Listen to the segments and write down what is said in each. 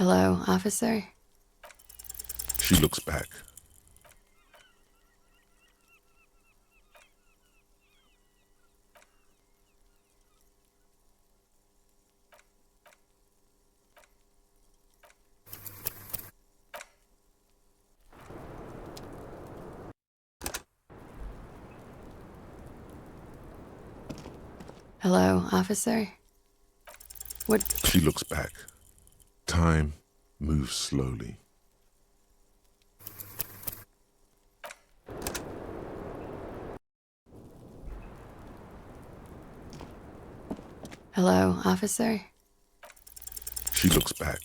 Hello, officer? She looks back. Hello, officer? What? She looks back. Time moves slowly. Hello, officer? She looks back.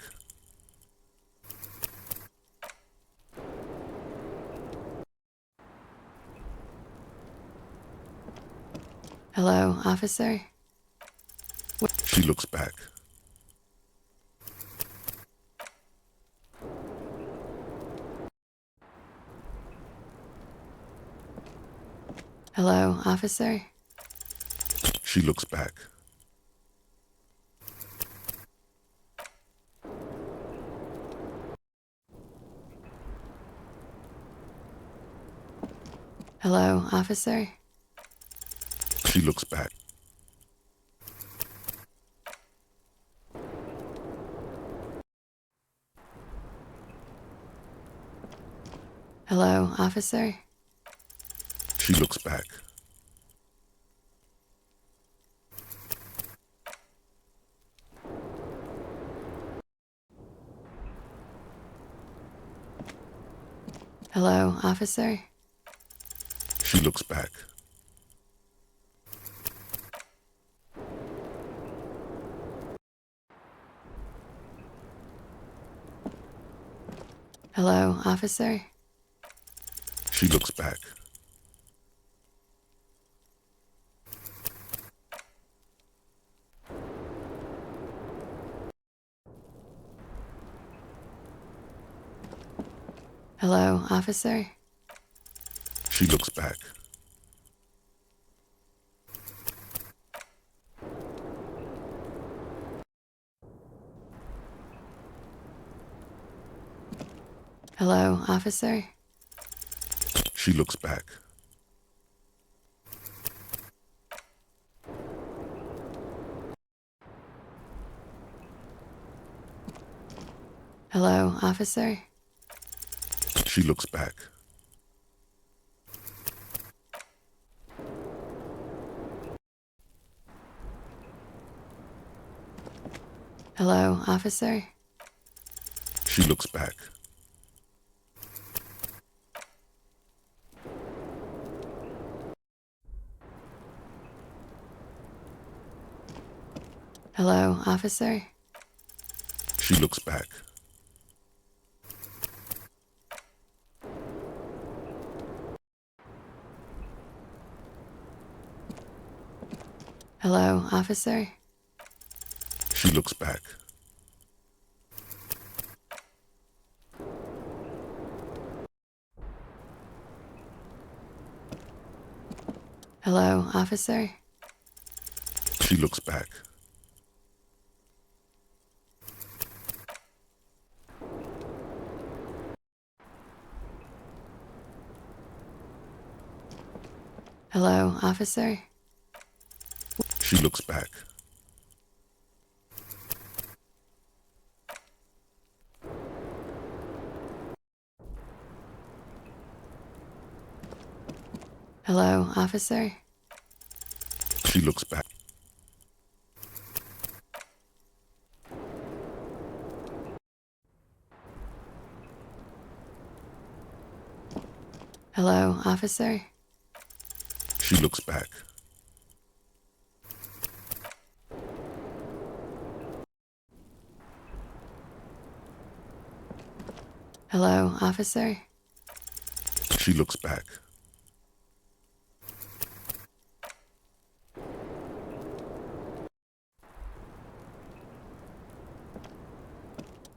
Hello, officer? She looks back. Hello, officer? She looks back. Hello, officer? She looks back. Hello, officer? She looks back. Hello, officer? She looks back. Hello, officer? She looks back. Hello, officer? She looks back. Hello, officer? She looks back. Hello, officer? She looks back. Hello, officer? She looks back. Hello, officer? She looks back. Hello, officer? She looks back. Hello, officer? She looks back. Hello, officer? She looks back. Hello, officer? She looks back. Hello, officer? She looks back. Hello, officer? She looks back.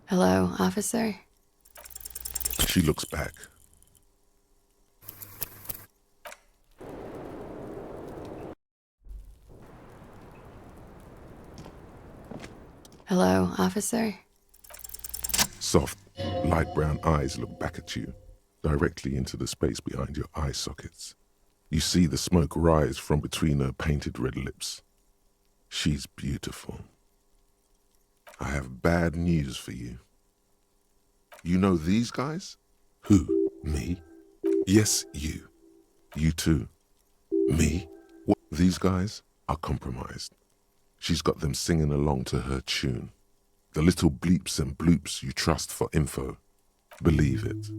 Hello, officer? She looks back. Hello, officer? Soft, light brown eyes look back at you, directly into the space behind your eye sockets. You see the smoke rise from between her painted red lips. She's beautiful. I have bad news for you. You know these guys? Who? Me? Yes, you. You too. Me? What? These guys are compromised. She's got them singing along to her tune. The little bleeps and bloops you trust for info. Believe it.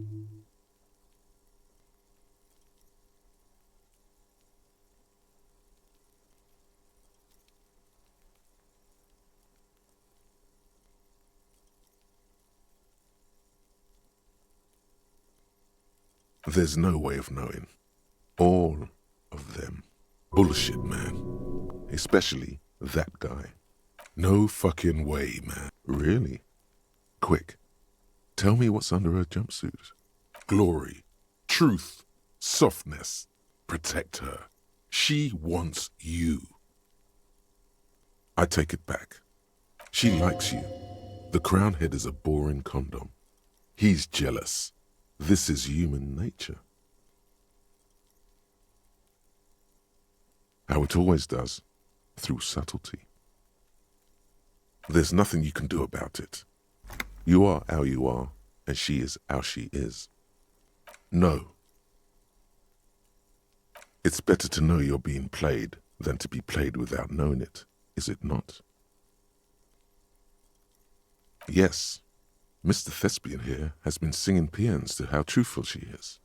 There's no way of knowing. All of them. Bullshit, man. Especially that guy. No fucking way, man. Really? Quick. Tell me what's under her jumpsuit. Glory. Truth. Softness. Protect her. She wants you. I take it back. She likes you. The crown head is a boring condom. He's jealous. This is human nature. How it always does, through subtlety. There's nothing you can do about it. You are how you are, and she is how she is. No. It's better to know you're being played than to be played without knowing it, is it not? Yes, Mr. Thespian here has been singing paeans to how truthful she is.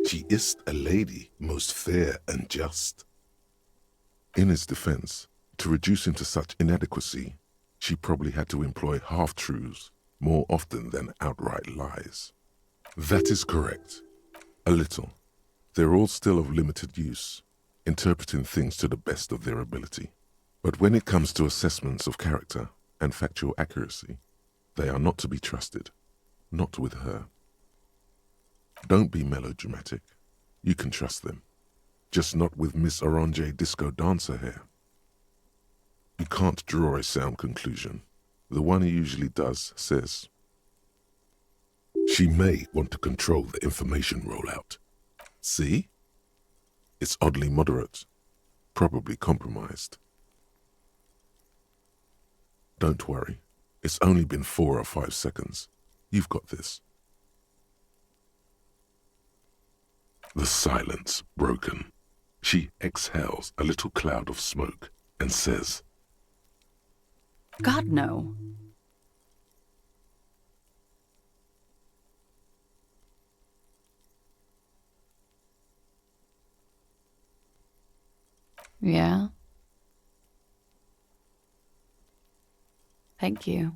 She is a lady, most fair and just. In his defense, to reduce him to such inadequacy, she probably had to employ half-truths more often than outright lies. That is correct. A little. They're all still of limited use, interpreting things to the best of their ability. But when it comes to assessments of character and factual accuracy, they are not to be trusted. Not with her. Don't be melodramatic. You can trust them. Just not with Miss Orange Disco Dancer here. You can't draw a sound conclusion. The one he usually does says, she may want to control the information rollout. See? It's oddly moderate, probably compromised. Don't worry. It's only been 4 or 5 seconds. You've got this. The silence broken. She exhales a little cloud of smoke and says, God, no. Yeah? Thank you.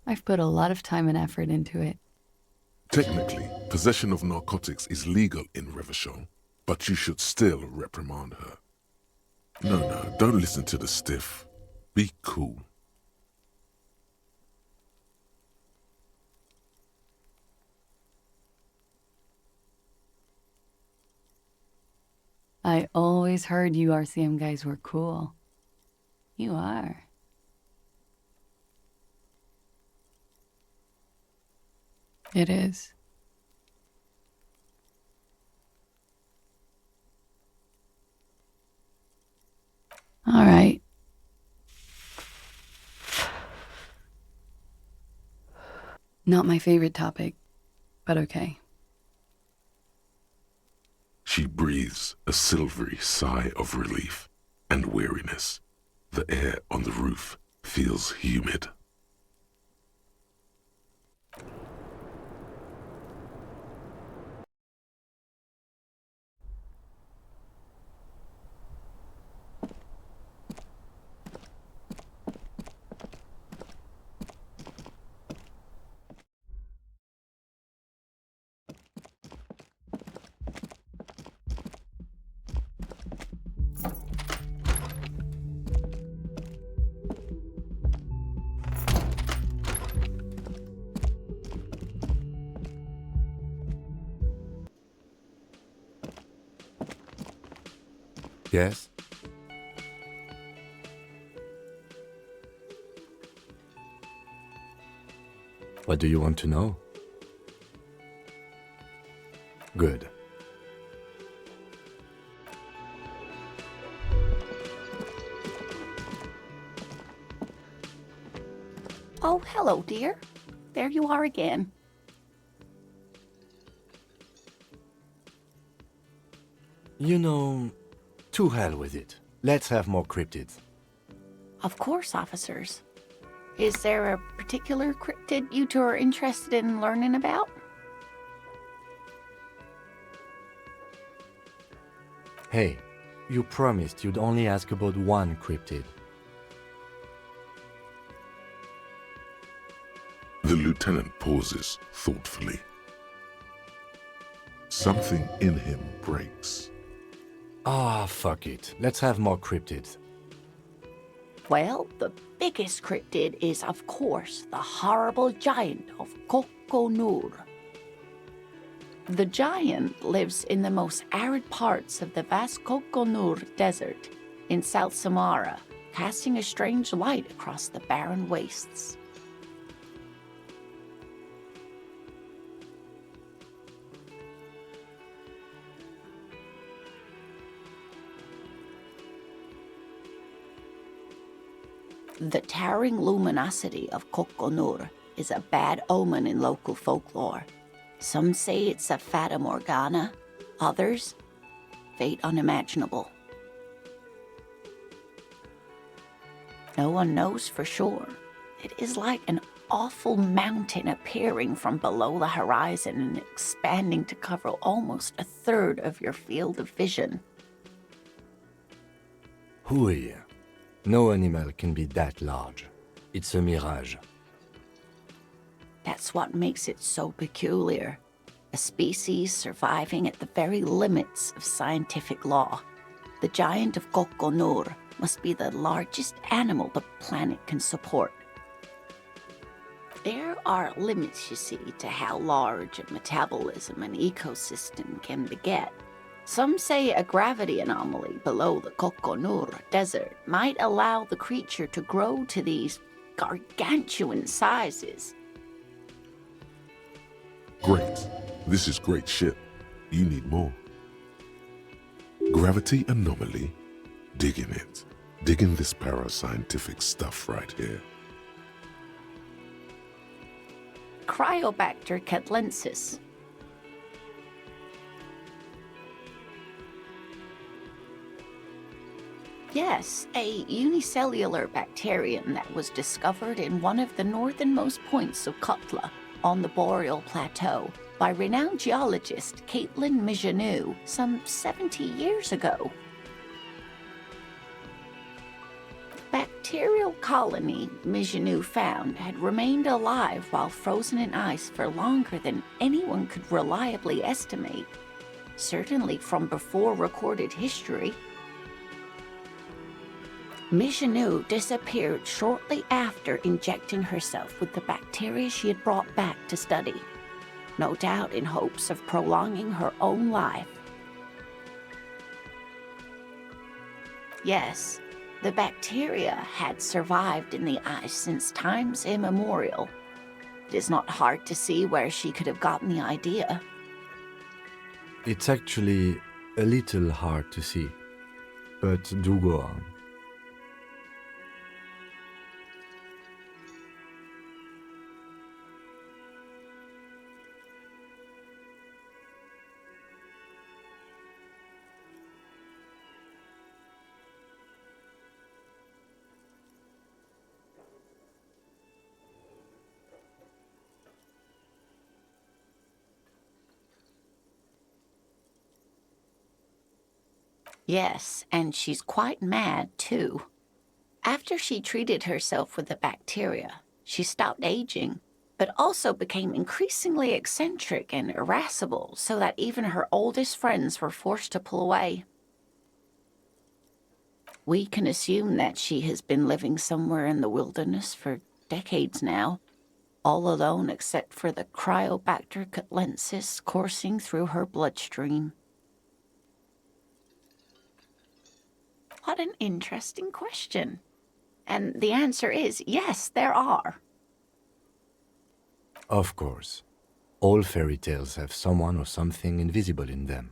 I've put a lot of time and effort into it. technically, possession of narcotics is legal in Revachol, but you should still reprimand her. No, don't listen to the stiff. Be cool. I always heard you RCM guys were cool. You are. It is. All right. Not my favorite topic, but okay. She breathes a silvery sigh of relief and weariness. The air on the roof feels humid. Yes? What do you want to know? Good. Oh, hello, dear. There you are again. You know, to hell with it. Let's have more cryptids. Of course, officers. Is there a particular cryptid you two are interested in learning about? Hey, you promised you'd only ask about one cryptid. The lieutenant pauses thoughtfully. Something in him breaks. Ah, fuck it. Let's have more cryptids. Well, the biggest cryptid is, of course, the horrible giant of Kokonur. The giant lives in the most arid parts of the vast Kokonur Desert in South Samara, casting a strange light across the barren wastes. The towering luminosity of Kokonur is a bad omen in local folklore. Some say it's a fata morgana, others, fate unimaginable. No one knows for sure. It is like an awful mountain appearing from below the horizon and expanding to cover almost a third of your field of vision. Hui. No animal can be that large. It's a mirage. That's what makes it so peculiar. A species surviving at the very limits of scientific law. The giant of Kokonur must be the largest animal the planet can support. There are limits, you see, to how large a metabolism an ecosystem can beget. Some say a gravity anomaly below the Kokonur Desert might allow the creature to grow to these gargantuan sizes. Great. This is great shit. You need more. Gravity anomaly? Digging it. Digging this parascientific stuff right here. Cryobacter catlensis. Yes, a unicellular bacterium that was discovered in one of the northernmost points of Kutla on the Boreal Plateau by renowned geologist Caitlin Mijanou some 70 years ago. The bacterial colony Mijanou found had remained alive while frozen in ice for longer than anyone could reliably estimate, certainly from before recorded history. Mijanou disappeared shortly after injecting herself with the bacteria she had brought back to study, no doubt in hopes of prolonging her own life. Yes, the bacteria had survived in the ice since times immemorial. It is not hard to see where she could have gotten the idea. It's actually a little hard to see. But do go on. Yes, and she's quite mad, too. After she treated herself with the bacteria, she stopped aging, but also became increasingly eccentric and irascible, so that even her oldest friends were forced to pull away. We can assume that she has been living somewhere in the wilderness for decades now, all alone except for the Cryobacter catlensis coursing through her bloodstream. What an interesting question. And the answer is yes, there are. Of course. All fairy tales have someone or something invisible in them.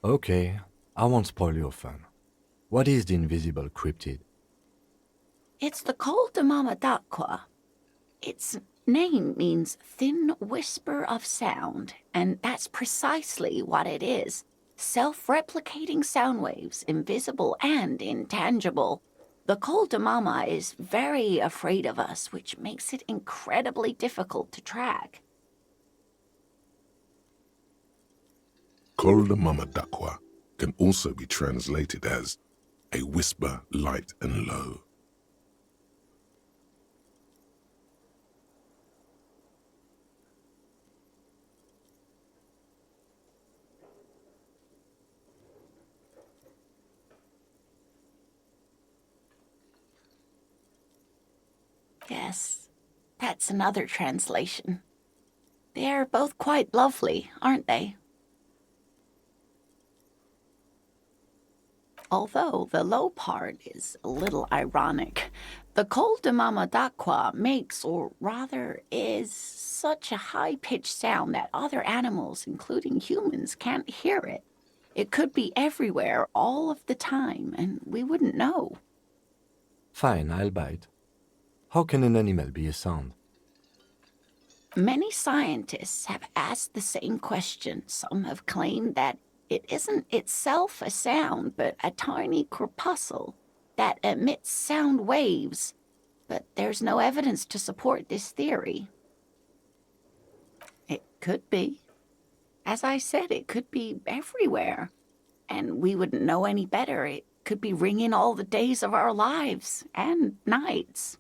Okay, I won't spoil your fun. What is the invisible cryptid? It's the Col de Mama d'Aqua. Its name means thin whisper of sound, and that's precisely what it is. Self-replicating sound waves, invisible and intangible. The Col de Mama is very afraid of us, which makes it incredibly difficult to track. Col de Mama Dakwa can also be translated as a whisper light and low. Yes, that's another translation. They're both quite lovely, aren't they? Although the low part is a little ironic. The Col de Mama d'Aqua makes, or rather is, such a high-pitched sound that other animals, including humans, can't hear it. It could be everywhere all of the time, and we wouldn't know. Fine, I'll bite. How can an animal be a sound? Many scientists have asked the same question. Some have claimed that it isn't itself a sound, but a tiny corpuscle that emits sound waves. But there's no evidence to support this theory. It could be. As I said, it could be everywhere. And we wouldn't know any better. It could be ringing all the days of our lives and nights.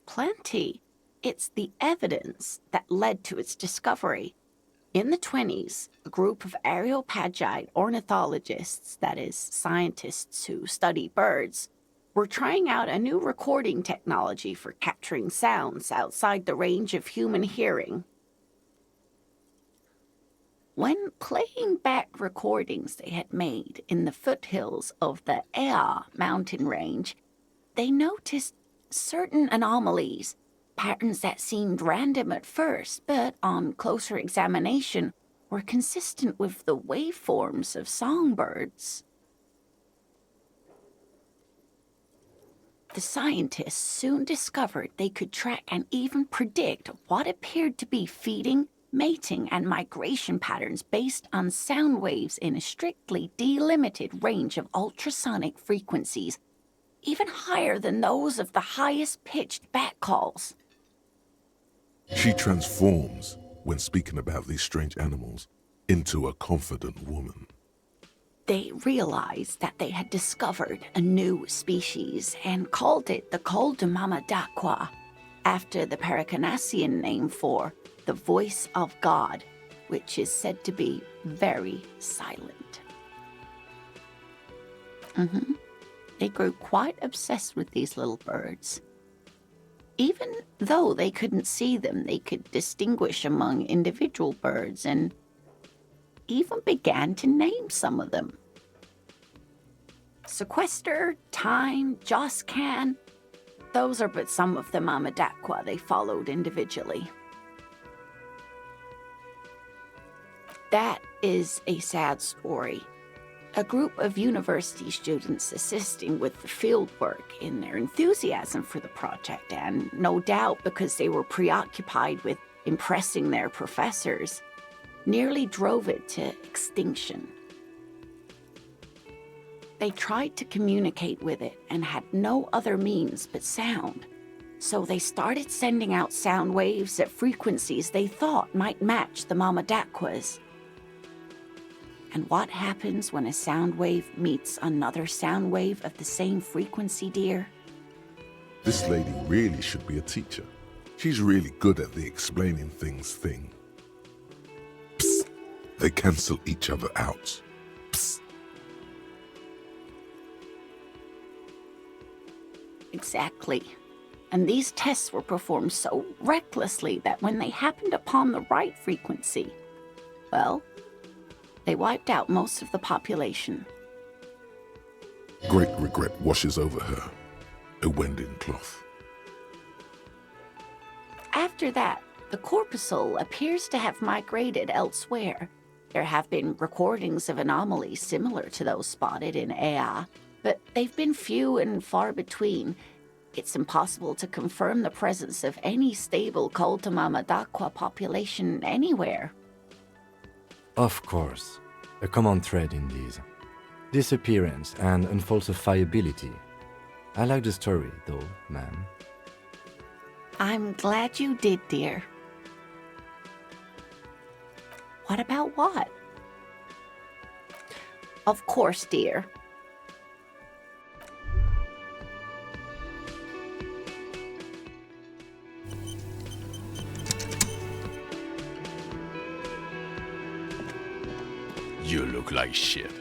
Plenty. It's the evidence that led to its discovery. In the 20s, a group of Areopagite ornithologists, that is, scientists who study birds, were trying out a new recording technology for capturing sounds outside the range of human hearing. When playing back recordings they had made in the foothills of the Ea mountain range, they noticed certain anomalies, patterns that seemed random at first, but on closer examination were consistent with the waveforms of songbirds. The scientists soon discovered they could track and even predict what appeared to be feeding, mating, and migration patterns based on sound waves in a strictly delimited range of ultrasonic frequencies, even higher than those of the highest-pitched bat calls. She transforms, when speaking about these strange animals, into a confident woman. They realized that they had discovered a new species and called it the Col de Mama d'Aqua, after the Paracanassian name for the voice of God, which is said to be very silent. They grew quite obsessed with these little birds. Even though they couldn't see them, they could distinguish among individual birds and even began to name some of them. Sequester, Time, Joscan, those are but some of the Mama d'Aqua they followed individually. That is a sad story. A group of university students assisting with the fieldwork in their enthusiasm for the project, and no doubt because they were preoccupied with impressing their professors, nearly drove it to extinction. They tried to communicate with it and had no other means but sound, so they started sending out sound waves at frequencies they thought might match the Mama d'Aqua's. And what happens when a sound wave meets another sound wave of the same frequency, dear? This lady really should be a teacher. She's really good at the explaining things thing. Psst. They cancel each other out. Psst. Exactly. And these tests were performed so recklessly that when they happened upon the right frequency, Well, they wiped out most of the population. Great regret washes over her, a wending cloth. After that, the corpuscle appears to have migrated elsewhere. There have been recordings of anomalies similar to those spotted in Ea, but they've been few and far between. It's impossible to confirm the presence of any stable Koltama Madakwa population anywhere. Of course. A common thread in these. Disappearance and unfalsifiability. I like the story, though, ma'am. I'm glad you did, dear. What about what? Of course, dear. You look like shit.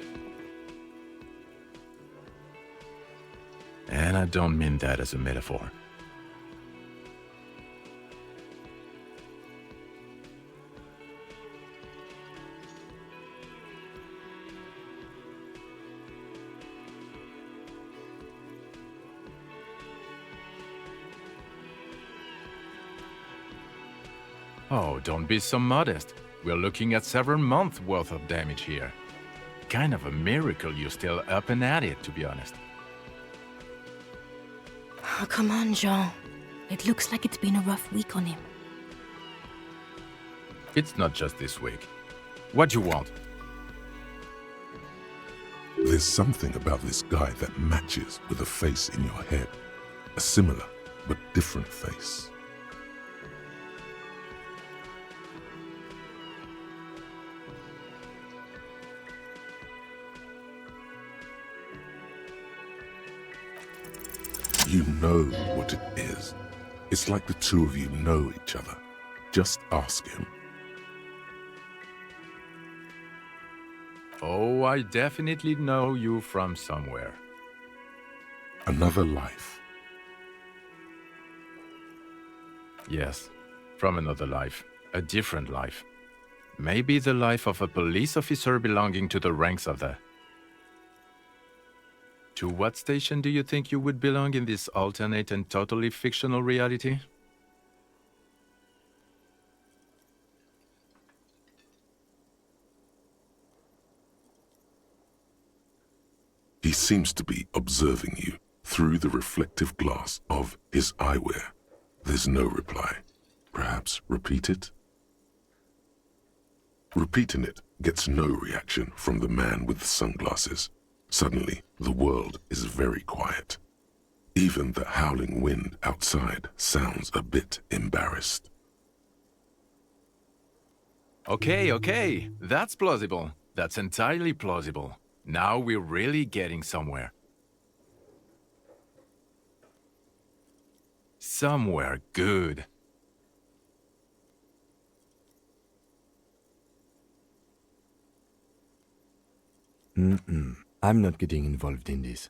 And I don't mean that as a metaphor. Oh, don't be so modest. We're looking at several months worth of damage here. Kind of a miracle you're still up and at it, to be honest. Oh, come on, Jean. It looks like it's been a rough week on him. It's not just this week. What do you want? There's something about this guy that matches with a face in your head. A similar but different face. You know what it is. It's like the two of you know each other. Just ask him. Oh, I definitely know you from somewhere. Another life. Yes, from another life. A different life. Maybe the life of a police officer belonging to the ranks of the... To what station do you think you would belong in this alternate and totally fictional reality? He seems to be observing you through the reflective glass of his eyewear. There's no reply. Perhaps repeat it? Repeating it gets no reaction from the man with the sunglasses. Suddenly, the world is very quiet. Even the howling wind outside sounds a bit embarrassed. Okay, that's plausible. That's entirely plausible. Now we're really getting somewhere. Somewhere good. I'm not getting involved in this.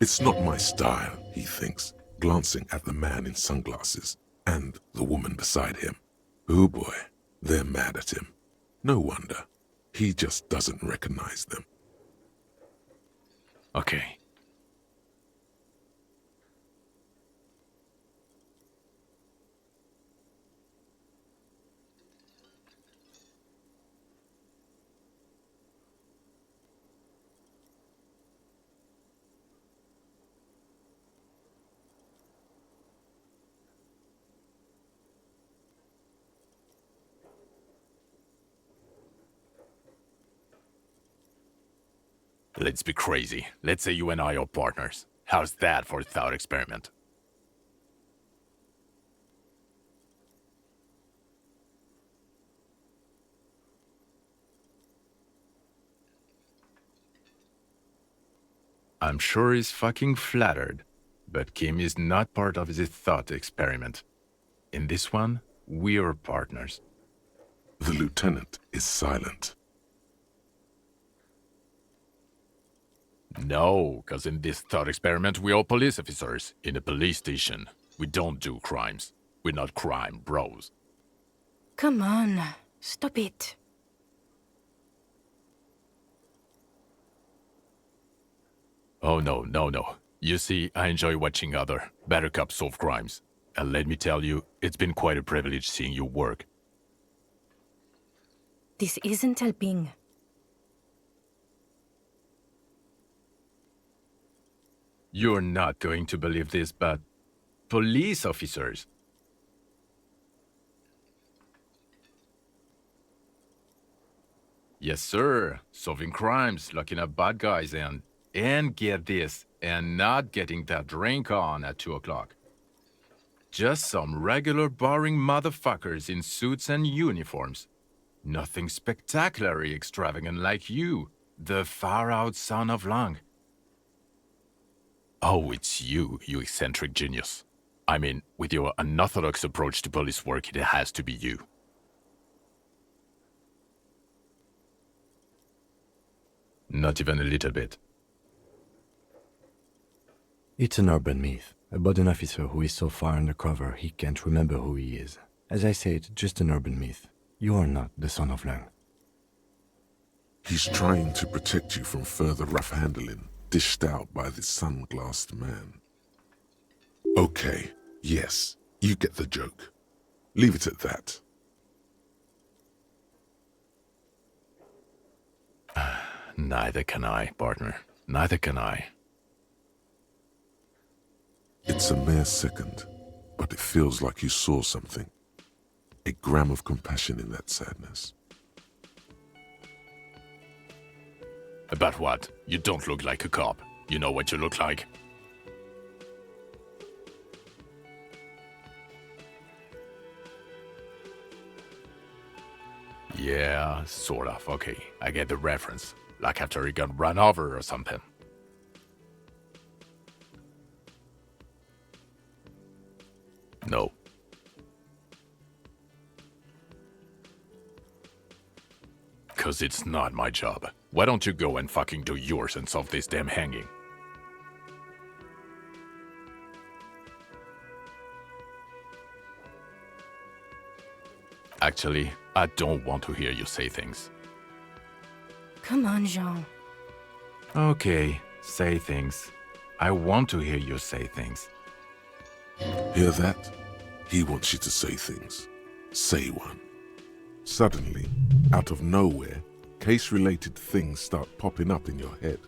It's not my style, he thinks, glancing at the man in sunglasses and the woman beside him. Oh boy, they're mad at him. No wonder. He just doesn't recognize them. Okay. Let's be crazy. Let's say you and I are partners. How's that for a thought experiment? I'm sure he's fucking flattered, but Kim is not part of this thought experiment. In this one, we're partners. The lieutenant is silent. No, because in this thought experiment, we're all police officers in a police station. We don't do crimes. We're not crime bros. Come on. Stop it. Oh, no. You see, I enjoy watching other better cops solve crimes. And let me tell you, it's been quite a privilege seeing you work. This isn't helping. You're not going to believe this, but police officers. Yes, sir. Solving crimes, locking up bad guys, and get this, and not getting that drink on at 2 o'clock. Just some regular boring motherfuckers in suits and uniforms. Nothing spectacularly extravagant like you, the far-out son of Lang. Oh, it's you eccentric genius. I mean, with your unorthodox approach to police work, it has to be you. Not even a little bit. It's an urban myth about an officer who is so far undercover he can't remember who he is. As I said, just an urban myth. You are not the son of Lang. He's trying to protect you from further rough handling, dished out by this sunglassed man. Okay, yes, you get the joke. Leave it at that. Neither can I, partner. Neither can I. It's a mere second, but it feels like you saw something. A gram of compassion in that sadness. About what? You don't look like a cop. You know what you look like? Yeah, sort of. Okay, I get the reference. Like after he got run over or something. No. Cause it's not my job. Why don't you go and fucking do yours and solve this damn hanging? Actually, I don't want to hear you say things. Come on, Jean. Okay, say things. I want to hear you say things. Hear that? He wants you to say things. Say one. Suddenly, out of nowhere, case-related things start popping up in your head.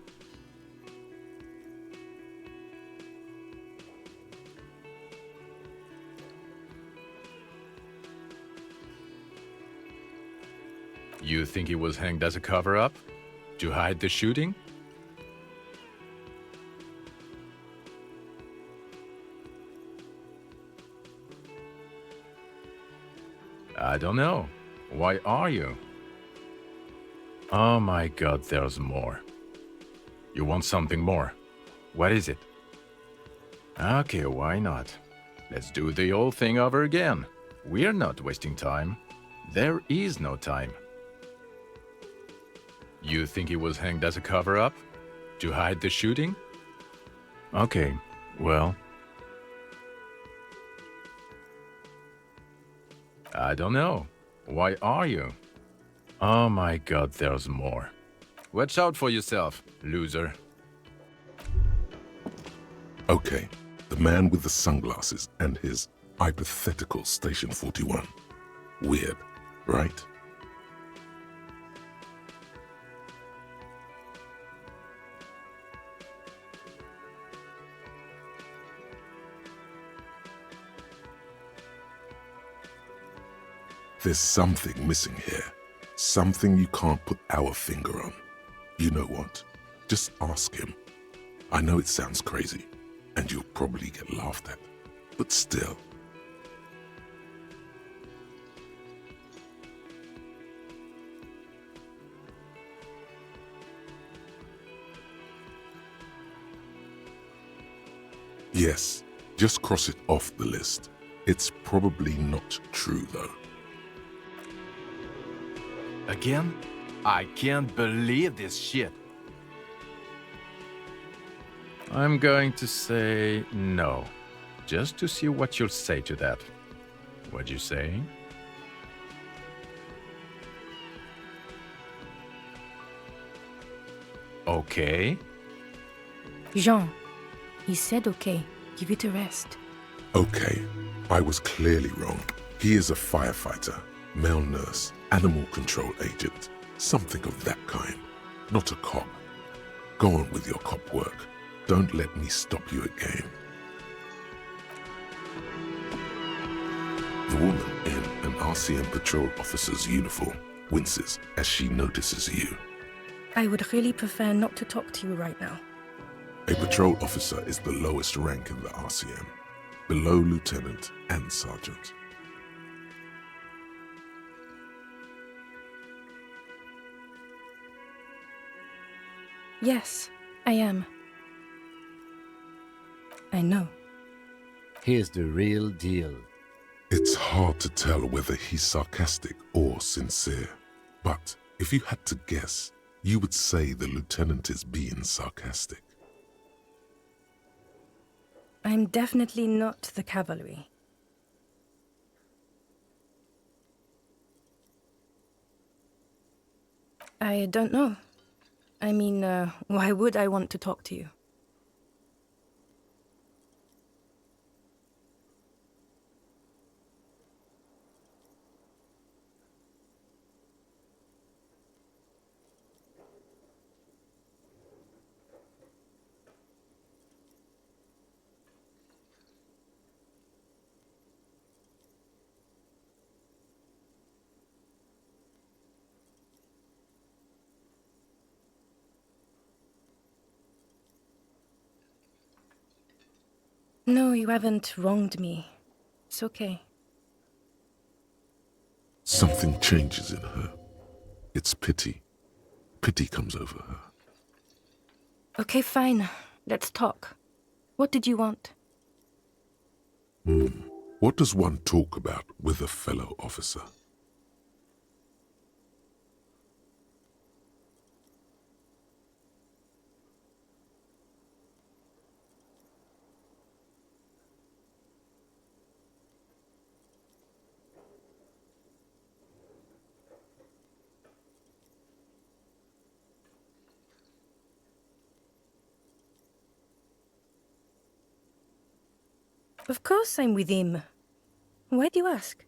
You think he was hanged as a cover-up? To hide the shooting? I don't know. Why are you? Oh my god, there's more. You want something more? What is it? Okay, why not? Let's do the old thing over again. We're not wasting time. There is no time. You think he was hanged as a cover-up? To hide the shooting? Okay, well... I don't know. Why are you? Oh my god, there's more. Watch out for yourself, loser. Okay, the man with the sunglasses and his hypothetical Station 41. Weird, right? There's something missing here. Something you can't put our finger on. You know what? Just ask him. I know it sounds crazy, and you'll probably get laughed at, but still. Yes, just cross it off the list. It's probably not true, though. Again? I can't believe this shit. I'm going to say no. Just to see what you'll say to that. What you saying? Okay. Jean, he said okay. Give it a rest. Okay, I was clearly wrong. He is a firefighter, male nurse, animal control agent, something of that kind. Not a cop. Go on with your cop work. Don't let me stop you again. The woman in an RCM patrol officer's uniform winces as she notices you. I would really prefer not to talk to you right now. A patrol officer is the lowest rank in the RCM, below lieutenant and sergeant. Yes, I am. I know. Here's the real deal. It's hard to tell whether he's sarcastic or sincere, but if you had to guess, you would say the lieutenant is being sarcastic. I'm definitely not the cavalry. I don't know. I mean, why would I want to talk to you? No, you haven't wronged me. It's okay. Something changes in her. It's pity. Pity comes over her. Okay, fine. Let's talk. What did you want? What does one talk about with a fellow officer? Of course I'm with him. Why do you ask?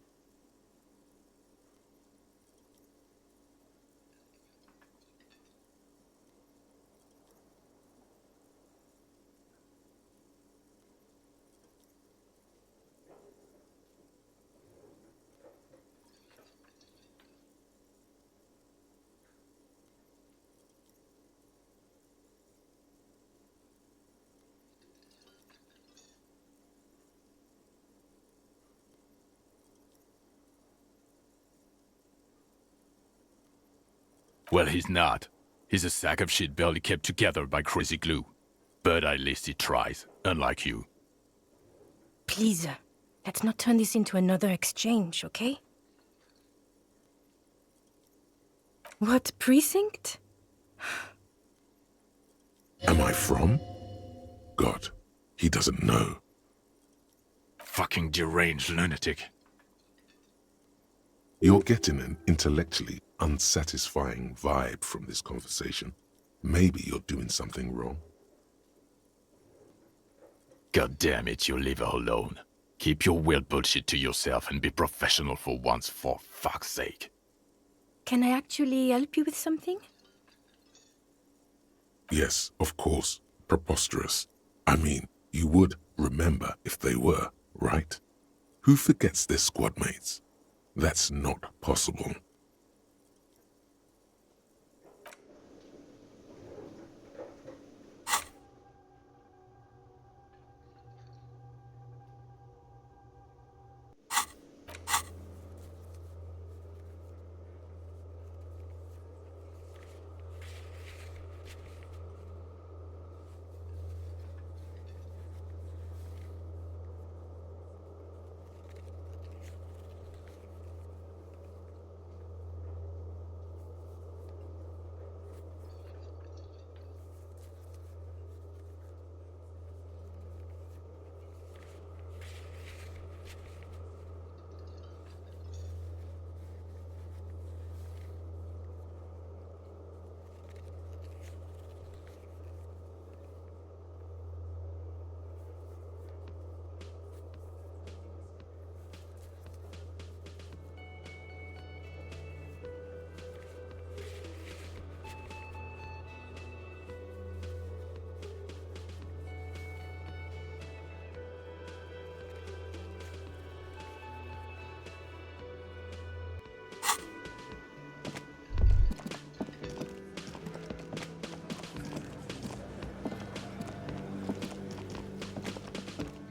Well, he's not. He's a sack of shit barely kept together by crazy glue. But at least he tries, unlike you. Please, let's not turn this into another exchange, okay? What precinct? Am I from? God, he doesn't know. Fucking deranged lunatic. You're getting an intellectually unsatisfying vibe from this conversation. Maybe you're doing something wrong. God damn it, you leave her alone. Keep your weird bullshit to yourself and be professional for once, for fuck's sake. Can I actually help you with something? Yes, of course. Preposterous. I mean, you would remember if they were, right? Who forgets their squad mates? That's not possible.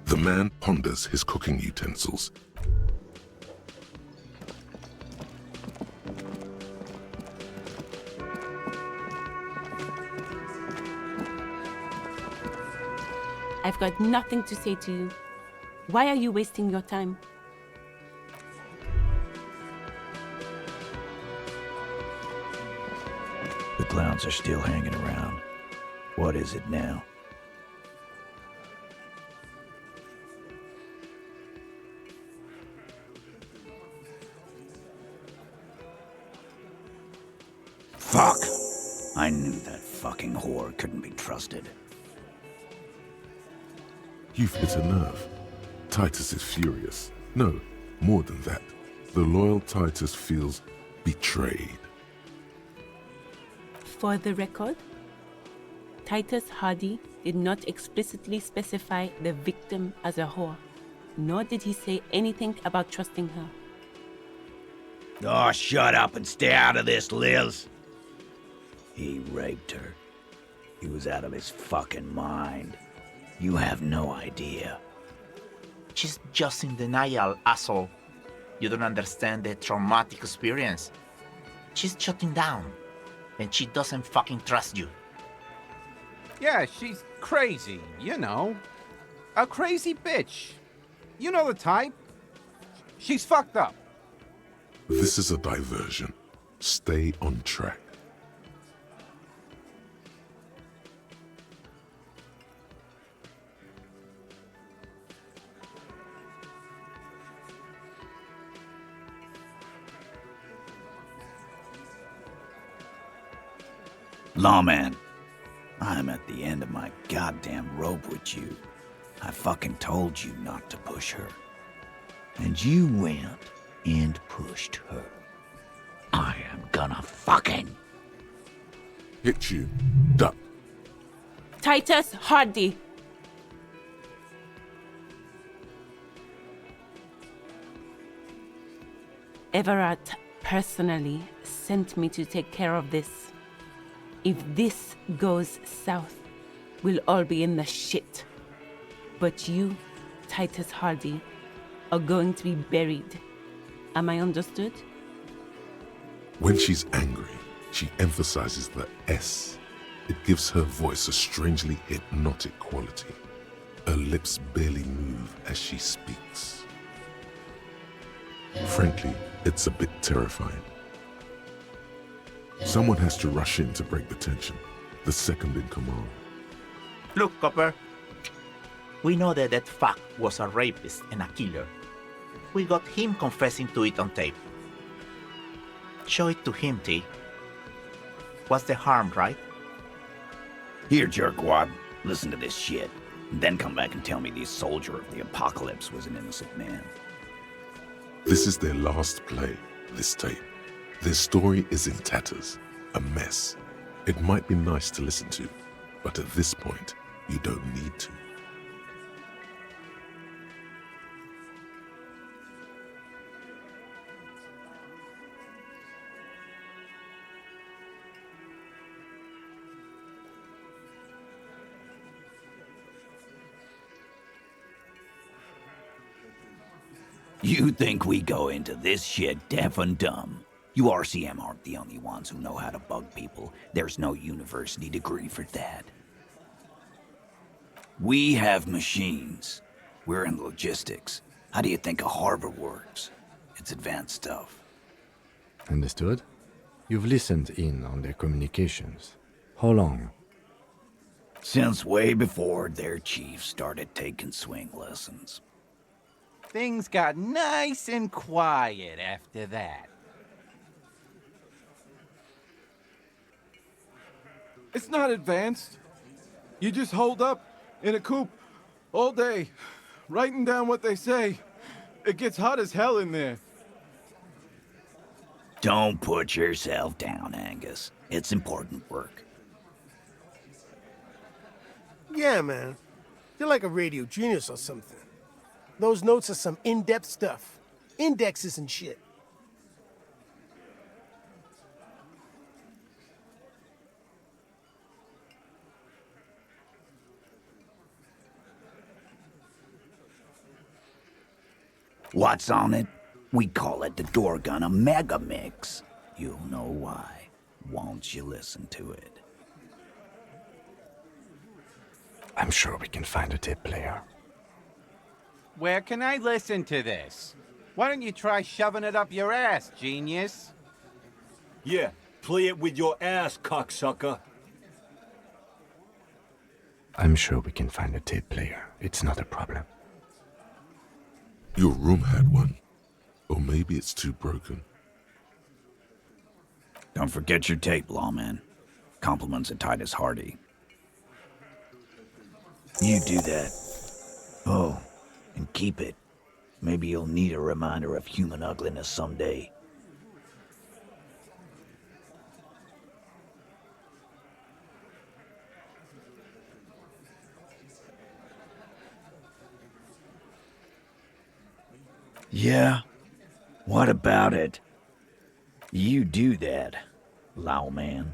The man ponders his cooking utensils. I've got nothing to say to you. Why are you wasting your time? The clowns are still hanging around. What is it now? Fuck! I knew that fucking whore couldn't be trusted. You've hit a nerve. Titus is furious. No, more than that. The loyal Titus feels betrayed. For the record, Titus Hardy did not explicitly specify the victim as a whore, nor did he say anything about trusting her. Oh, shut up and stay out of this, Liz. He raped her. He was out of his fucking mind. You have no idea. She's just in denial, asshole. You don't understand the traumatic experience. She's shutting down, and she doesn't fucking trust you. Yeah, she's crazy, you know. A crazy bitch. You know the type. She's fucked up. This is a diversion. Stay on track. Lawman, I'm at the end of my goddamn rope with you. I fucking told you not to push her. And you went and pushed her. I am gonna fucking... Hit you. Duck. Titus Hardy! Everett personally sent me to take care of this. If this goes south, we'll all be in the shit. But you, Titus Hardy, are going to be buried. Am I understood? When she's angry, she emphasizes the S. It gives her voice a strangely hypnotic quality. Her lips barely move as she speaks. Frankly, it's a bit terrifying. Someone has to rush in to break the tension. The second in command. Look, Copper. We know that that fuck was a rapist and a killer. We got him confessing to it on tape. Show it to him, T. What's the harm, right? Here, jerkwad, listen to this shit. And then come back and tell me the soldier of the apocalypse was an innocent man. This is their last play, this tape. Their story is in tatters, a mess. It might be nice to listen to, but at this point, you don't need to. You think we go into this shit deaf and dumb? You RCM aren't the only ones who know how to bug people. There's no university degree for that. We have machines. We're in logistics. How do you think a harbor works? It's advanced stuff. Understood? You've listened in on their communications. How long? Since way before their chief started taking swing lessons. Things got nice and quiet after that. It's not advanced. You just hold up in a coop all day, writing down what they say. It gets hot as hell in there. Don't put yourself down, Angus. It's important work. Yeah, man. You're like a radio genius or something. Those notes are some in-depth stuff. Indexes and shit. What's on it? We call it the Dorgun Mega Mix. You'll know why, once you listen to it. I'm sure we can find a tape player. Where can I listen to this? Why don't you try shoving it up your ass, genius? Yeah, play it with your ass, cocksucker. I'm sure we can find a tape player. It's not a problem. Your room had one. Or maybe it's too broken. Don't forget your tape, lawman. Compliments of Titus Hardy. You do that. Oh, and keep it. Maybe you'll need a reminder of human ugliness someday. Yeah? What about it? You do that, lawman.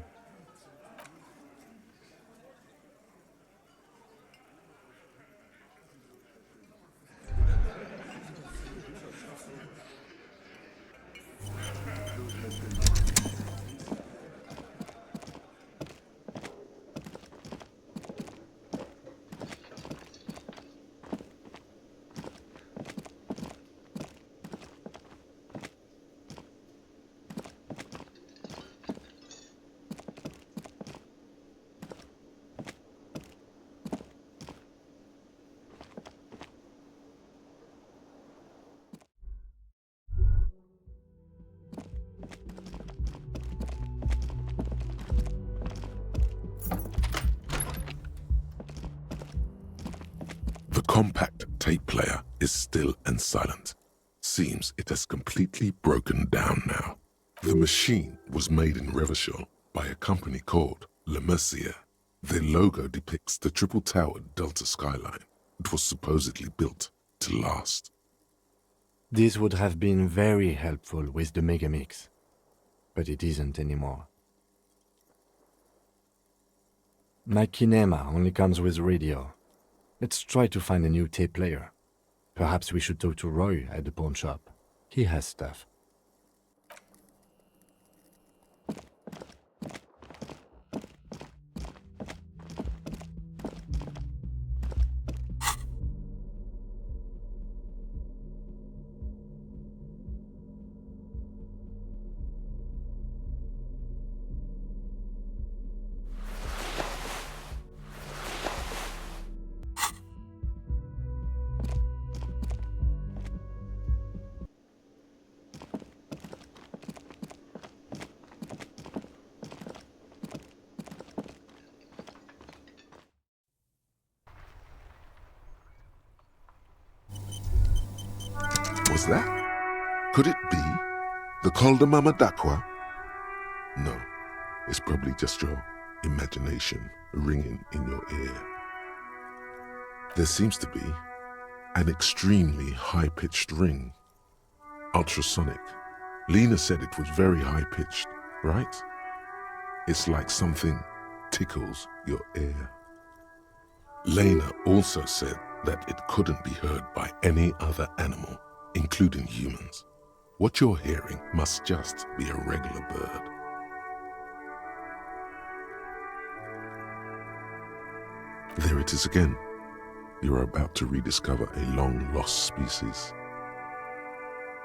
The compact tape player is still and silent. Seems it has completely broken down now. The machine was made in Revachol by a company called Elysium. Their logo depicts the triple-towered Delta skyline. It was supposedly built to last. This would have been very helpful with the Megamix, but it isn't anymore. My kinema only comes with radio. Let's try to find a new tape player. Perhaps we should talk to Roy at the pawn shop. He has stuff. Was that? Could it be the Col de Mamadakwa? No, it's probably just your imagination ringing in your ear. There seems to be an extremely high-pitched ring. Ultrasonic. Lena said it was very high-pitched, right? It's like something tickles your ear. Lena also said that it couldn't be heard by any other animal, including humans. What you're hearing must just be a regular bird. There it is again. You are about to rediscover a long-lost species.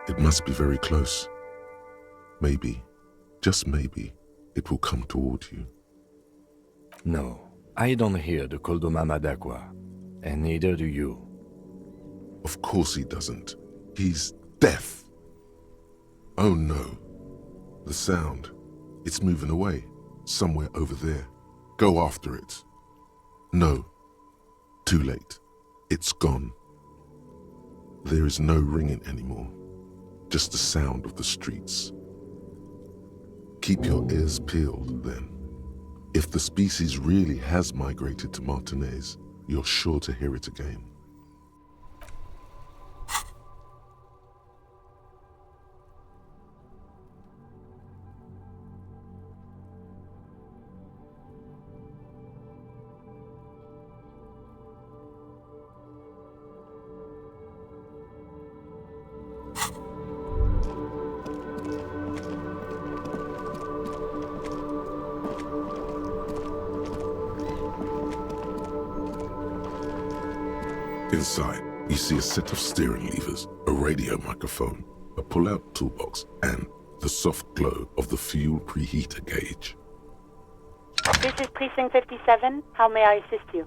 It must be very close. Maybe, just maybe, it will come toward you. No, I don't hear the Koldomamadakwa, and neither do you. Of course he doesn't. He's deaf. Oh no. The sound. It's moving away. Somewhere over there. Go after it. No. Too late. It's gone. There is no ringing anymore. Just the sound of the streets. Keep your ears peeled, then. If the species really has migrated to Martinez, you're sure to hear it again. Inside, you see a set of steering levers, a radio microphone, a pull-out toolbox, and the soft glow of the fuel preheater gauge. This is Precinct 57. How may I assist you?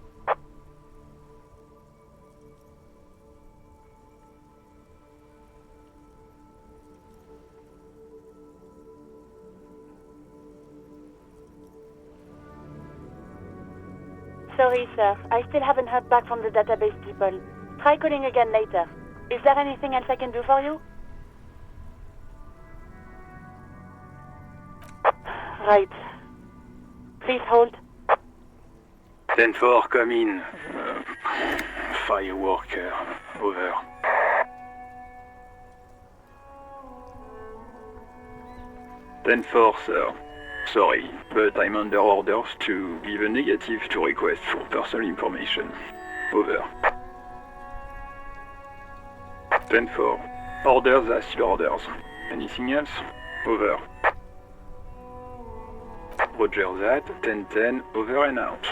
Sorry, sir. I still haven't heard back from the database people. Try calling again later. Is there anything else I can do for you? Right. Please hold. 10-4, come in. Fireworker, over. Sir. Sorry, but I'm under orders to give a negative to request for personal information. Over. 10-4. Orders are still orders. Anything else? Over. Roger that. 10-10, over and out.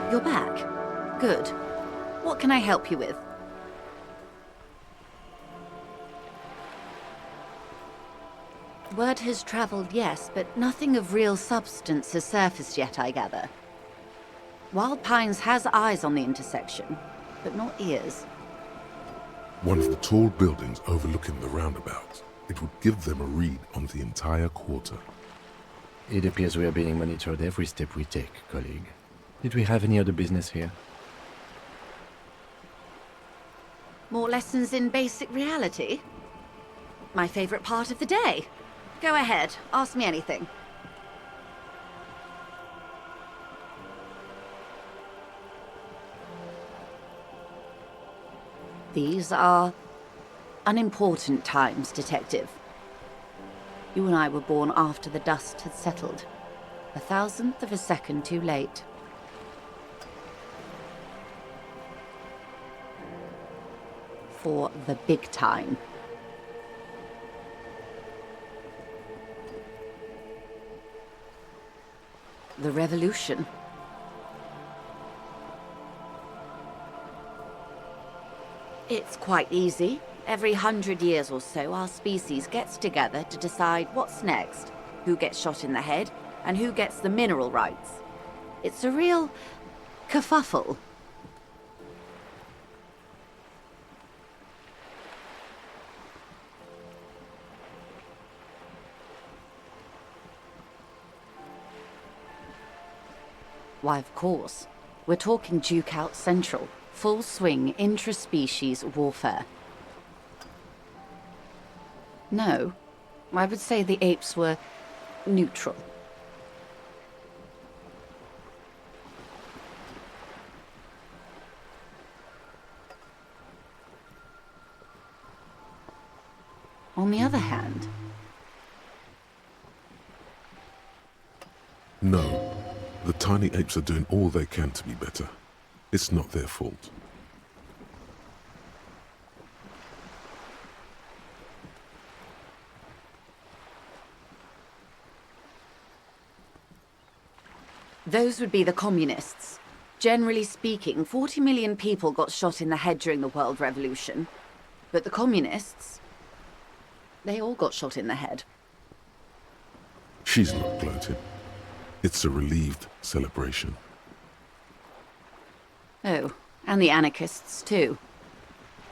You're back. Good. What can I help you with? Word has traveled, yes, but nothing of real substance has surfaced yet, I gather. Wild Pines has eyes on the intersection, but not ears. One of the tall buildings overlooking the roundabout. It would give them a read on the entire quarter. It appears we are being monitored every step we take, colleague. Did we have any other business here? More lessons in basic reality? My favorite part of the day. Go ahead, ask me anything. These are unimportant times, Detective. You and I were born after the dust had settled. 1,000th of a second too late. For the big time. The revolution. It's quite easy. Every 100 years or so, our species gets together to decide what's next, who gets shot in the head, and who gets the mineral rights. It's a real kerfuffle. Why, of course. We're talking Duke Out Central. Full swing intra-species warfare. No, I would say the apes were neutral. On the other hand... No. The tiny apes are doing all they can to be better. It's not their fault. Those would be the communists. Generally speaking, 40 million people got shot in the head during the World Revolution. But the communists, they all got shot in the head. She's not gloating. It's a relieved celebration. Oh, and the anarchists too.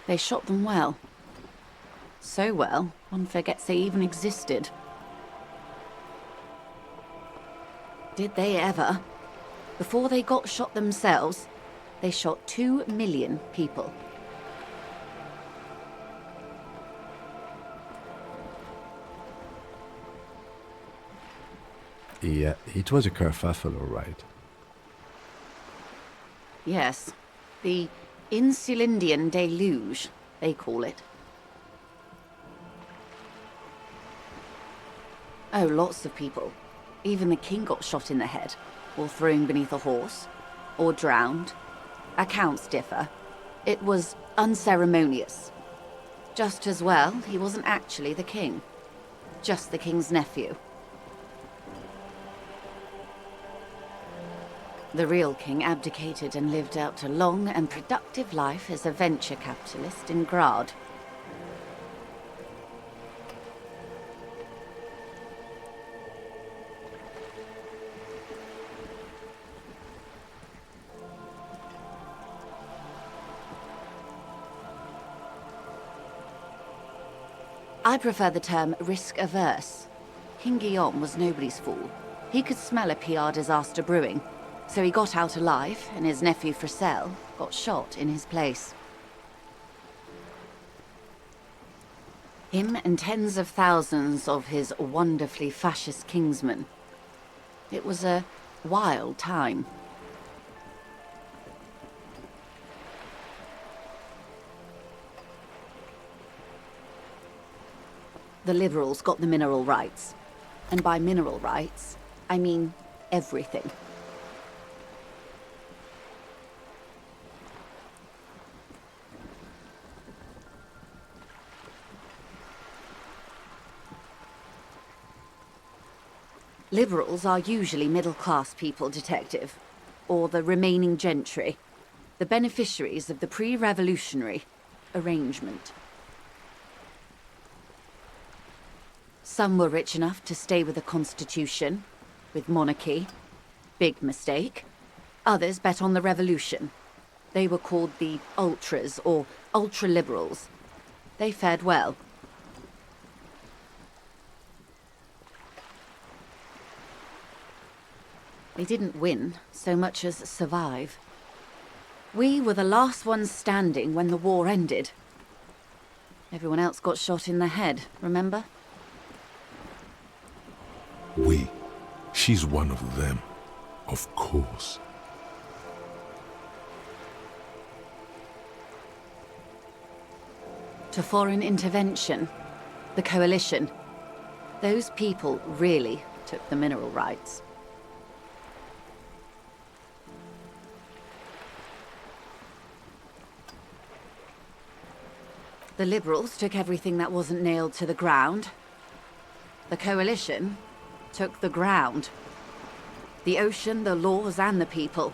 They shot them well. So well, one forgets they even existed. Did they ever? Before they got shot themselves, they shot 2 million people. Yeah, it was a kerfuffle, all right. Yes, the Insulindian deluge, they call it. Oh, lots of people. Even the king got shot in the head, or thrown beneath a horse, or drowned. Accounts differ. It was unceremonious. Just as well, he wasn't actually the king. Just the king's nephew. The real king abdicated and lived out a long and productive life as a venture capitalist in Grad. I prefer the term risk-averse. King Guillaume was nobody's fool. He could smell a PR disaster brewing, so he got out alive, and his nephew Fricelle got shot in his place. Him and tens of thousands of his wonderfully fascist kingsmen. It was a wild time. The liberals got the mineral rights. And by mineral rights, I mean everything. Liberals are usually middle-class people, Detective, or the remaining gentry, the beneficiaries of the pre-revolutionary arrangement. Some were rich enough to stay with the Constitution, with monarchy. Big mistake. Others bet on the revolution. They were called the ultras, or ultra-liberals. They fared well. They didn't win so much as survive. We were the last ones standing when the war ended. Everyone else got shot in the head, remember? We. She's one of them. Of course. To foreign intervention, the coalition. Those people really took the mineral rights. The liberals took everything that wasn't nailed to the ground. The coalition took the ground. The ocean, the laws, and the people.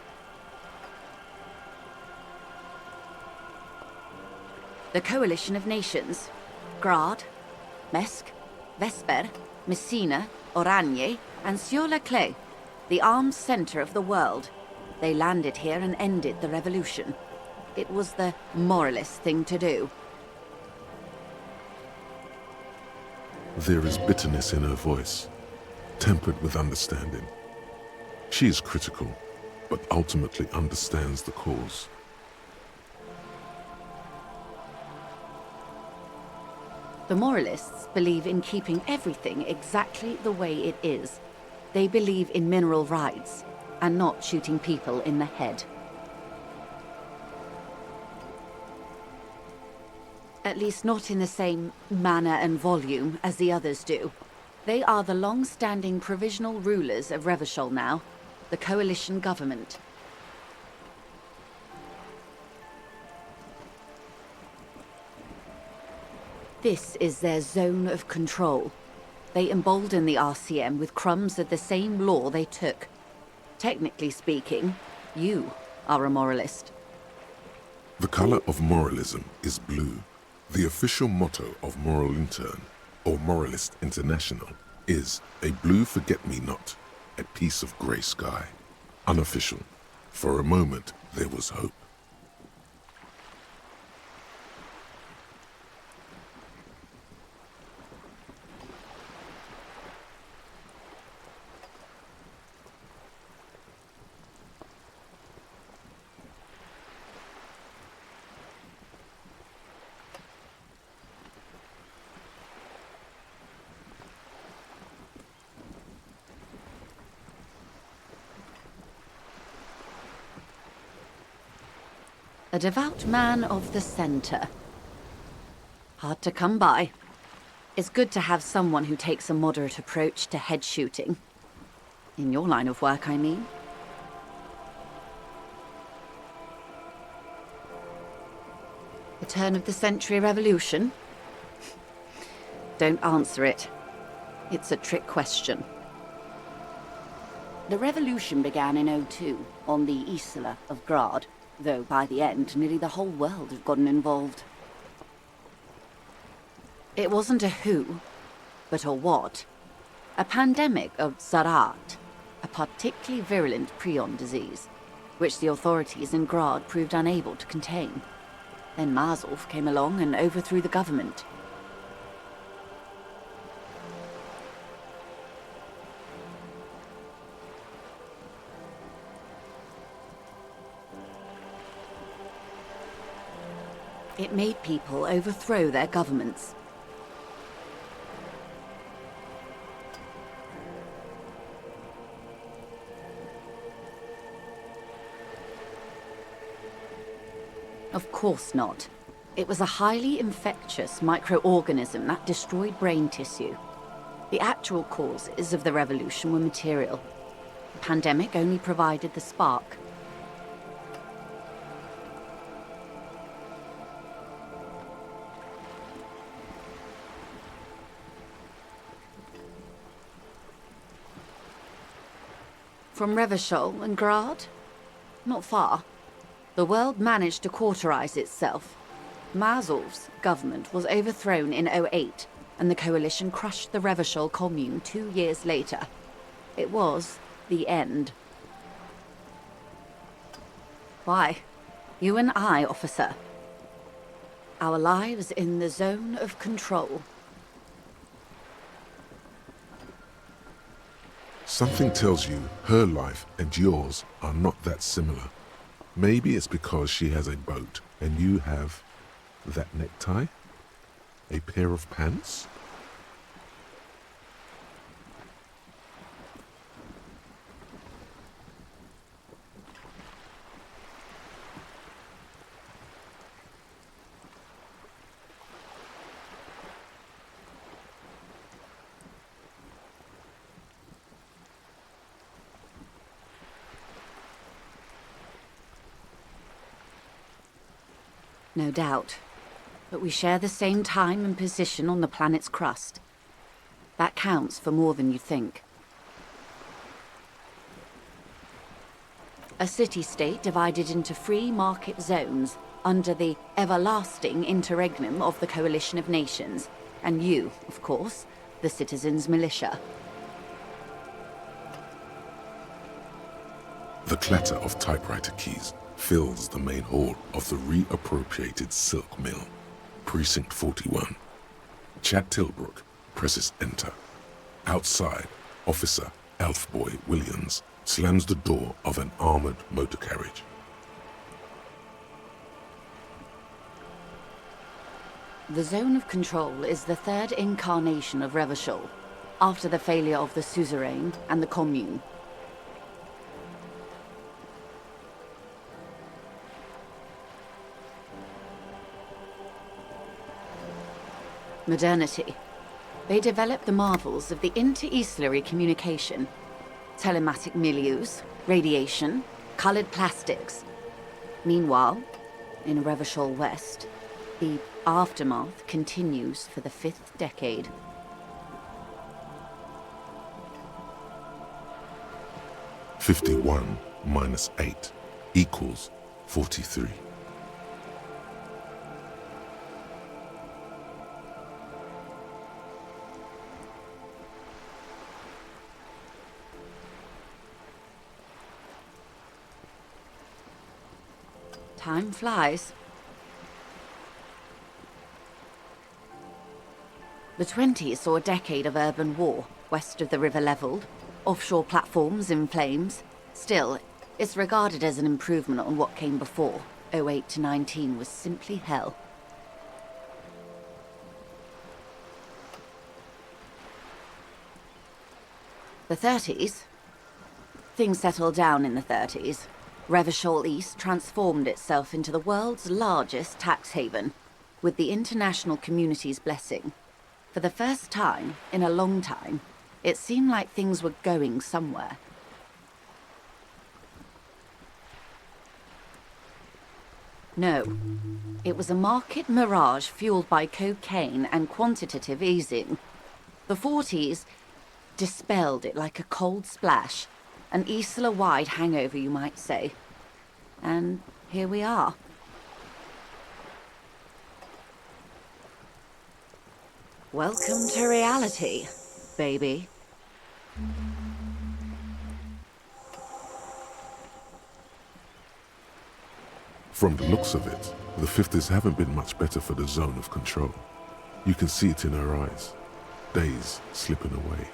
The coalition of nations. Grad, Mesk, Vesper, Messina, Oranje, and Sur-la-Clay, the armed center of the world. They landed here and ended the revolution. It was the moralist thing to do. There is bitterness in her voice, tempered with understanding. She is critical, but ultimately understands the cause. The moralists believe in keeping everything exactly the way it is. They believe in mineral rights, and not shooting people in the head. At least not in the same manner and volume as the others do. They are the long-standing provisional rulers of Revachol now, the coalition government. This is their zone of control. They embolden the RCM with crumbs of the same law they took. Technically speaking, you are a moralist. The color of moralism is blue. The official motto of Moral Intern, or Moralist International, is a blue forget-me-not, a piece of grey sky. Unofficial. For a moment, there was hope. A devout man of the center. Hard to come by. It's good to have someone who takes a moderate approach to head shooting. In your line of work, I mean. The turn of the century revolution? Don't answer it. It's a trick question. The revolution began in '02 on the Isla of Grad, though by the end, nearly the whole world had gotten involved. It wasn't a who, but a what. A pandemic of Zarat, a particularly virulent prion disease, which the authorities in Grad proved unable to contain. Then Mazov came along and overthrew the government. It made people overthrow their governments. Of course not. It was a highly infectious microorganism that destroyed brain tissue. The actual causes of the revolution were material. The pandemic only provided the spark. From Revachol and Grad? Not far. The world managed to cauterize itself. Mazov's government was overthrown in '08, and the coalition crushed the Revachol commune 2 years later. It was the end. Why? You and I, officer. Our lives in the zone of control. Something tells you her life and yours are not that similar. Maybe it's because she has a boat and you have that necktie? A pair of pants? No doubt. But we share the same time and position on the planet's crust. That counts for more than you think. A city-state divided into free market zones under the everlasting interregnum of the Coalition of Nations. And you, of course, the citizens' militia. The clatter of typewriter keys fills the main hall of the reappropriated silk mill. Precinct 41. Chad Tilbrook presses enter. Outside, Officer Elfboy Williams slams the door of an armored motor carriage. The Zone of Control is the third incarnation of Revachol, after the failure of the Suzerain and the Commune. Modernity. They developed the marvels of the inter-estuary communication, telematic milieus, radiation, colored plastics. Meanwhile, in Revachol West, the aftermath continues for the 5th decade. "51 minus 8. equals 43. Time flies. The 20s saw a decade of urban war, west of the river leveled, offshore platforms in flames. Still, it's regarded as an improvement on what came before. 08 to 19 was simply hell. The 30s? Things settled down in the 30s. Revachol East transformed itself into the world's largest tax haven, with the international community's blessing. For the first time in a long time, it seemed like things were going somewhere. No, it was a market mirage fueled by cocaine and quantitative easing. The 40s dispelled it like a cold splash, an Isla-wide hangover, you might say. And here we are. Welcome to reality, baby. From the looks of it, the 50s haven't been much better for the zone of control. You can see it in her eyes. Days slipping away.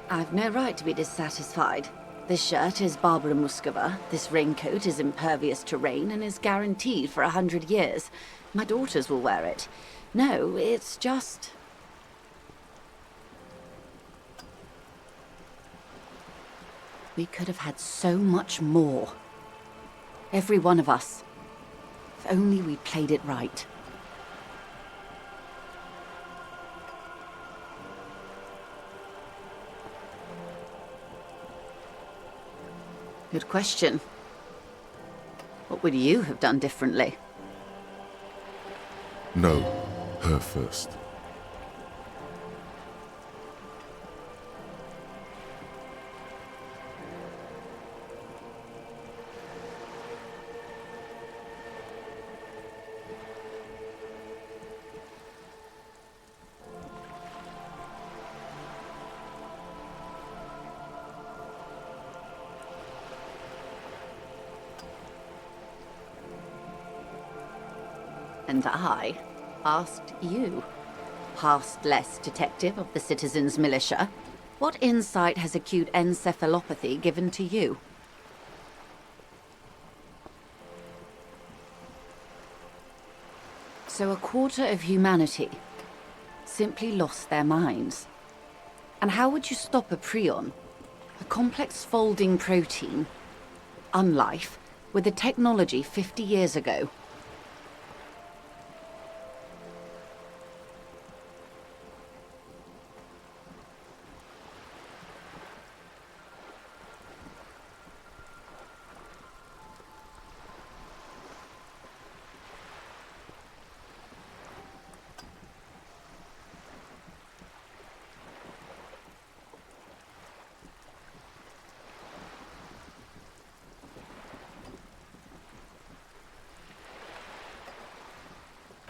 I've no right to be dissatisfied. This shirt is Barbara Muscova, this raincoat is impervious to rain and is guaranteed for 100 years. My daughters will wear it. No, it's just... We could have had so much more. Every one of us. If only we played it right. Good question. What would you have done differently? No, her first. And I asked you, past-less detective of the Citizens Militia, what insight has acute encephalopathy given to you? So a quarter of humanity simply lost their minds. And how would you stop a prion, a complex folding protein, unlife, with a technology 50 years ago?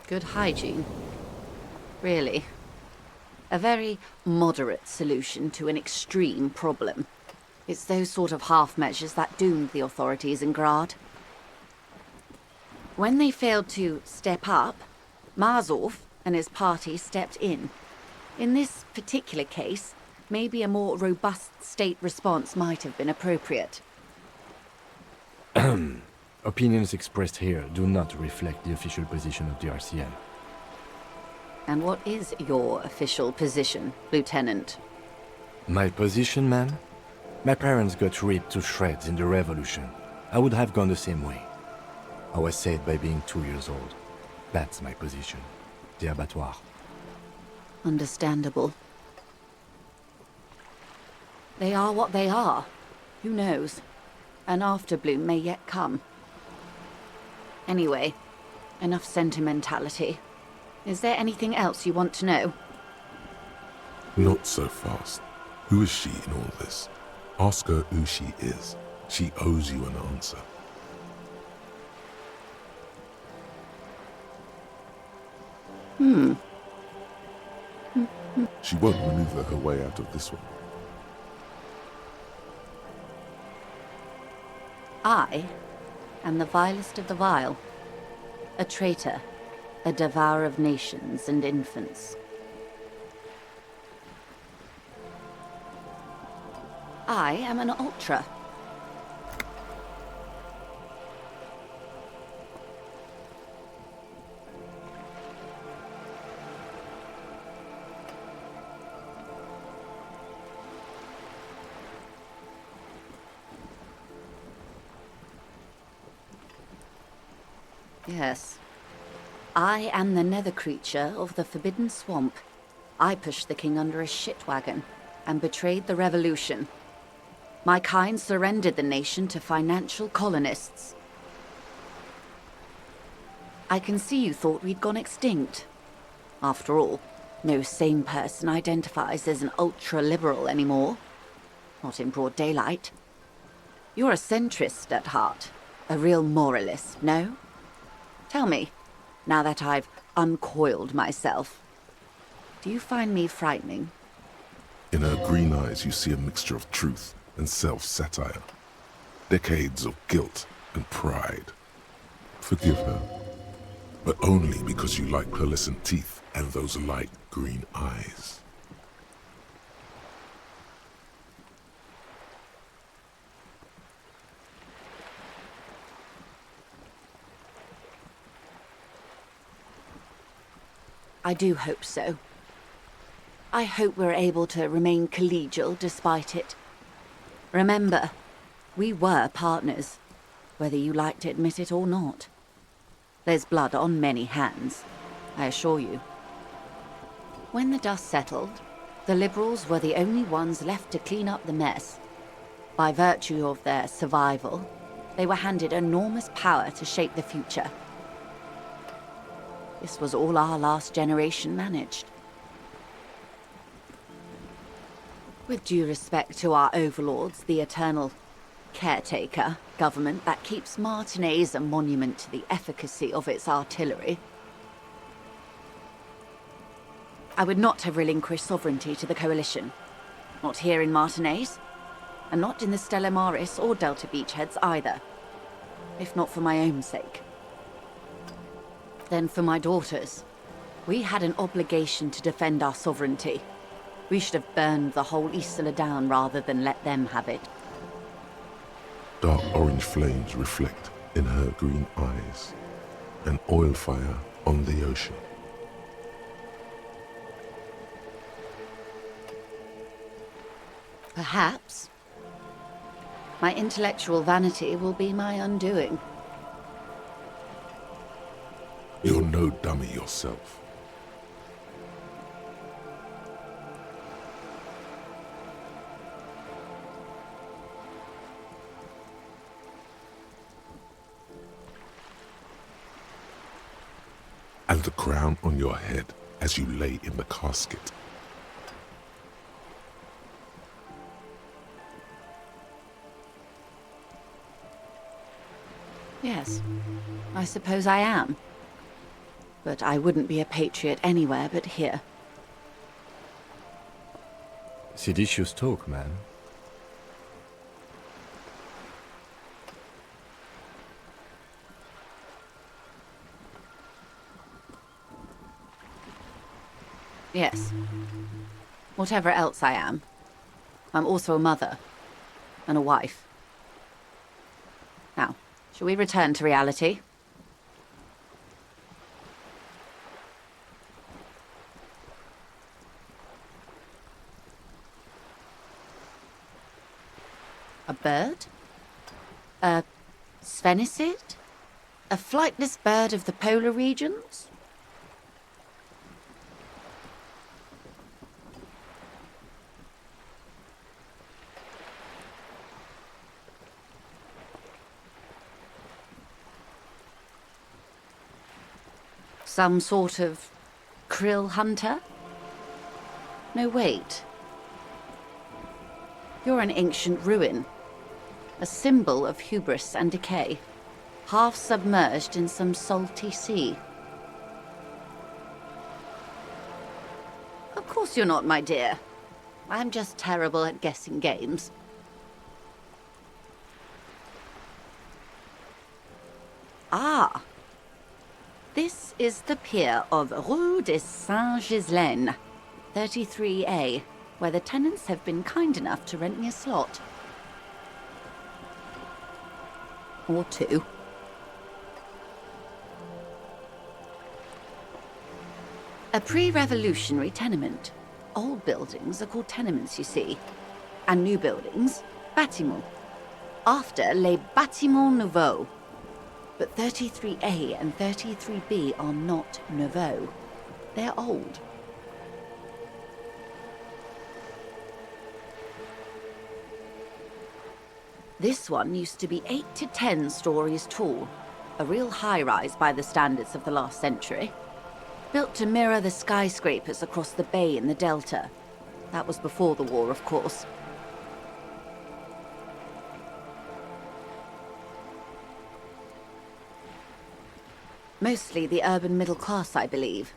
Good hygiene. Really. A very moderate solution to an extreme problem. It's those sort of half measures that doomed the authorities in Grad. When they failed to step up, Marzov and his party stepped in. In this particular case, maybe a more robust state response might have been appropriate. Opinions expressed here do not reflect the official position of the RCM. And what is your official position, Lieutenant? My position, man? My parents got ripped to shreds in the revolution. I would have gone the same way. I was saved by being 2 years old. That's my position. The abattoir. Understandable. They are what they are. Who knows? An afterbloom may yet come. Anyway, enough sentimentality. Is there anything else you want to know? Not so fast. Who is she in all this? Ask her who she is. She owes you an answer. She won't maneuver her way out of this one. I am the vilest of the vile. A traitor, a devourer of nations and infants. I am an ultra. Yes. I am the nether creature of the Forbidden Swamp. I pushed the king under a shit wagon and betrayed the revolution. My kind surrendered the nation to financial colonists. I can see you thought we'd gone extinct. After all, no sane person identifies as an ultra-liberal anymore. Not in broad daylight. You're a centrist at heart. A real moralist, no? Tell me, now that I've uncoiled myself, do you find me frightening? In her green eyes you see a mixture of truth and self-satire. Decades of guilt and pride. Forgive her, but only because you like pearlescent teeth and those light green eyes. I do hope so. I hope we're able to remain collegial despite it. Remember, we were partners, whether you like to admit it or not. There's blood on many hands, I assure you. When the dust settled, the Liberals were the only ones left to clean up the mess. By virtue of their survival, they were handed enormous power to shape the future. This was all our last generation managed. With due respect to our overlords, the eternal caretaker government that keeps Martinez a monument to the efficacy of its artillery, I would not have relinquished sovereignty to the Coalition. Not here in Martinez, and not in the Stella Maris or Delta Beachheads either. If not for my own sake. Then for my daughters. We had an obligation to defend our sovereignty. We should have burned the whole Isola down rather than let them have it. Dark orange flames reflect in her green eyes. An oil fire on the ocean. Perhaps. My intellectual vanity will be my undoing. You're no dummy yourself. And the crown on your head as you lay in the casket. Yes, I suppose I am. But I wouldn't be a patriot anywhere but here. Seditious talk, man. Yes. Whatever else I am, I'm also a mother. And a wife. Now, shall we return to reality? A bird? A sphenicid? A flightless bird of the polar regions? Some sort of krill hunter? No, wait. You're an ancient ruin. A symbol of hubris and decay. Half submerged in some salty sea. Of course you're not, my dear. I'm just terrible at guessing games. Ah! This is the pier of Rue de Saint-Ghislain, 33A, where the tenants have been kind enough to rent me a slot. Or two. A pre-revolutionary tenement. Old buildings are called tenements, you see. And new buildings, bâtiments. After les bâtiments nouveaux. But 33A and 33B are not nouveau. They're old. This one used to be 8 to 10 stories tall. A real high-rise by the standards of the last century. Built to mirror the skyscrapers across the bay in the Delta. That was before the war, of course. Mostly the urban middle class, I believe.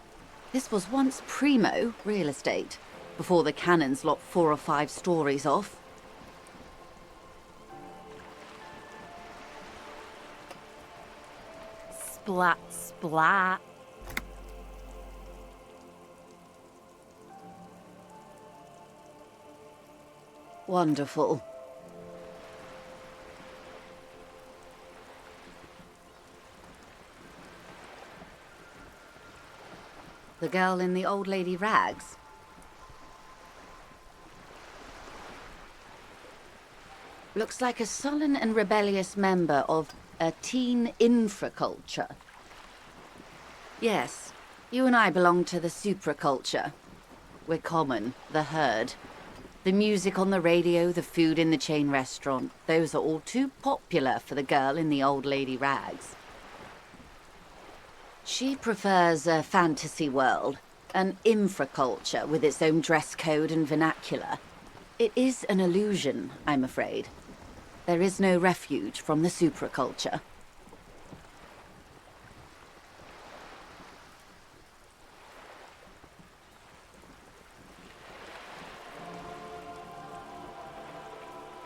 This was once primo real estate, before the cannons lopped 4 or 5 stories off. Splat, splat. Wonderful. The girl in the old lady rags. Looks like a sullen and rebellious member of a teen infraculture. Yes, you and I belong to the supraculture. We're common, the herd. The music on the radio, the food in the chain restaurant, those are all too popular for the girl in the old lady rags. She prefers a fantasy world, an infraculture with its own dress code and vernacular. It is an illusion, I'm afraid. There is no refuge from the supraculture.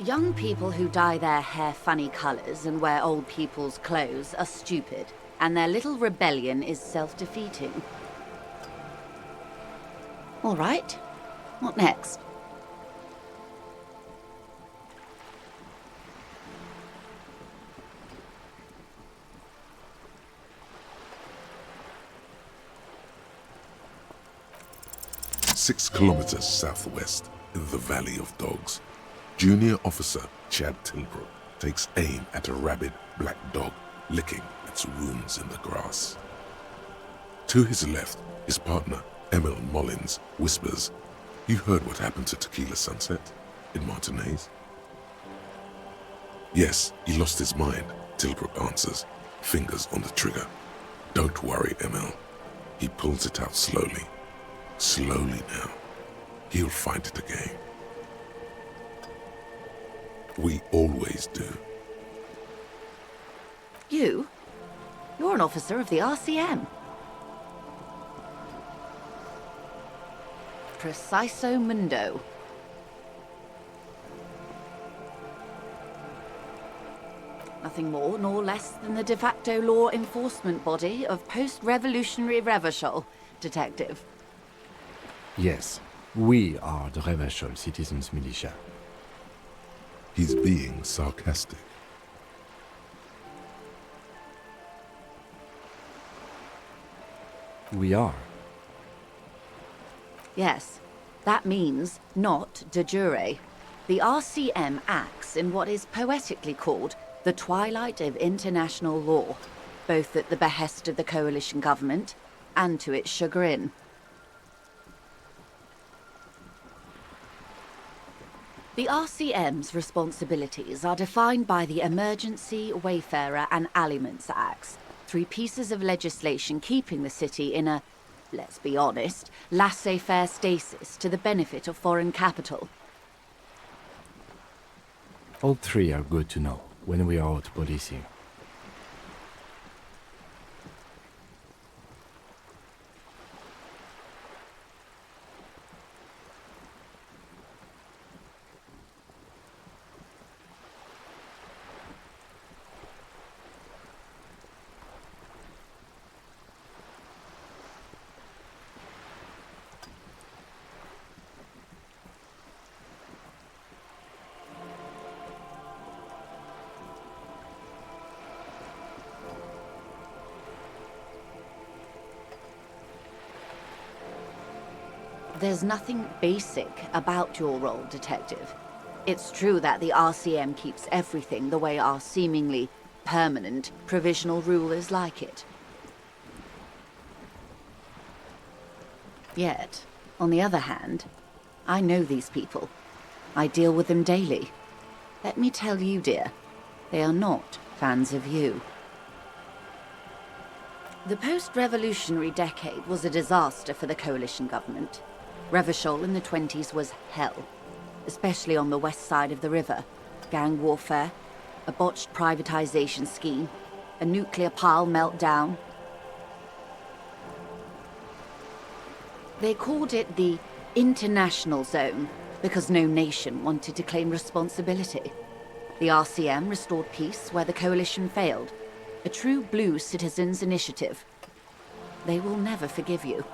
Young people who dye their hair funny colors and wear old people's clothes are stupid, and their little rebellion is self-defeating. All right, what next? Six kilometers southwest, in the Valley of Dogs, Junior Officer Chad Tilbrook takes aim at a rabid black dog licking its wounds in the grass. To his left, his partner, Emil Mullins, whispers, "You heard what happened to Tequila Sunset in Martinez?" "Yes, he lost his mind," Tilbrook answers, fingers on the trigger. "Don't worry, Emil." He pulls it out slowly. Slowly now. He'll find it again. We always do. You? You're an officer of the RCM. Preciso mundo. Nothing more nor less than the de facto law enforcement body of post-revolutionary Revachol, Detective. Yes, we are the Revachol Citizens Militia. He's being sarcastic. We are. Yes, that means not de jure. The RCM acts in what is poetically called the twilight of international law, both at the behest of the coalition government and to its chagrin. The RCM's responsibilities are defined by the Emergency, Wayfarer and Aliments Acts, 3 pieces of legislation keeping the city in a, let's be honest, laissez-faire stasis to the benefit of foreign capital. All three are good to know when we are out policing. There's nothing basic about your role, Detective. It's true that the RCM keeps everything the way our seemingly permanent provisional rulers like it. Yet, on the other hand, I know these people. I deal with them daily. Let me tell you, dear, they are not fans of you. The post-revolutionary decade was a disaster for the coalition government. Revachol in the 20s was hell, especially on the west side of the river. Gang warfare, a botched privatization scheme, a nuclear pile meltdown. They called it the International Zone because no nation wanted to claim responsibility. The RCM restored peace where the coalition failed. A true blue citizens' initiative. They will never forgive you.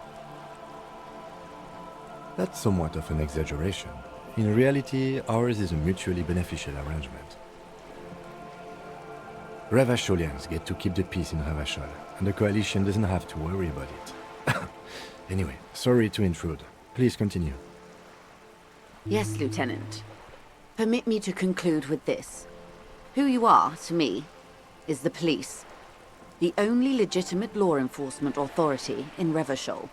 That's somewhat of an exaggeration. In reality, ours is a mutually beneficial arrangement. Revacholians get to keep the peace in Revachol, and the coalition doesn't have to worry about it. Anyway, sorry to intrude. Please continue. Yes, Lieutenant. Permit me to conclude with this. Who you are, to me, is the police. The only legitimate law enforcement authority in Revachol.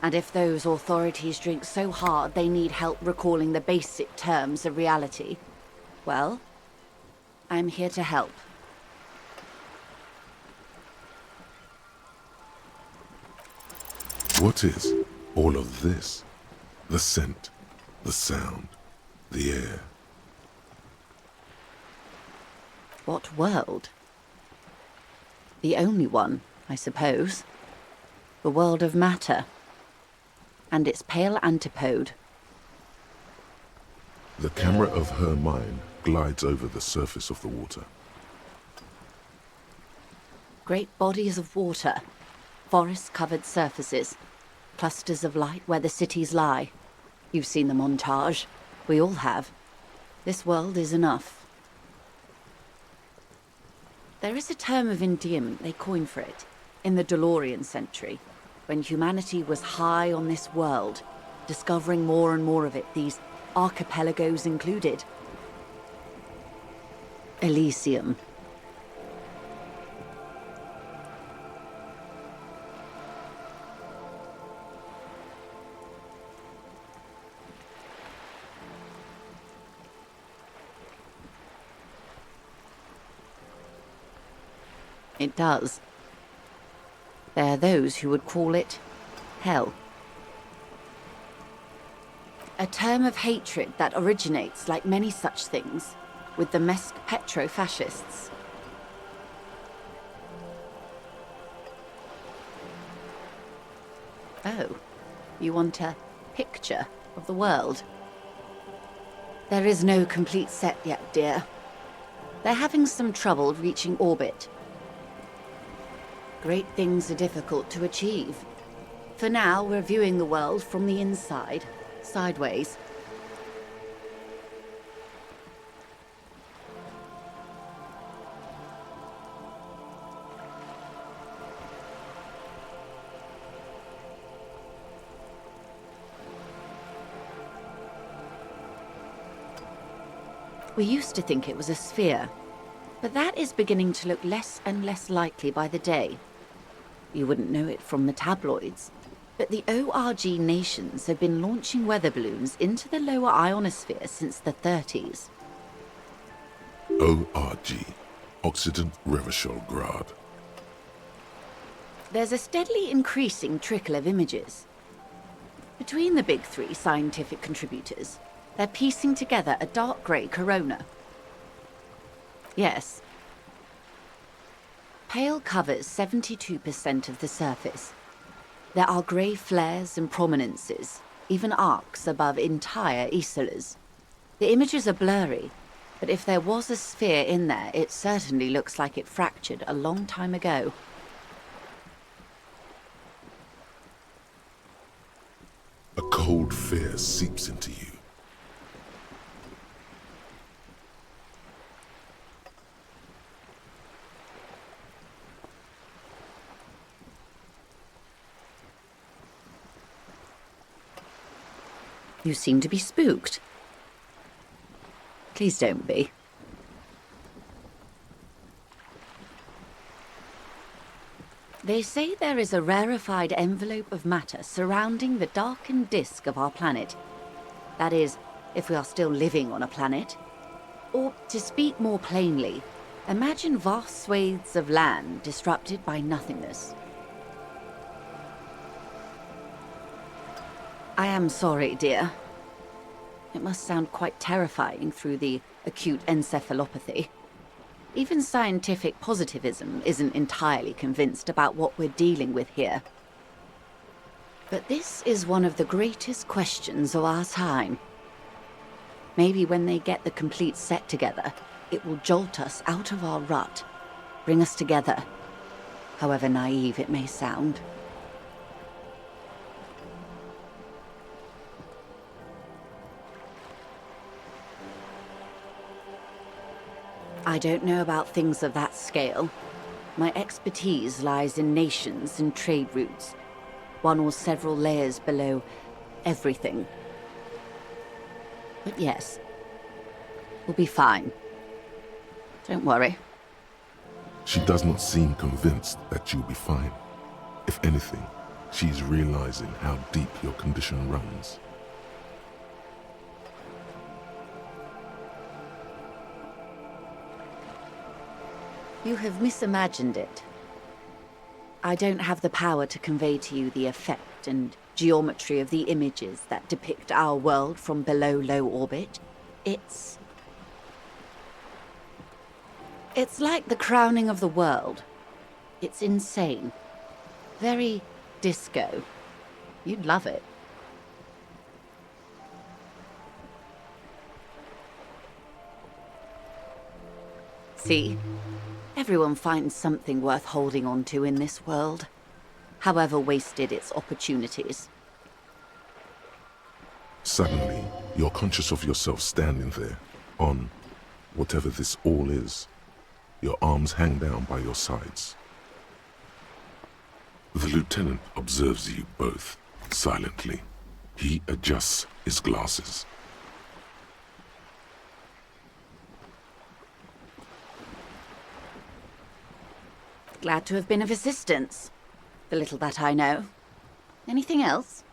And if those authorities drink so hard they need help recalling the basic terms of reality, well, I'm here to help. What is all of this? The scent, the sound, the air. What world? The only one, I suppose. The world of matter. And its pale antipode. The camera of her mind glides over the surface of the water. Great bodies of water, forest-covered surfaces, clusters of light where the cities lie. You've seen the montage. We all have. This world is enough. There is a term of endearment they coined for it, in the DeLorean century, when humanity was high on this world, discovering more and more of it, these archipelagos included. Elysium. It does. There are those who would call it hell. A term of hatred that originates, like many such things, with the Mesk petro-fascists. Oh, you want a picture of the world? There is no complete set yet, dear. They're having some trouble reaching orbit. Great things are difficult to achieve. For now, we're viewing the world from the inside, sideways. We used to think it was a sphere, but that is beginning to look less and less likely by the day. You wouldn't know it from the tabloids, but the ORG nations have been launching weather balloons into the lower ionosphere since the 30s. ORG, Occident Revachol Grad. There's a steadily increasing trickle of images. Between the big three scientific contributors, they're piecing together a dark grey corona. Yes. Pale covers 72% of the surface. There are grey flares and prominences, even arcs above entire isolas. The images are blurry, but if there was a sphere in there, it certainly looks like it fractured a long time ago. A cold fear seeps into you. You seem to be spooked. Please don't be. They say there is a rarefied envelope of matter surrounding the darkened disk of our planet. That is, if we are still living on a planet. Or, to speak more plainly, imagine vast swathes of land disrupted by nothingness. I am sorry, dear. It must sound quite terrifying through the acute encephalopathy. Even scientific positivism isn't entirely convinced about what we're dealing with here. But this is one of the greatest questions of our time. Maybe when they get the complete set together, it will jolt us out of our rut, bring us together, however naive it may sound. I don't know about things of that scale. My expertise lies in nations and trade routes, one or several layers below everything. But yes, we'll be fine. Don't worry. She does not seem convinced that you'll be fine. If anything, she's realizing how deep your condition runs. You have misimagined it. I don't have the power to convey to you the effect and geometry of the images that depict our world from below low orbit. It's like the crowning of the world. It's insane. Very disco. You'd love it. See? Everyone finds something worth holding on to in this world, however wasted its opportunities. Suddenly, you're conscious of yourself standing there, on whatever this all is. Your arms hang down by your sides. The lieutenant observes you both, silently. He adjusts his glasses. Glad to have been of assistance. The little that I know. Anything else?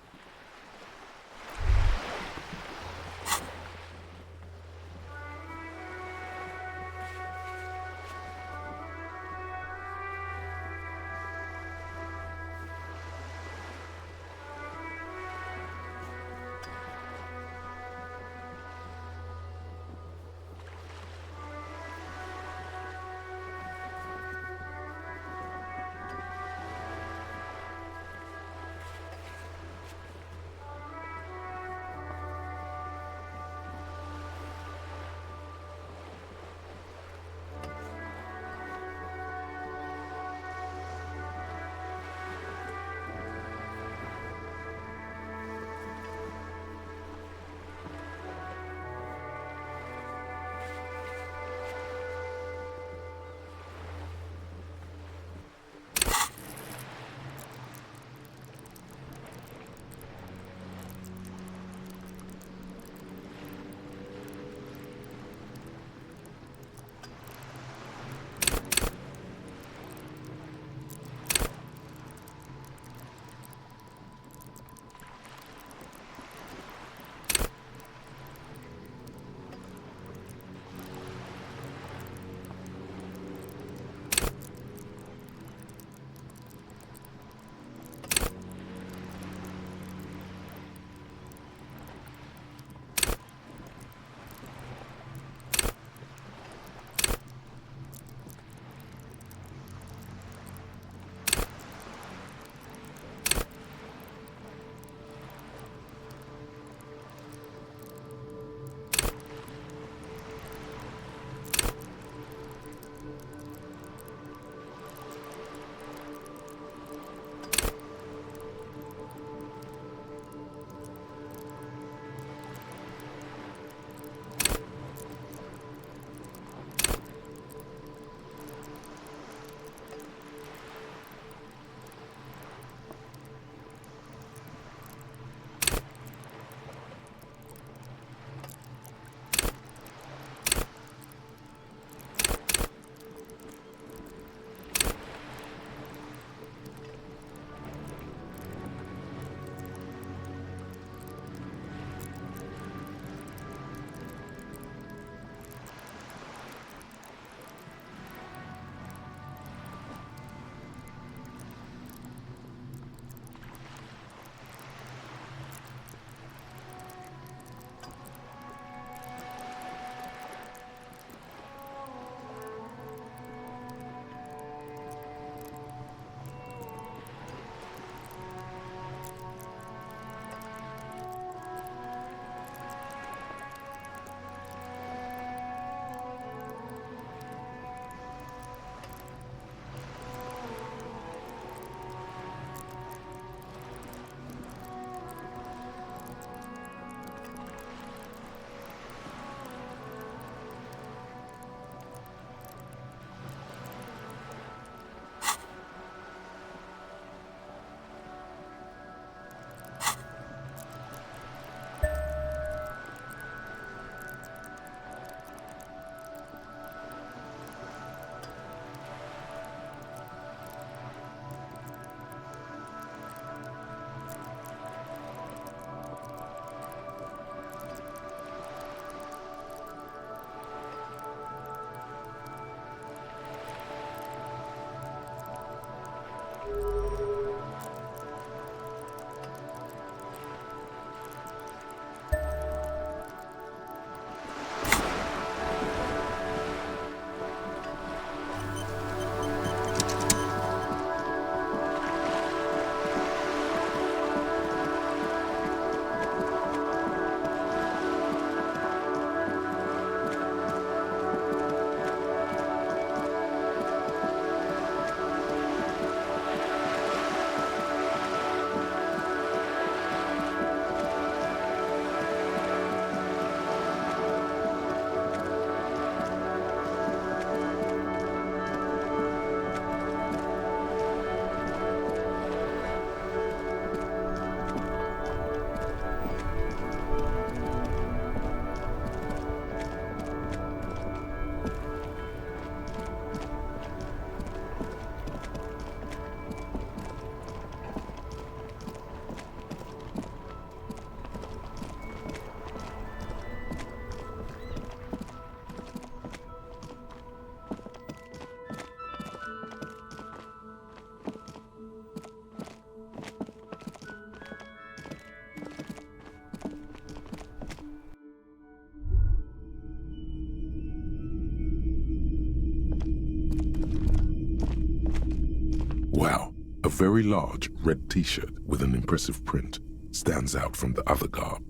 very large red t-shirt with an impressive print stands out from the other garb.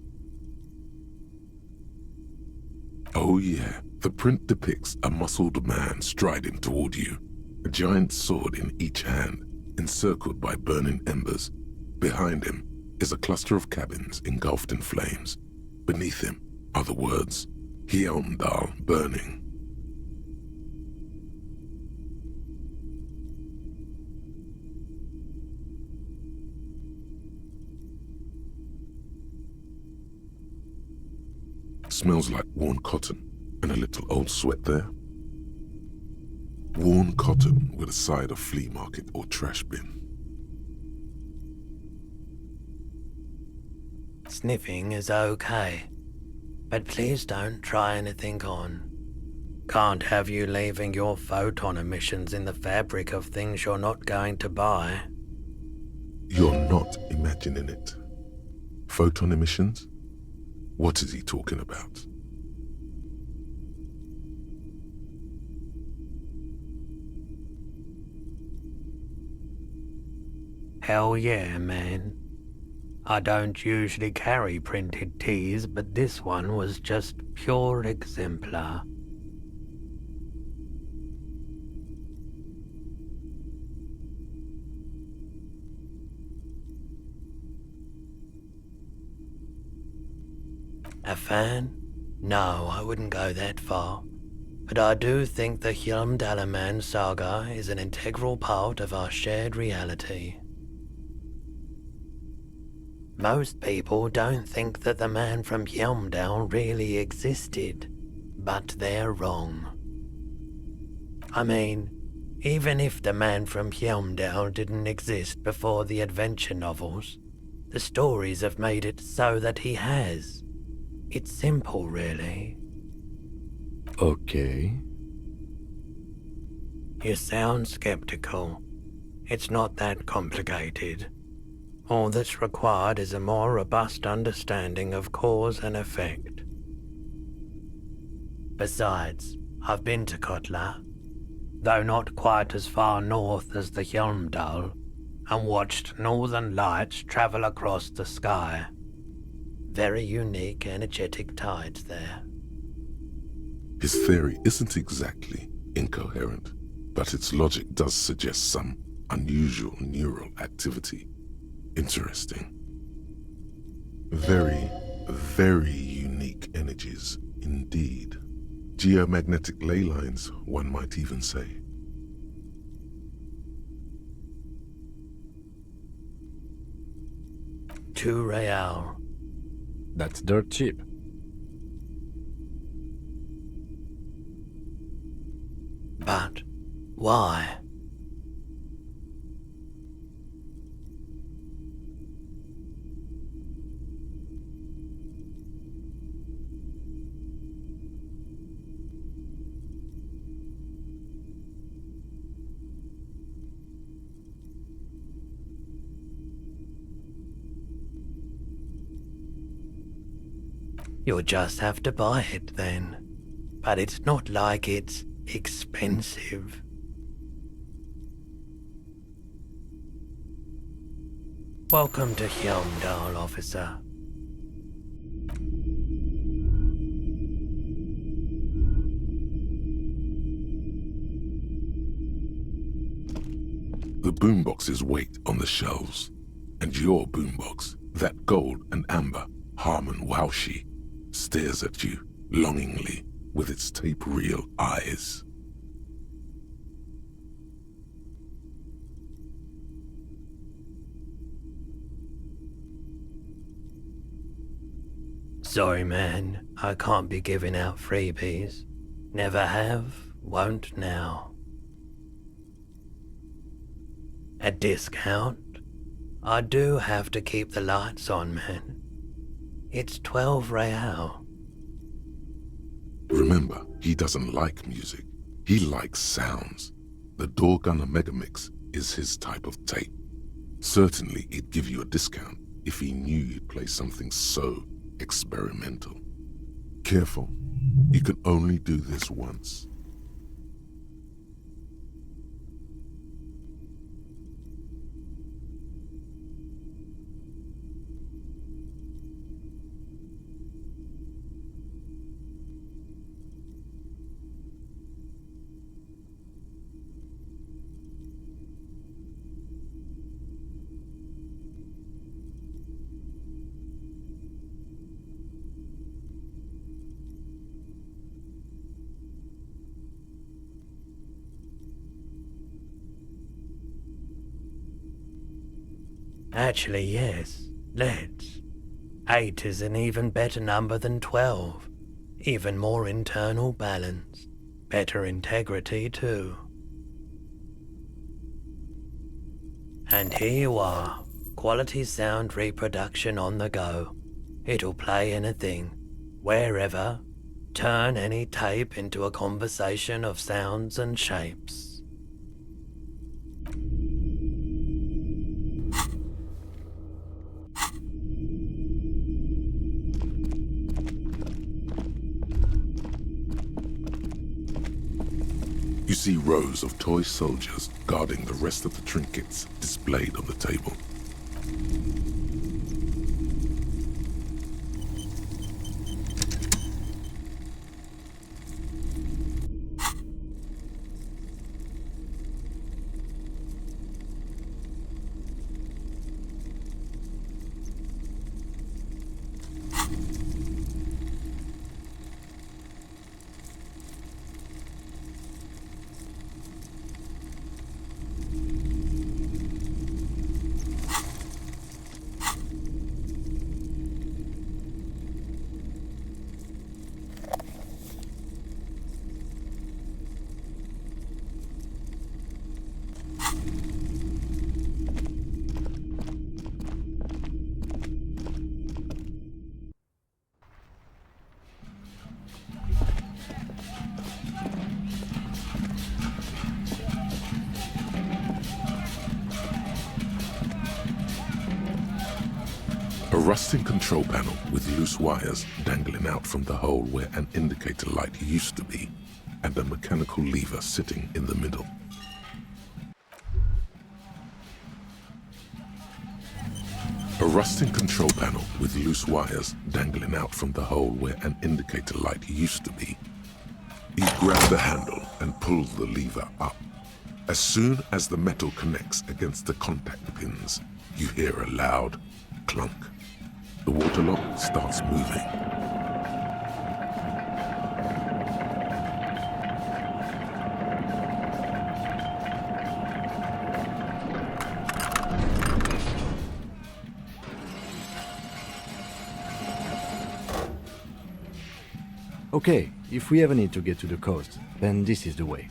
Oh yeah, the print depicts a muscled man striding toward you, a giant sword in each hand, encircled by burning embers. Behind him is a cluster of cabins engulfed in flames. Beneath him are the words, Hjelmdal burning. Smells like worn cotton and a little old sweat there. Worn cotton with a side of flea market or trash bin. Sniffing is okay, but please don't try anything on. Can't have you leaving your photon emissions in the fabric of things you're not going to buy. You're not imagining it. Photon emissions? What is he talking about? Hell yeah, man. I don't usually carry printed teas, but this one was just pure exemplar. A fan? No, I wouldn't go that far. But I do think the Hjelmdalaman saga is an integral part of our shared reality. Most people don't think that the man from Hjelmdal really existed, but they're wrong. I mean, even if the man from Hjelmdal didn't exist before the adventure novels, the stories have made it so that he has. It's simple, really. Okay. You sound skeptical. It's not that complicated. All that's required is a more robust understanding of cause and effect. Besides, I've been to Kotla, though not quite as far north as the Hjelmdal, and watched northern lights travel across the sky. Very unique, energetic tides there. His theory isn't exactly incoherent, but its logic does suggest some unusual neural activity. Interesting. Very, very unique energies indeed. Geomagnetic ley lines, one might even say. $2. That's dirt cheap. But why? You'll just have to buy it then. But it's not like it's expensive. Welcome to Hjelmdal, officer. The boomboxes wait on the shelves, and your boombox, that gold and amber Harmon Waushi, stares at you longingly with its tape reel eyes. Sorry, man, I can't be giving out freebies. Never have, won't now. A discount? I do have to keep the lights on, man. It's 12 real. Remember, he doesn't like music. He likes sounds. The Doorgunner Megamix is his type of tape. Certainly, he'd give you a discount if he knew you'd play something so experimental. Careful, you can only do this once. Actually, yes, let's. 8 is an even better number than 12. Even more internal balance. Better integrity, too. And here you are. Quality sound reproduction on the go. It'll play anything, wherever. Turn any tape into a conversation of sounds and shapes. You see rows of toy soldiers guarding the rest of the trinkets displayed on the table. A rusting control panel with loose wires dangling out from the hole where an indicator light used to be, and a mechanical lever sitting in the middle. A rusting control panel with loose wires dangling out from the hole where an indicator light used to be. You grab the handle and pull the lever up. As soon as the metal connects against the contact pins, you hear a loud clunk. The water lock starts moving. Okay, if we ever need to get to the coast, then this is the way.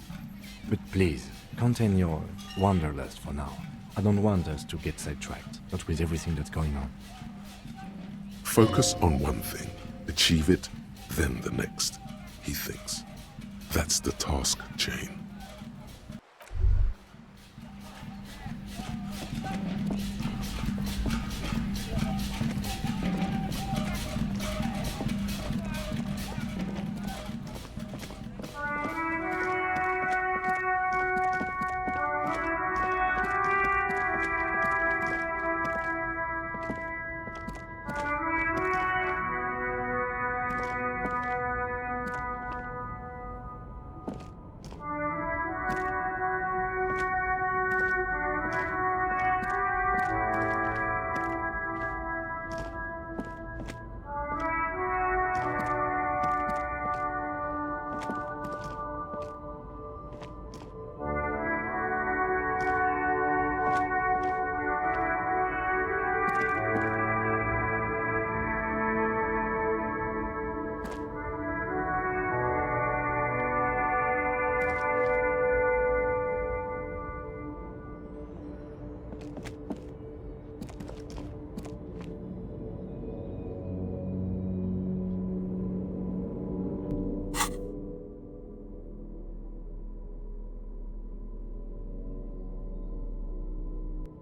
But please, contain your wanderlust for now. I don't want us to get sidetracked, not with everything that's going on. Focus on one thing, achieve it, then the next, he thinks. That's the task chain.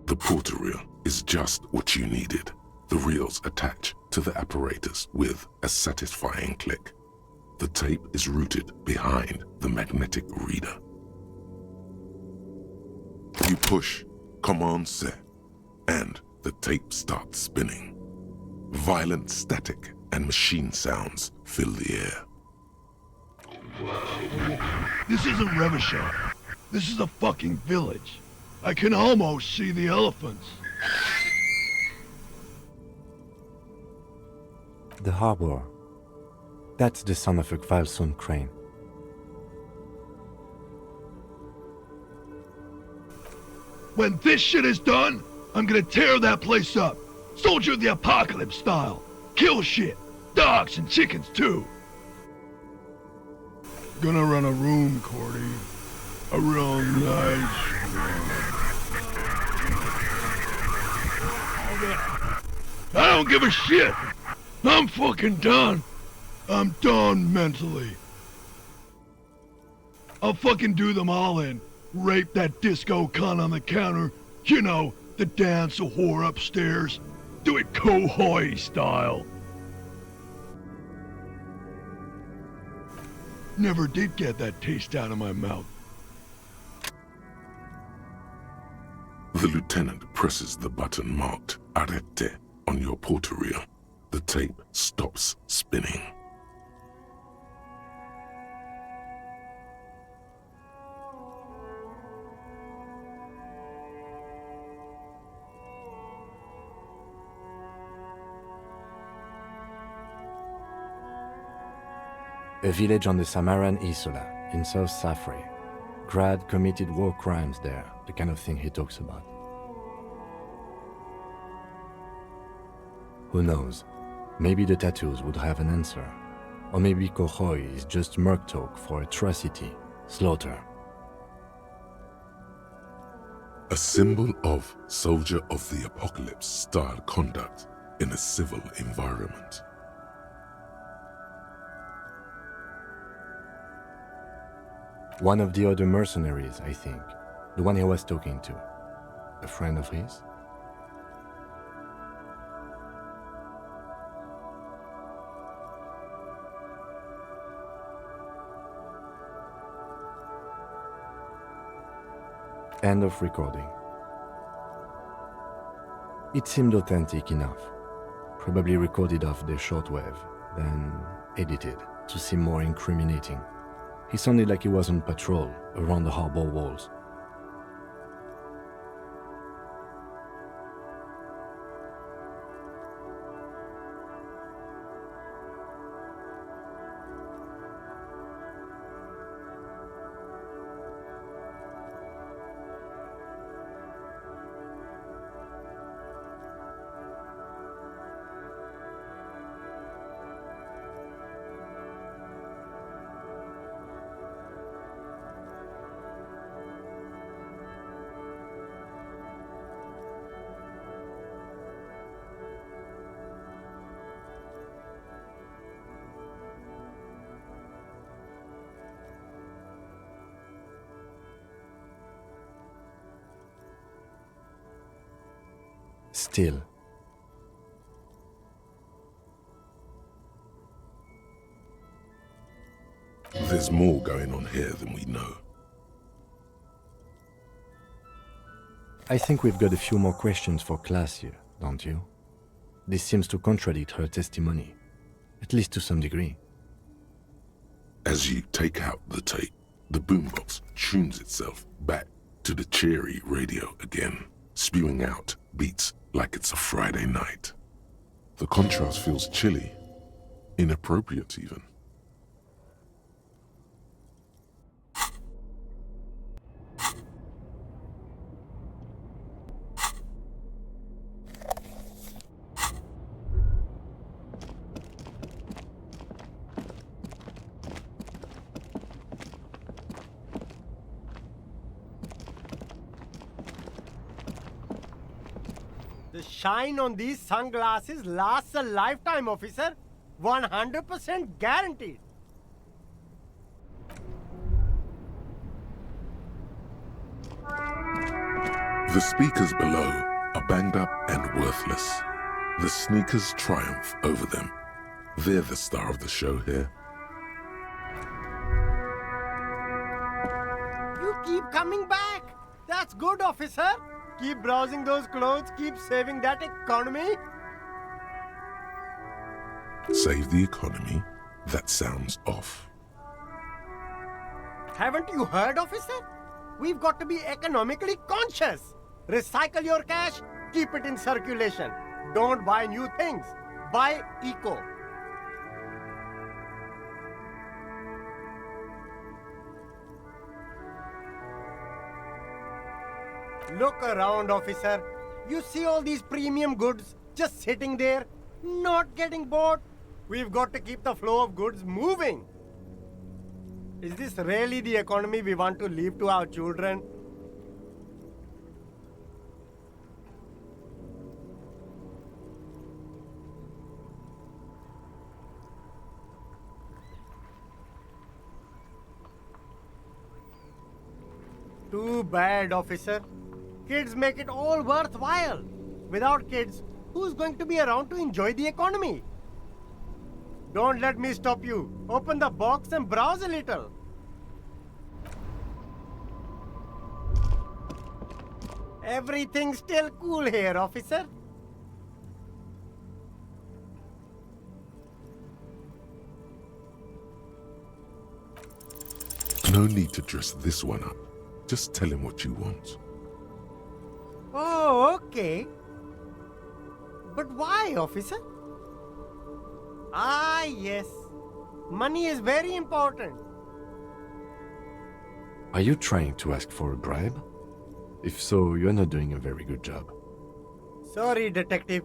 The porter reel is just what you needed. The reels attach to the apparatus with a satisfying click. The tape is routed behind the magnetic reader. You push Command Set, and the tape starts spinning. Violent static and machine sounds fill the air. This isn't Revachol. This is a fucking village. I can almost see the elephants. The harbor. That's the son of a Kvalsund crane. When this shit is done, I'm gonna tear that place up. Soldier of the apocalypse style. Kill shit. Dogs and chickens too. Gonna run a room, Cordy. A real nice room. I don't give a shit. I'm fucking done. I'm done mentally. I'll fucking do them all in. Rape that disco cunt on the counter. You know, the dance a whore upstairs. Do it Kohoi style. Never did get that taste out of my mouth. The lieutenant presses the button marked Arrete on your portal reel. The tape stops spinning. A village on the Samaran Isola, in South Safri. Grad committed war crimes there, the kind of thing he talks about. Who knows? Maybe the tattoos would have an answer. Or maybe Kohoi is just merc talk for atrocity, slaughter. A symbol of soldier of the apocalypse style conduct in a civil environment. One of the other mercenaries, I think. The one he was talking to. A friend of his? End of recording. It seemed authentic enough. Probably recorded off the shortwave, then edited to seem more incriminating. He sounded like he was on patrol around the harbor walls. Still. There's more going on here than we know. I think we've got a few more questions for class here, don't you? This seems to contradict her testimony, at least to some degree. As you take out the tape, the boombox tunes itself back to the cheery radio again, spewing out beats like it's a Friday night. The contrast feels chilly, inappropriate even. The shine on these sunglasses lasts a lifetime, officer. 100% guaranteed. The speakers below are banged up and worthless. The sneakers triumph over them. They're the star of the show here. You keep coming back. That's good, officer. Keep browsing those clothes, keep saving that economy. Save the economy? That sounds off. Haven't you heard, officer? We've got to be economically conscious. Recycle your cash, keep it in circulation. Don't buy new things. Buy eco. Look around, officer. You see all these premium goods just sitting there, not getting bought? We've got to keep the flow of goods moving. Is this really the economy we want to leave to our children? Too bad, officer. Kids make it all worthwhile. Without kids, who's going to be around to enjoy the economy? Don't let me stop you. Open the box and browse a little. Everything's still cool here, officer. No need to dress this one up. Just tell him what you want. Oh, okay. But why, officer? Ah, yes. Money is very important. Are you trying to ask for a bribe? If so, you're not doing a very good job. Sorry, detective.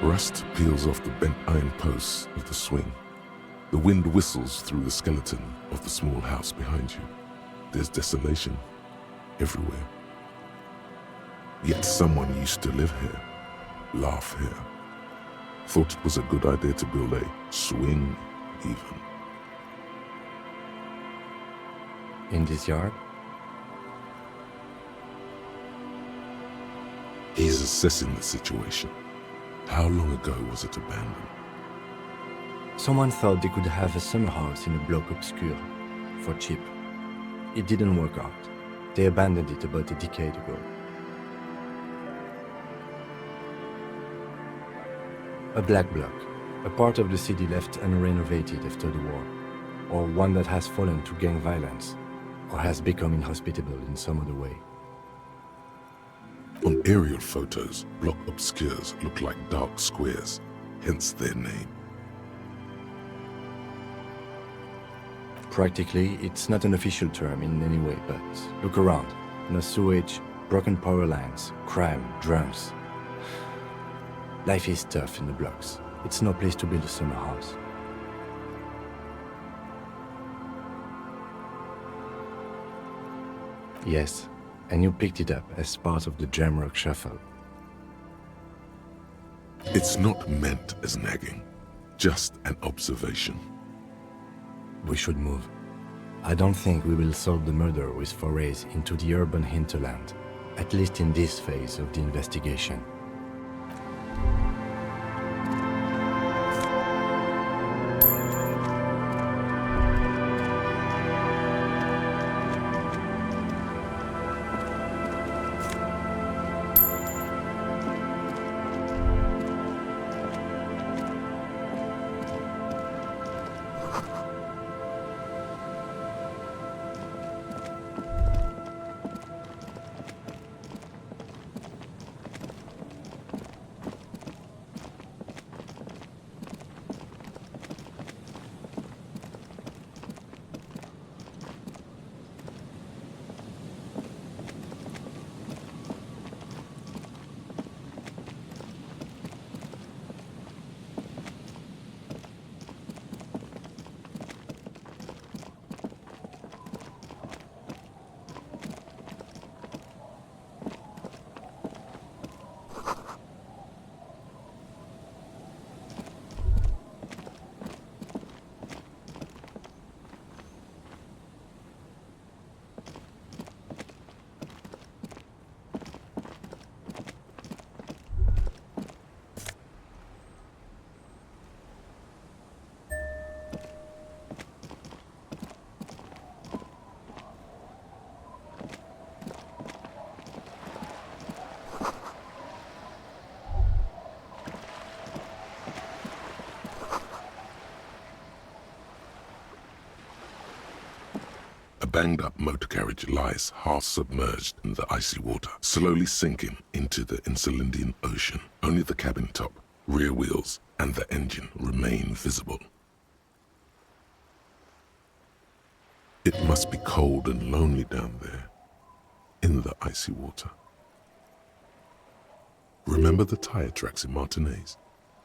Rust peels off the bent iron posts of the swing. The wind whistles through the skeleton of the small house behind you. There's desolation everywhere. Yet someone used to live here, laugh here. Thought it was a good idea to build a swing, even. In this yard? He's assessing the situation. How long ago was it abandoned? Someone thought they could have a summer house in a bloc obscur for cheap. It didn't work out. They abandoned it about a decade ago. A black bloc, A part of the city left unrenovated after the war, or one that has fallen to gang violence, or has become inhospitable in some other way. On aerial photos, block obscures look like dark squares, hence their name. Practically, it's not an official term in any way, but look around. No sewage, broken power lines, crime, drums. Life is tough in the blocks. It's no place to build a summer house. Yes, and you picked it up as part of the Jamrock Shuffle. It's not meant as nagging, just an observation. We should move. I don't think we will solve the murder with forays into the urban hinterland, at least in this phase of the investigation. A banged-up motor carriage lies half-submerged in the icy water, slowly sinking into the Insulindian Ocean. Only the cabin top, rear wheels, and the engine remain visible. It must be cold and lonely down there, in the icy water. Remember the tire tracks in Martinez?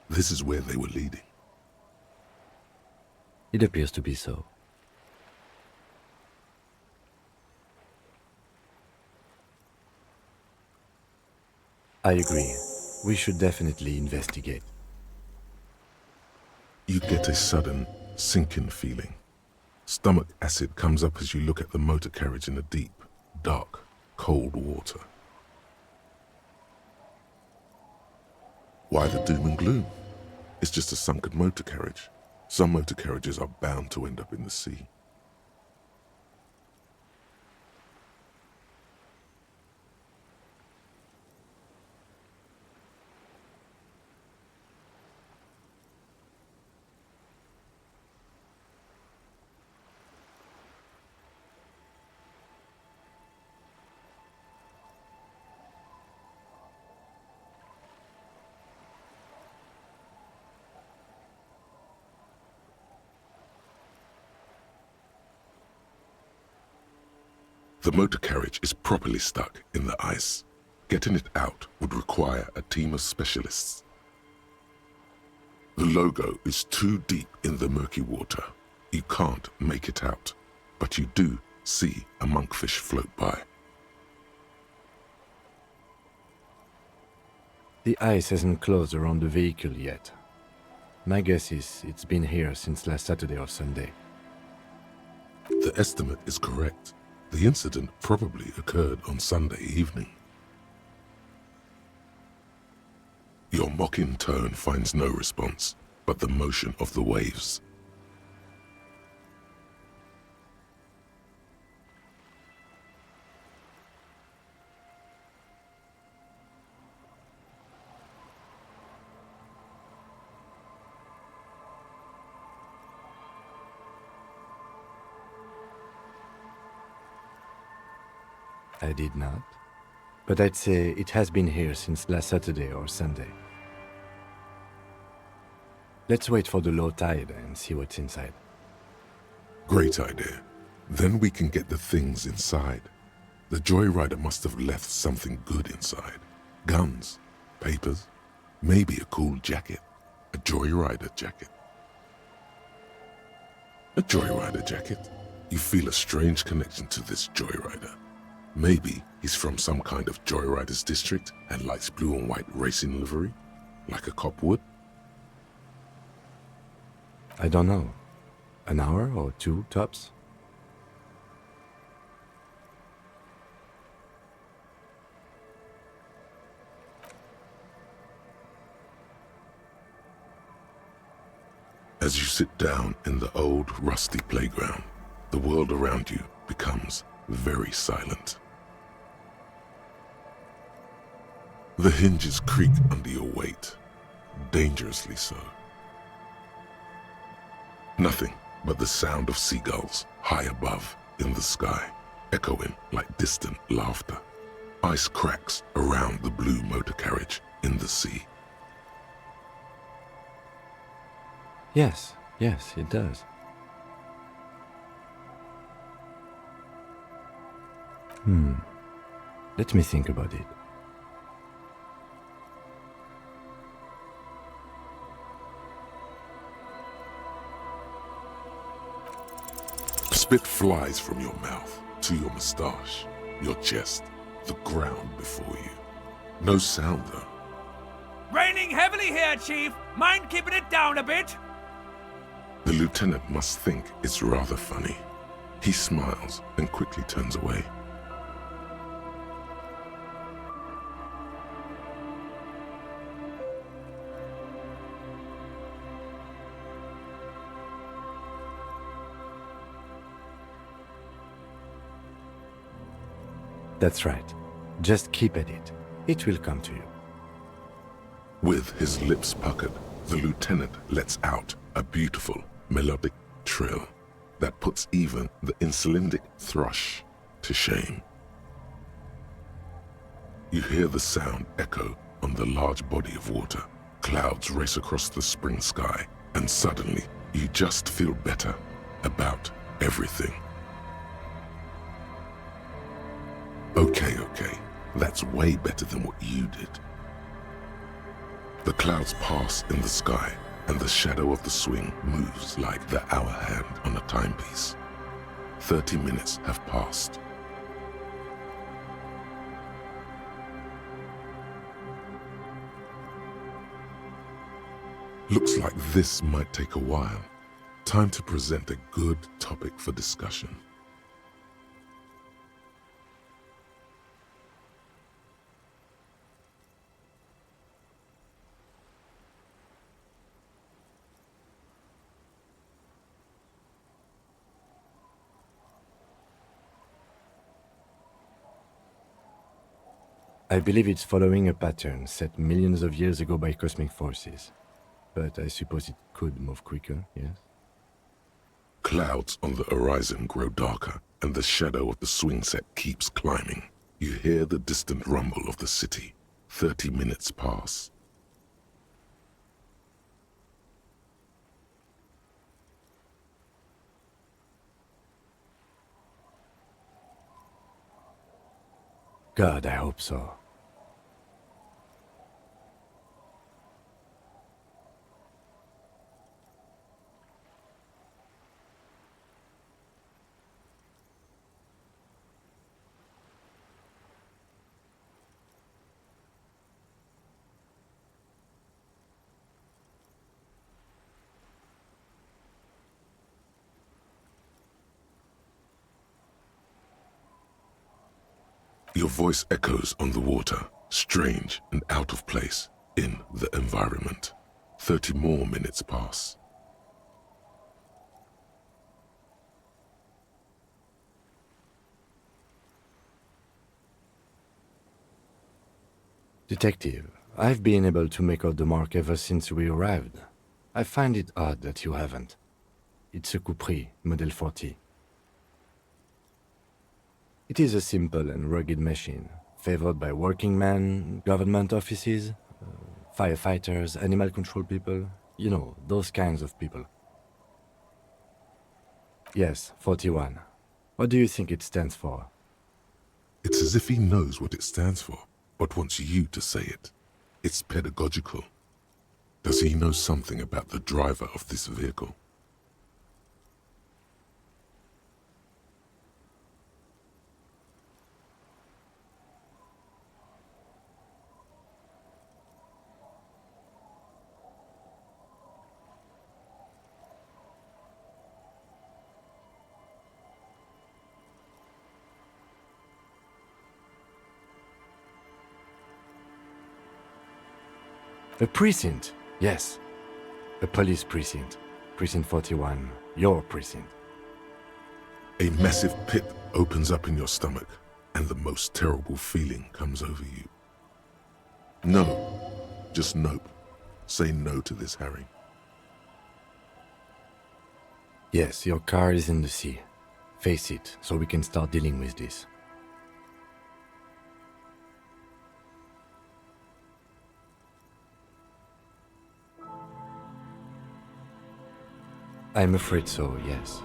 This is where they were leading. It appears to be so. I agree. We should definitely investigate. You get a sudden, sinking feeling. Stomach acid comes up as you look at the motor carriage in the deep, dark, cold water. Why the doom and gloom? It's just a sunken motor carriage. Some motor carriages are bound to end up in the sea. The motor carriage is properly stuck in the ice. Getting it out would require a team of specialists. The logo is too deep in the murky water. You can't make it out, but you do see a monkfish float by. The ice hasn't closed around the vehicle yet. My guess is it's been here since last Saturday or Sunday. The estimate is correct. The incident probably occurred on Sunday evening. Your mocking tone finds no response, but the motion of the waves. I did not. But I'd say it has been here since last Saturday or Sunday. Let's wait for the low tide and see what's inside. Great idea. Then we can get the things inside. The joyrider must have left something good inside. Guns, papers, maybe a cool jacket. A joyrider jacket. A joyrider jacket? You feel a strange connection to this joyrider. Maybe he's from some kind of joyriders district and likes blue and white racing livery, like a cop would. I don't know. An hour or two, tops? As you sit down in the old, rusty playground, the world around you becomes very silent. The hinges creak under your weight, dangerously so. Nothing but the sound of seagulls high above in the sky, echoing like distant laughter. Ice cracks around the blue motor carriage in the sea. Yes, it does. Let me think about it. Spit flies from your mouth to your moustache, your chest, the ground before you. No sound though. Raining heavily here, Chief. Mind keeping it down a bit? The lieutenant must think it's rather funny. He smiles and quickly turns away. That's right. Just keep at it. It will come to you. With his lips puckered, the lieutenant lets out a beautiful, melodic trill that puts even the insulindic thrush to shame. You hear the sound echo on the large body of water. Clouds race across the spring sky, and suddenly you just feel better about everything. Okay, that's way better than what you did. The clouds pass in the sky, and the shadow of the swing moves like the hour hand on a timepiece. 30 minutes have passed. Looks like this might take a while. Time to present a good topic for discussion. I believe it's following a pattern set millions of years ago by cosmic forces. But I suppose it could move quicker, yes? Clouds on the horizon grow darker, and the shadow of the swing set keeps climbing. You hear the distant rumble of the city. 30 minutes pass. God, I hope so. Your voice echoes on the water, strange and out of place in the environment. 30 more minutes pass. Detective, I've been able to make out the mark ever since we arrived. I find it odd that you haven't. It's a Coupris, Model 40. It is a simple and rugged machine, favored by working men, government offices, firefighters, animal control people, you know, those kinds of people. Yes, 41. What do you think it stands for? It's as if he knows what it stands for, but wants you to say it. It's pedagogical. Does he know something about the driver of this vehicle? A precinct, yes. A police precinct. Precinct 41, your precinct. A massive pit opens up in your stomach, and the most terrible feeling comes over you. No. Just nope. Say no to this, Harry. Yes, your car is in the sea. Face it, so we can start dealing with this. I'm afraid so, yes.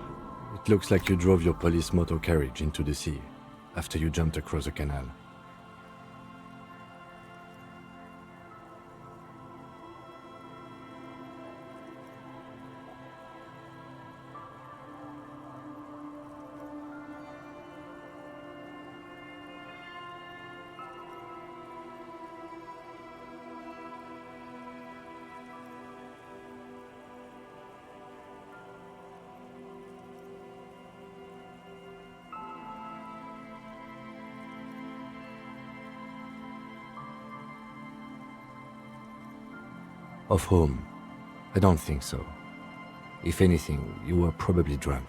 It looks like you drove your police motor carriage into the sea after you jumped across the canal. Of whom? I don't think so. If anything, you were probably drunk.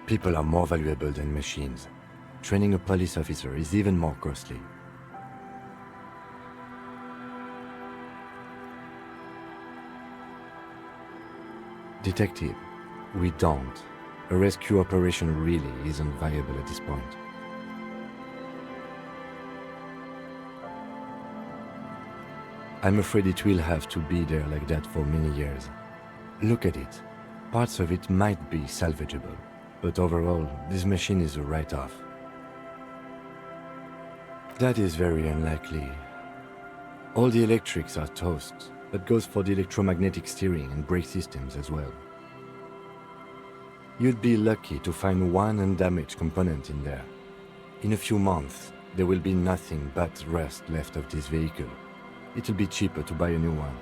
People are more valuable than machines. Training a police officer is even more costly. Detective, we don't. A rescue operation really isn't viable at this point. I'm afraid it will have to be there like that for many years. Look at it. Parts of it might be salvageable, but overall, this machine is a write-off. That is very unlikely. All the electrics are toast. That goes for the electromagnetic steering and brake systems as well. You'd be lucky to find one undamaged component in there. In a few months, there will be nothing but rust left of this vehicle. It'll be cheaper to buy a new one.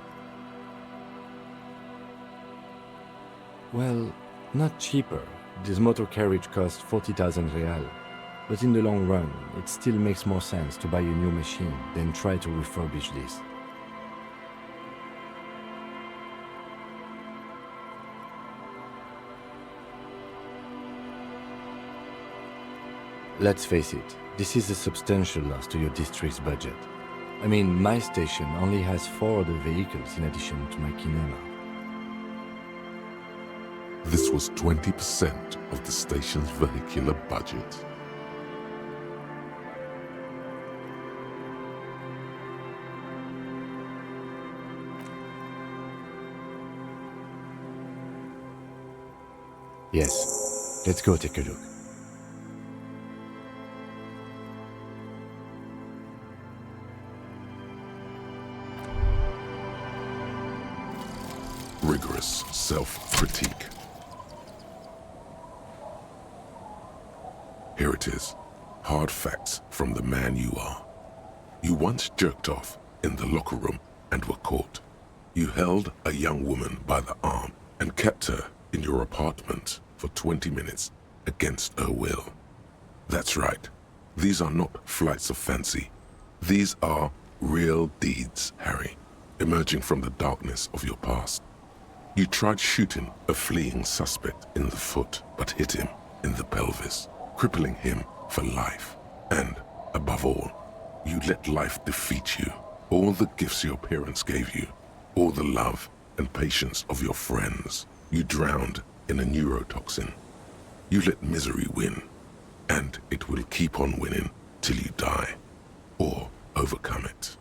Well, not cheaper. This motor carriage costs 40,000 real. But in the long run, it still makes more sense to buy a new machine than try to refurbish this. Let's face it, this is a substantial loss to your district's budget. I mean, my station only has 4 other vehicles in addition to my kinema. This was 20% of the station's vehicular budget. Yes, let's go take a look. Rigorous self-critique. Here it is. Hard facts from the man you are. You once jerked off in the locker room and were caught. You held a young woman by the arm and kept her in your apartment for 20 minutes against her will. That's right. These are not flights of fancy. These are real deeds, Harry, emerging from the darkness of your past. You tried shooting a fleeing suspect in the foot, but hit him in the pelvis, crippling him for life. And, above all, you let life defeat you. All the gifts your parents gave you, all the love and patience of your friends, you drowned in a neurotoxin. You let misery win, and it will keep on winning till you die, or overcome it.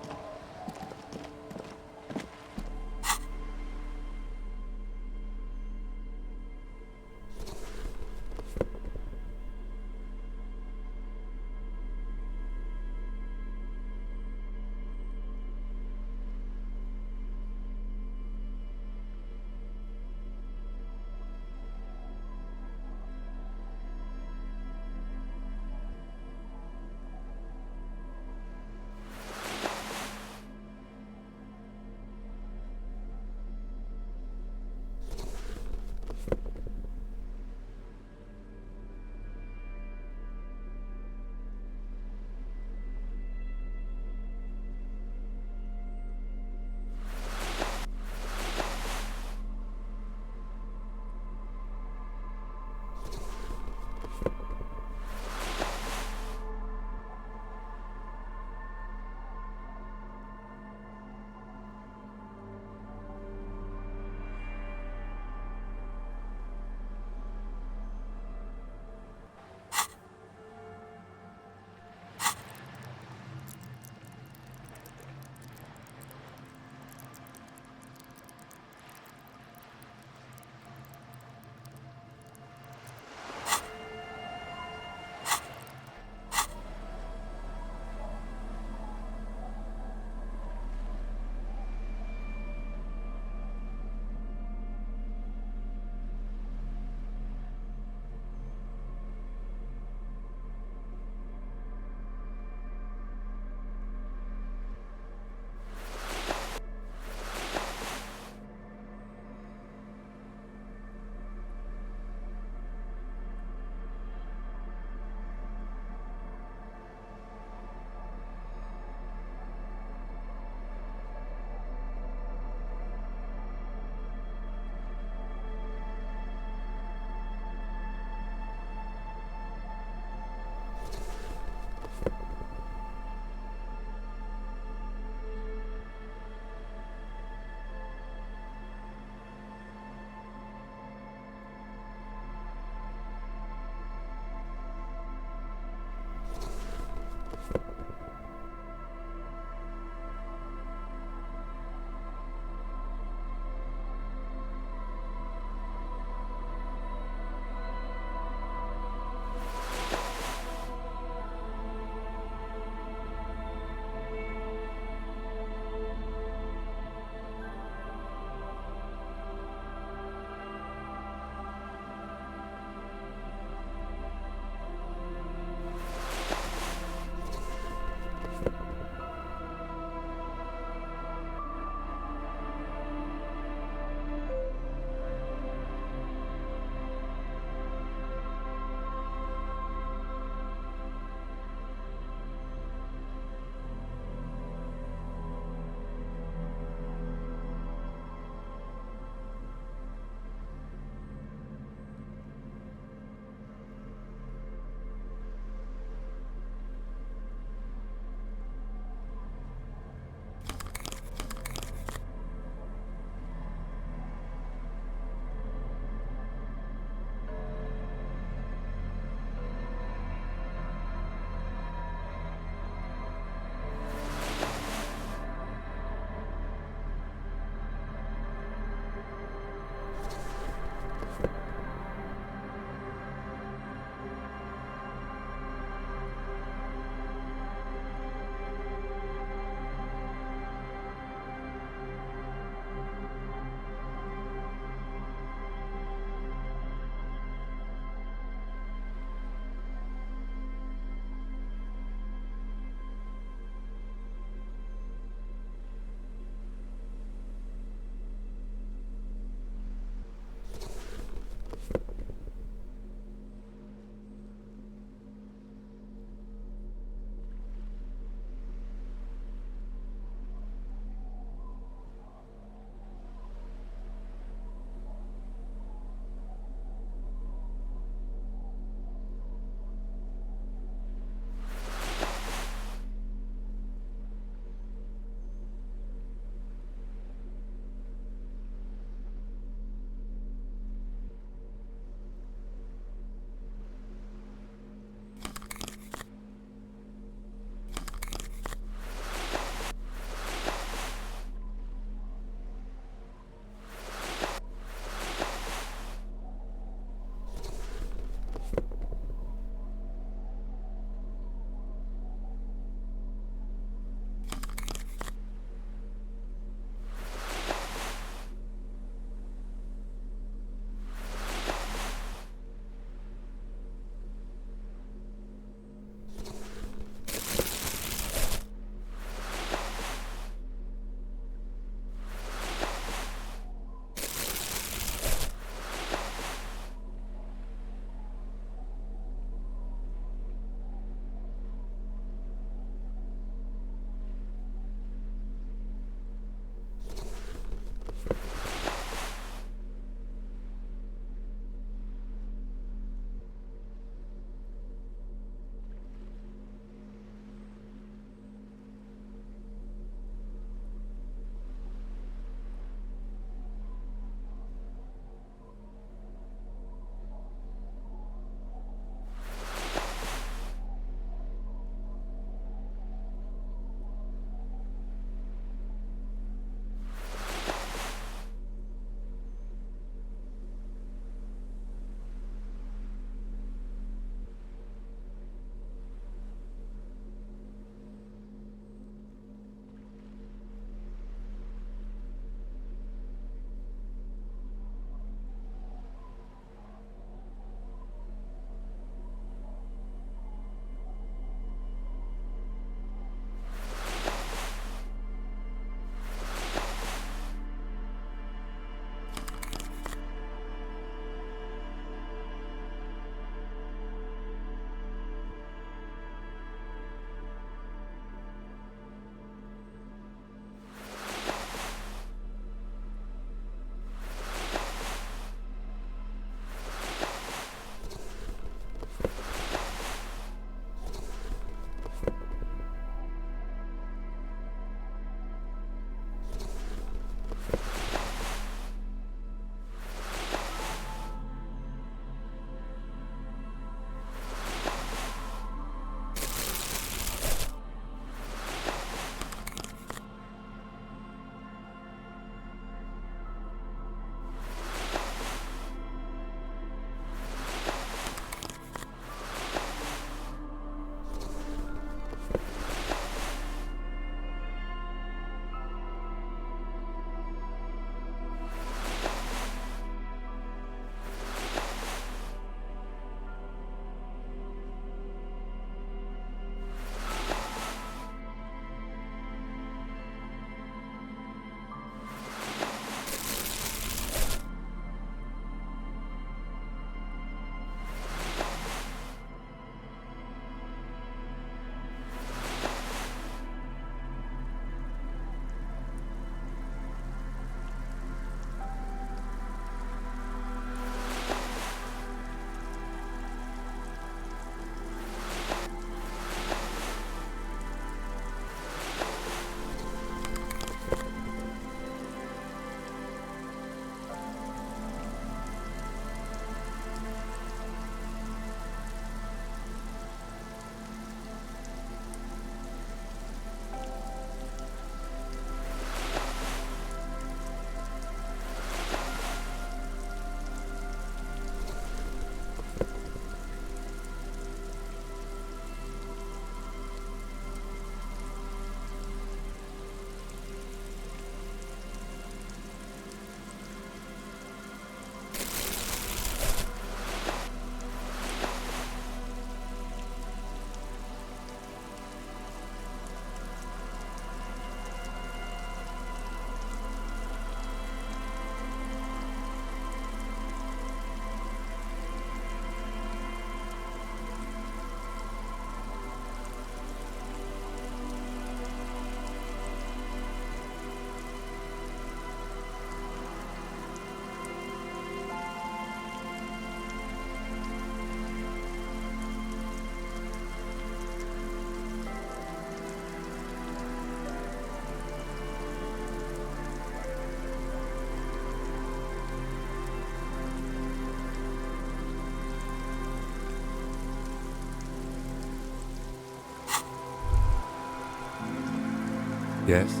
Yes?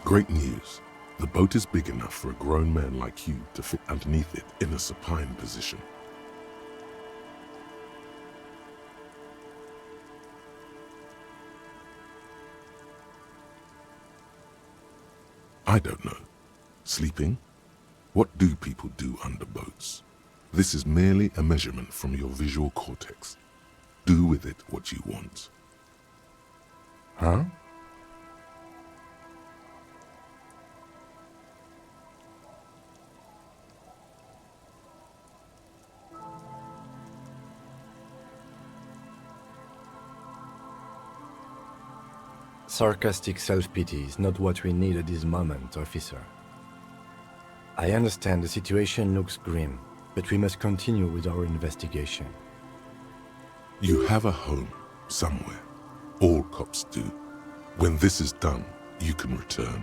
Great news. The boat is big enough for a grown man like you to fit underneath it in a supine position. I don't know. Sleeping? What do people do under boats? This is merely a measurement from your visual cortex. Do with it what you want. Huh? Sarcastic self-pity is not what we need at this moment, officer. I understand the situation looks grim, but we must continue with our investigation. You have a home, somewhere. All cops do. When this is done, you can return.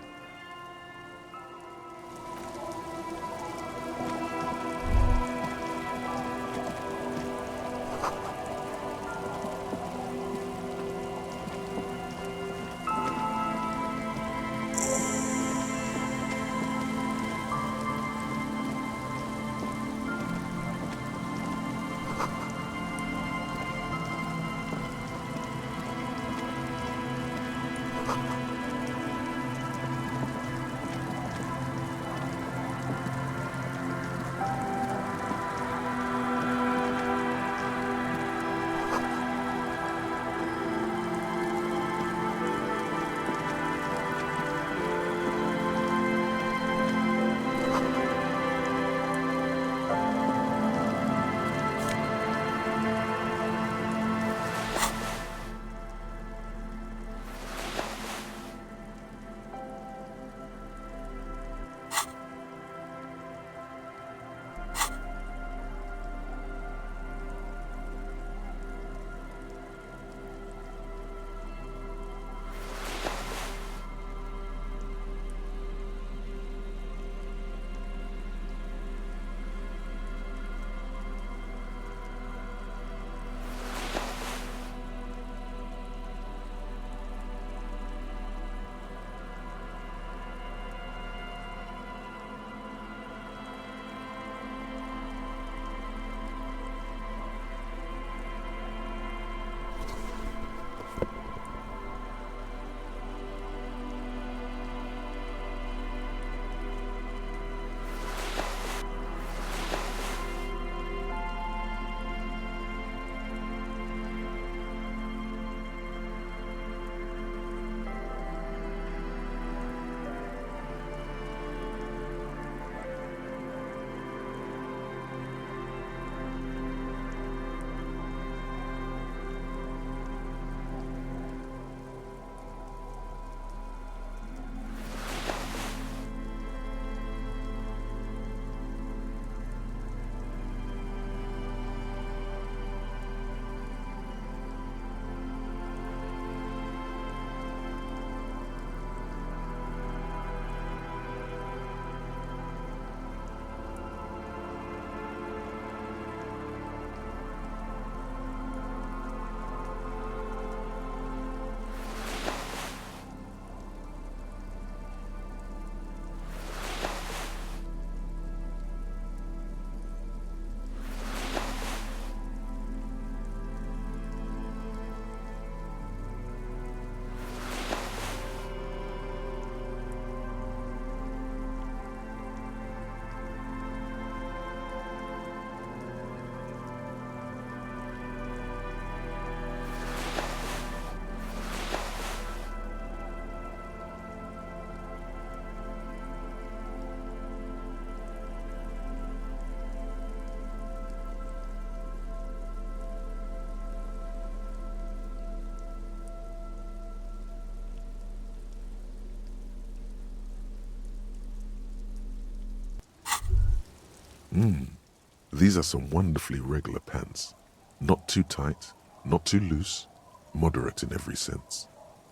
These are some wonderfully regular pants. Not too tight, not too loose, moderate in every sense.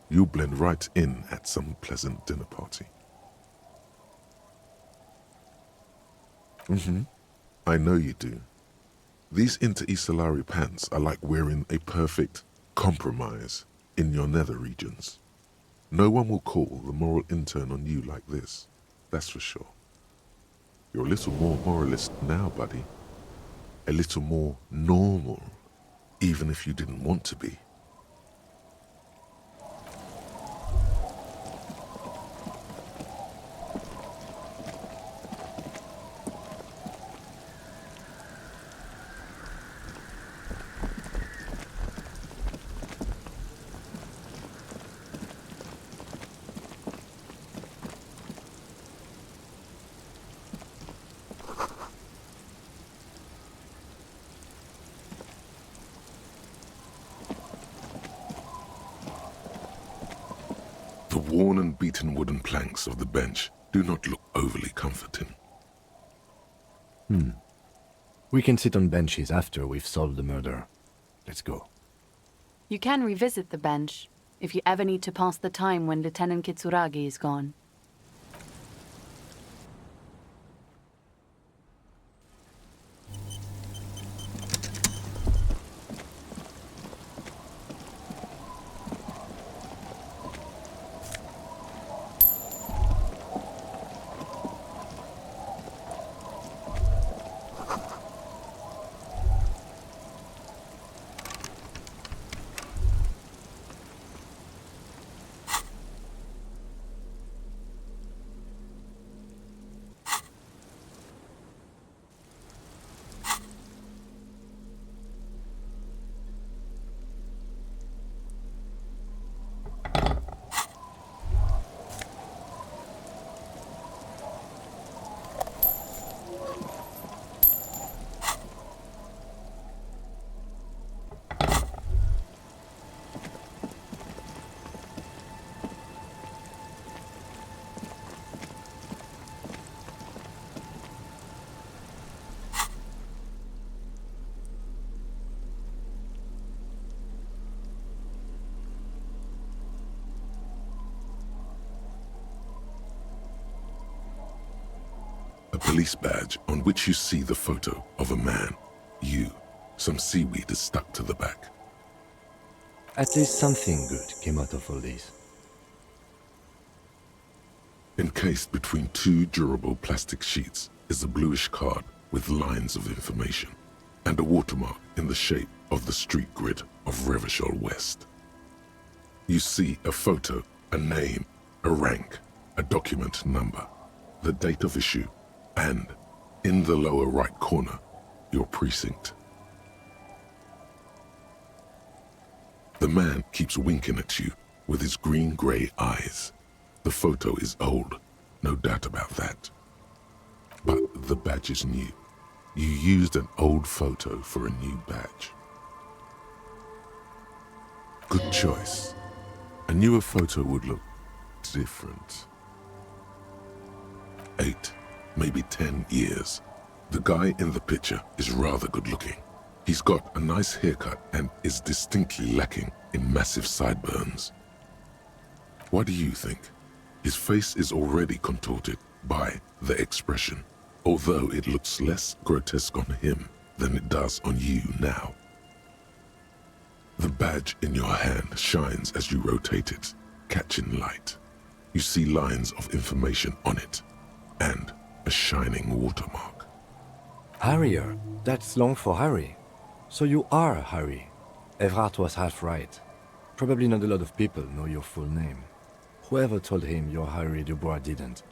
You'll blend right in at some pleasant dinner party. I know you do. These inter-Isolari pants are like wearing a perfect compromise in your nether regions. No one will call the moral intern on you like this, that's for sure. You're a little more moralist now, buddy. A little more normal, even if you didn't want to be. The worn and beaten wooden planks of the bench do not look overly comforting. We can sit on benches after we've solved the murder. Let's go. You can revisit the bench if you ever need to pass the time when Lieutenant Kitsuragi is gone. A police badge on which you see the photo of a man. You. Some seaweed is stuck to the back. At least something good came out of all this. Encased between two durable plastic sheets is a bluish card with lines of information and a watermark in the shape of the street grid of Revachol West. You see a photo, a name, a rank, a document number, the date of issue, and, in the lower right corner, your precinct. The man keeps winking at you with his green-grey eyes. The photo is old, no doubt about that. But the badge is new. You used an old photo for a new badge. Good choice. A newer photo would look different. 8, maybe 10 years. The guy in the picture is rather good looking. He's got a nice haircut and is distinctly lacking in massive sideburns. What do you think? His face is already contorted by the expression, although it looks less grotesque on him than it does on you now. The badge in your hand shines as you rotate it, catching light. You see lines of information on it, and a shining watermark. Harrier, that's long for Harry. So you are Harry. Evrard was half right. Probably not a lot of people know your full name. Whoever told him you're Harry Dubois didn't.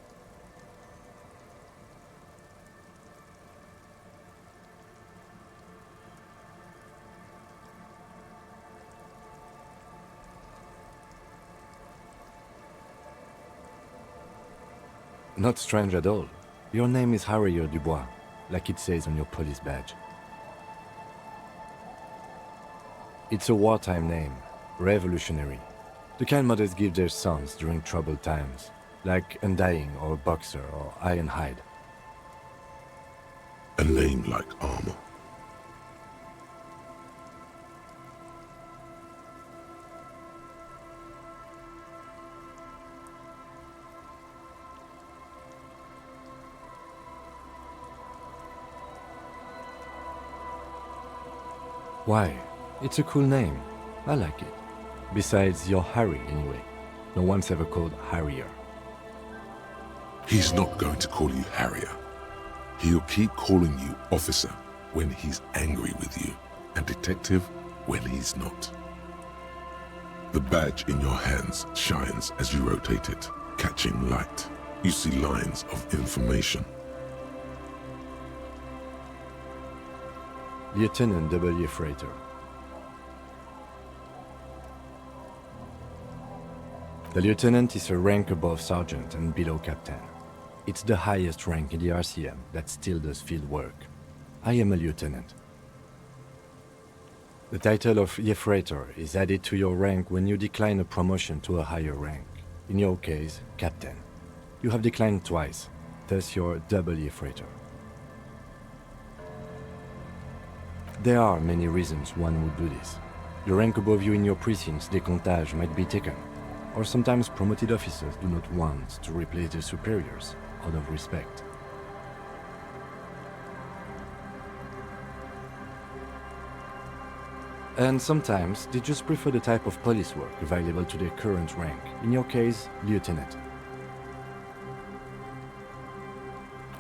Not strange at all. Your name is Harrier Dubois, like it says on your police badge. It's a wartime name, revolutionary. The kind mothers give their sons during troubled times, like Undying or Boxer or Ironhide. A name like armor. Why? It's a cool name. I like it. Besides, you're Harry anyway. No one's ever called Harrier. He's not going to call you Harrier. He'll keep calling you officer when he's angry with you, and detective when he's not. The badge in your hands shines as you rotate it, catching light. You see lines of information. Lieutenant W. Freighter. The lieutenant is a rank above sergeant and below captain. It's the highest rank in the RCM that still does field work. I am a lieutenant. The title of Freighter is added to your rank when you decline a promotion to a higher rank. In your case, captain. You have declined twice, thus you're double Freighter. There are many reasons one would do this. The rank above you in your precinct's décomptage might be taken, or sometimes promoted officers do not want to replace their superiors out of respect. And sometimes they just prefer the type of police work available to their current rank, in your case, lieutenant.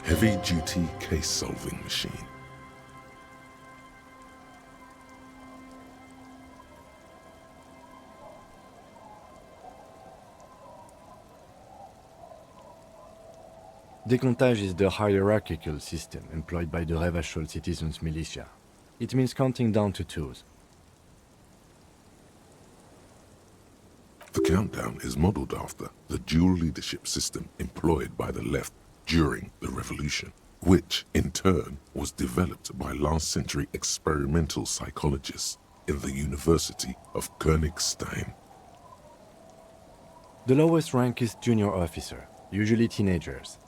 Heavy-duty case-solving machine. Décomptage is the hierarchical system employed by the Revachol citizens' militia. It means counting down to twos. The countdown is modeled after the dual leadership system employed by the left during the revolution, which in turn was developed by last-century experimental psychologists in the University of Königstein. The lowest rank is junior officer, usually teenagers.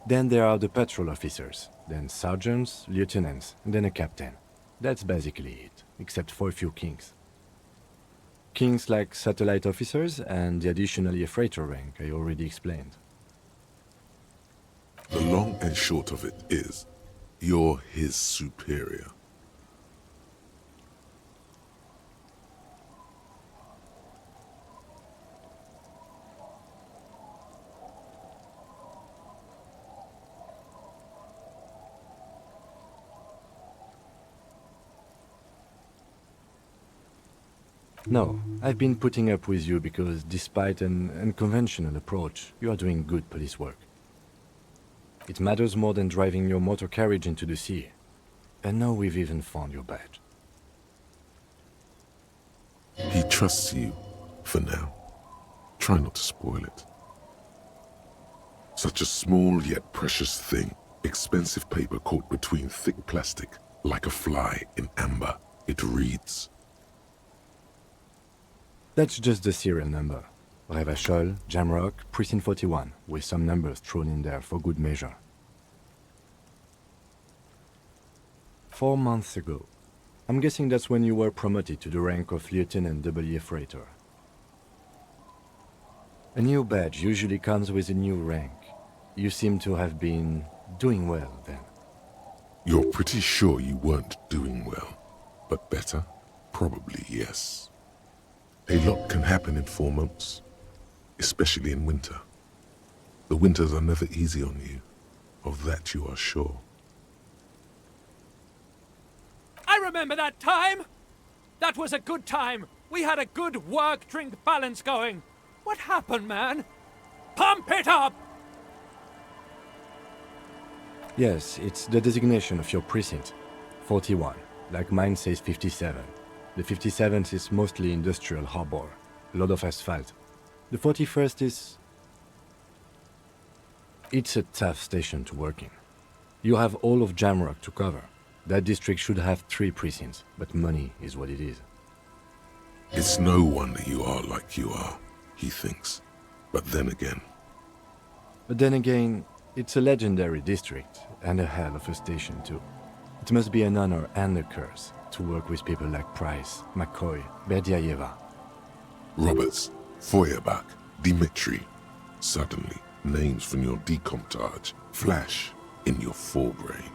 Then there are the patrol officers, then sergeants, lieutenants, and then a captain. That's basically it, except for a few kings. Kings like satellite officers and the additional freighter rank I already explained. The long and short of it is, you're his superior. No, I've been putting up with you because despite an unconventional approach, you are doing good police work. It matters more than driving your motor carriage into the sea. And now we've even found your badge. He trusts you, for now. Try not to spoil it. Such a small yet precious thing, expensive paper caught between thick plastic, like a fly in amber. It reads. That's just the serial number. Revachol, Jamrock, Precinct 41, with some numbers thrown in there for good measure. 4 months ago. I'm guessing that's when you were promoted to the rank of Lieutenant W. Freighter. A new badge usually comes with a new rank. You seem to have been doing well then. You're pretty sure you weren't doing well, but better? Probably yes. A lot can happen in 4 months, especially in winter. The winters are never easy on you, of that you are sure. I remember that time! That was a good time! We had a good work-drink balance going! What happened, man? Pump it up! Yes, it's the designation of your precinct. 41, like mine says 57. The 57th is mostly industrial harbor, a lot of asphalt. The 41st is... It's a tough station to work in. You have all of Jamrock to cover. That district should have 3 precincts, but money is what it is. It's no wonder you are like you are, he thinks. But then again... But then again, it's a legendary district, and a hell of a station too. It must be an honor and a curse to work with people like Price, McCoy, Berdiaeva. Roberts, Feuerbach, Dimitri. Suddenly, names from your decomptage flash in your forebrain.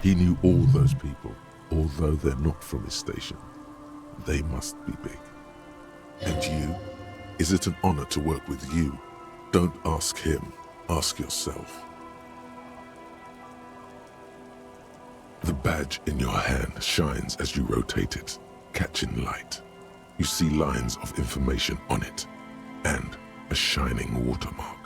He knew all those people, although they're not from his station. They must be big. And you? Is it an honor to work with you? Don't ask him, ask yourself. The badge in your hand shines as you rotate it, catching light. You see lines of information on it, and a shining watermark.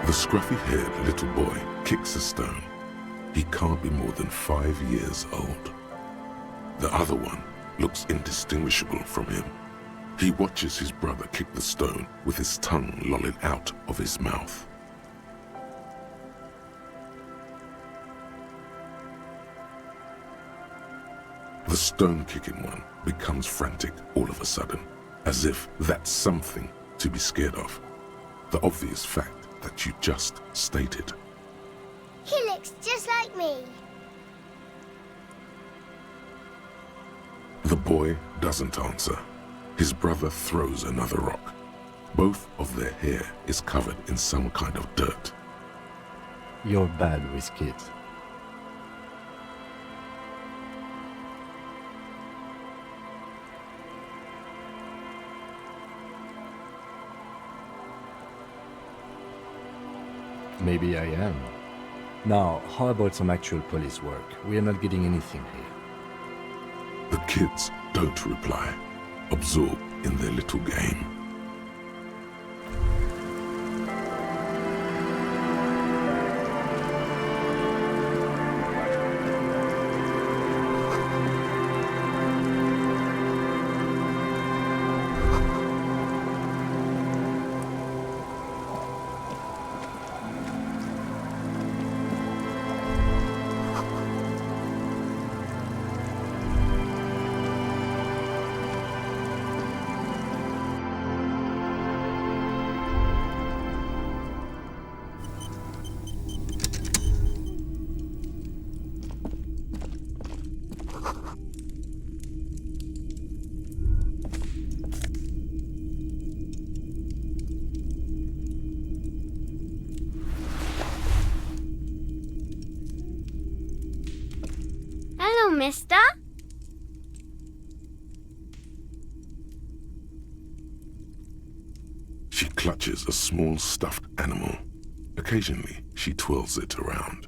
The scruffy-haired little boy kicks a stone. He can't be more than 5 years old. The other one looks indistinguishable from him. He watches his brother kick the stone with his tongue lolling out of his mouth. The stone-kicking one becomes frantic all of a sudden, as if that's something to be scared of. The obvious fact that you just stated. He looks just like me. The boy doesn't answer. His brother throws another rock. Both of their hair is covered in some kind of dirt. You're bad with kids. Maybe I am. Now, how about some actual police work? We are not getting anything here. The kids don't reply, absorbed in their little game. Hello, mister. She clutches a small stuffed animal. Occasionally, she twirls it around.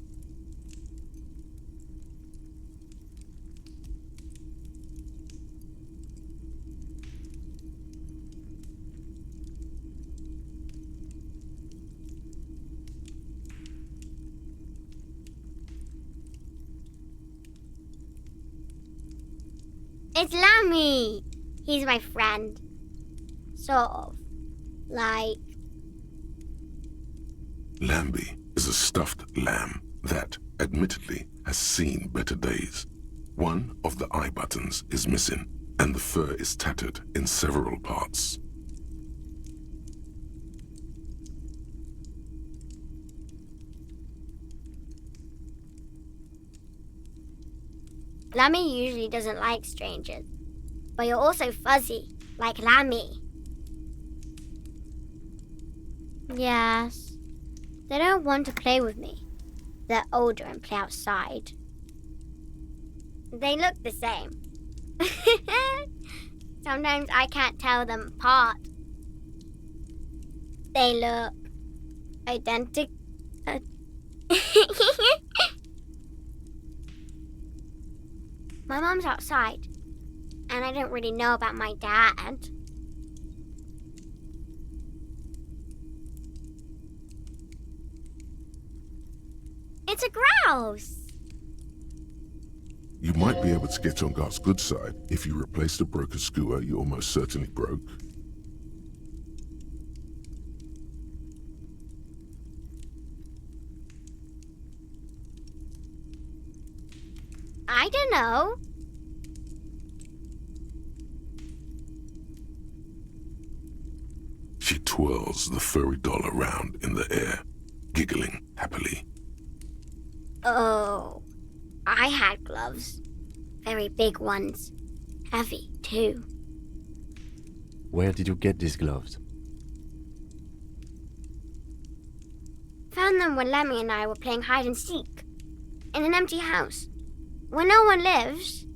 It's Lammy. He's my friend. Sort of. Like... Lambie is a stuffed lamb that, admittedly, has seen better days. One of the eye buttons is missing, and the fur is tattered in several parts. Lammy usually doesn't like strangers. But you're also fuzzy, like Lammy. Yes. They don't want to play with me. They're older and play outside. They look the same. Sometimes I can't tell them apart. They look identical. My mom's outside, and I don't really know about my dad. It's a grouse. You might be able to get on Gart's good side if you replace the broken skewer you almost certainly broke. I don't know. She twirls the furry doll around in the air, giggling happily. Oh, I had gloves. Very big ones. Heavy, too. Where did you get these gloves? Found them when Lemmy and I were playing hide and seek. In an empty house. Where no one lives.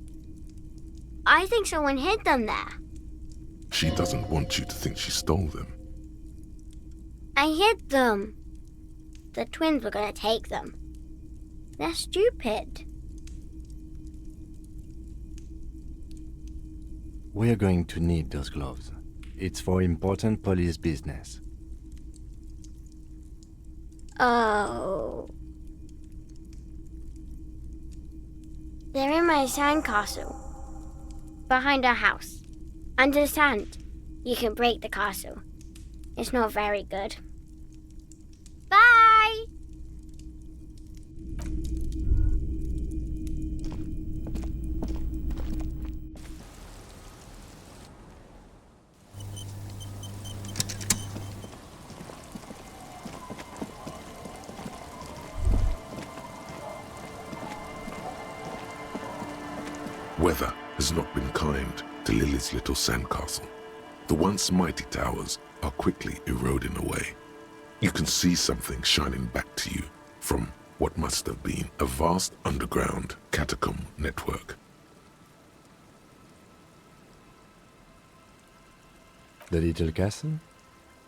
I think someone hid them there. She doesn't want you to think she stole them. I hid them. The twins were gonna take them. They're stupid. We're going to need those gloves. It's for important police business. Oh. They're in my sandcastle. Behind our house. Under the sand. You can break the castle. It's not very good. Bye! Weather has not been kind to Lily's little sandcastle. The once mighty towers are quickly eroding away. You can see something shining back to you from what must have been a vast underground catacomb network. The little castle?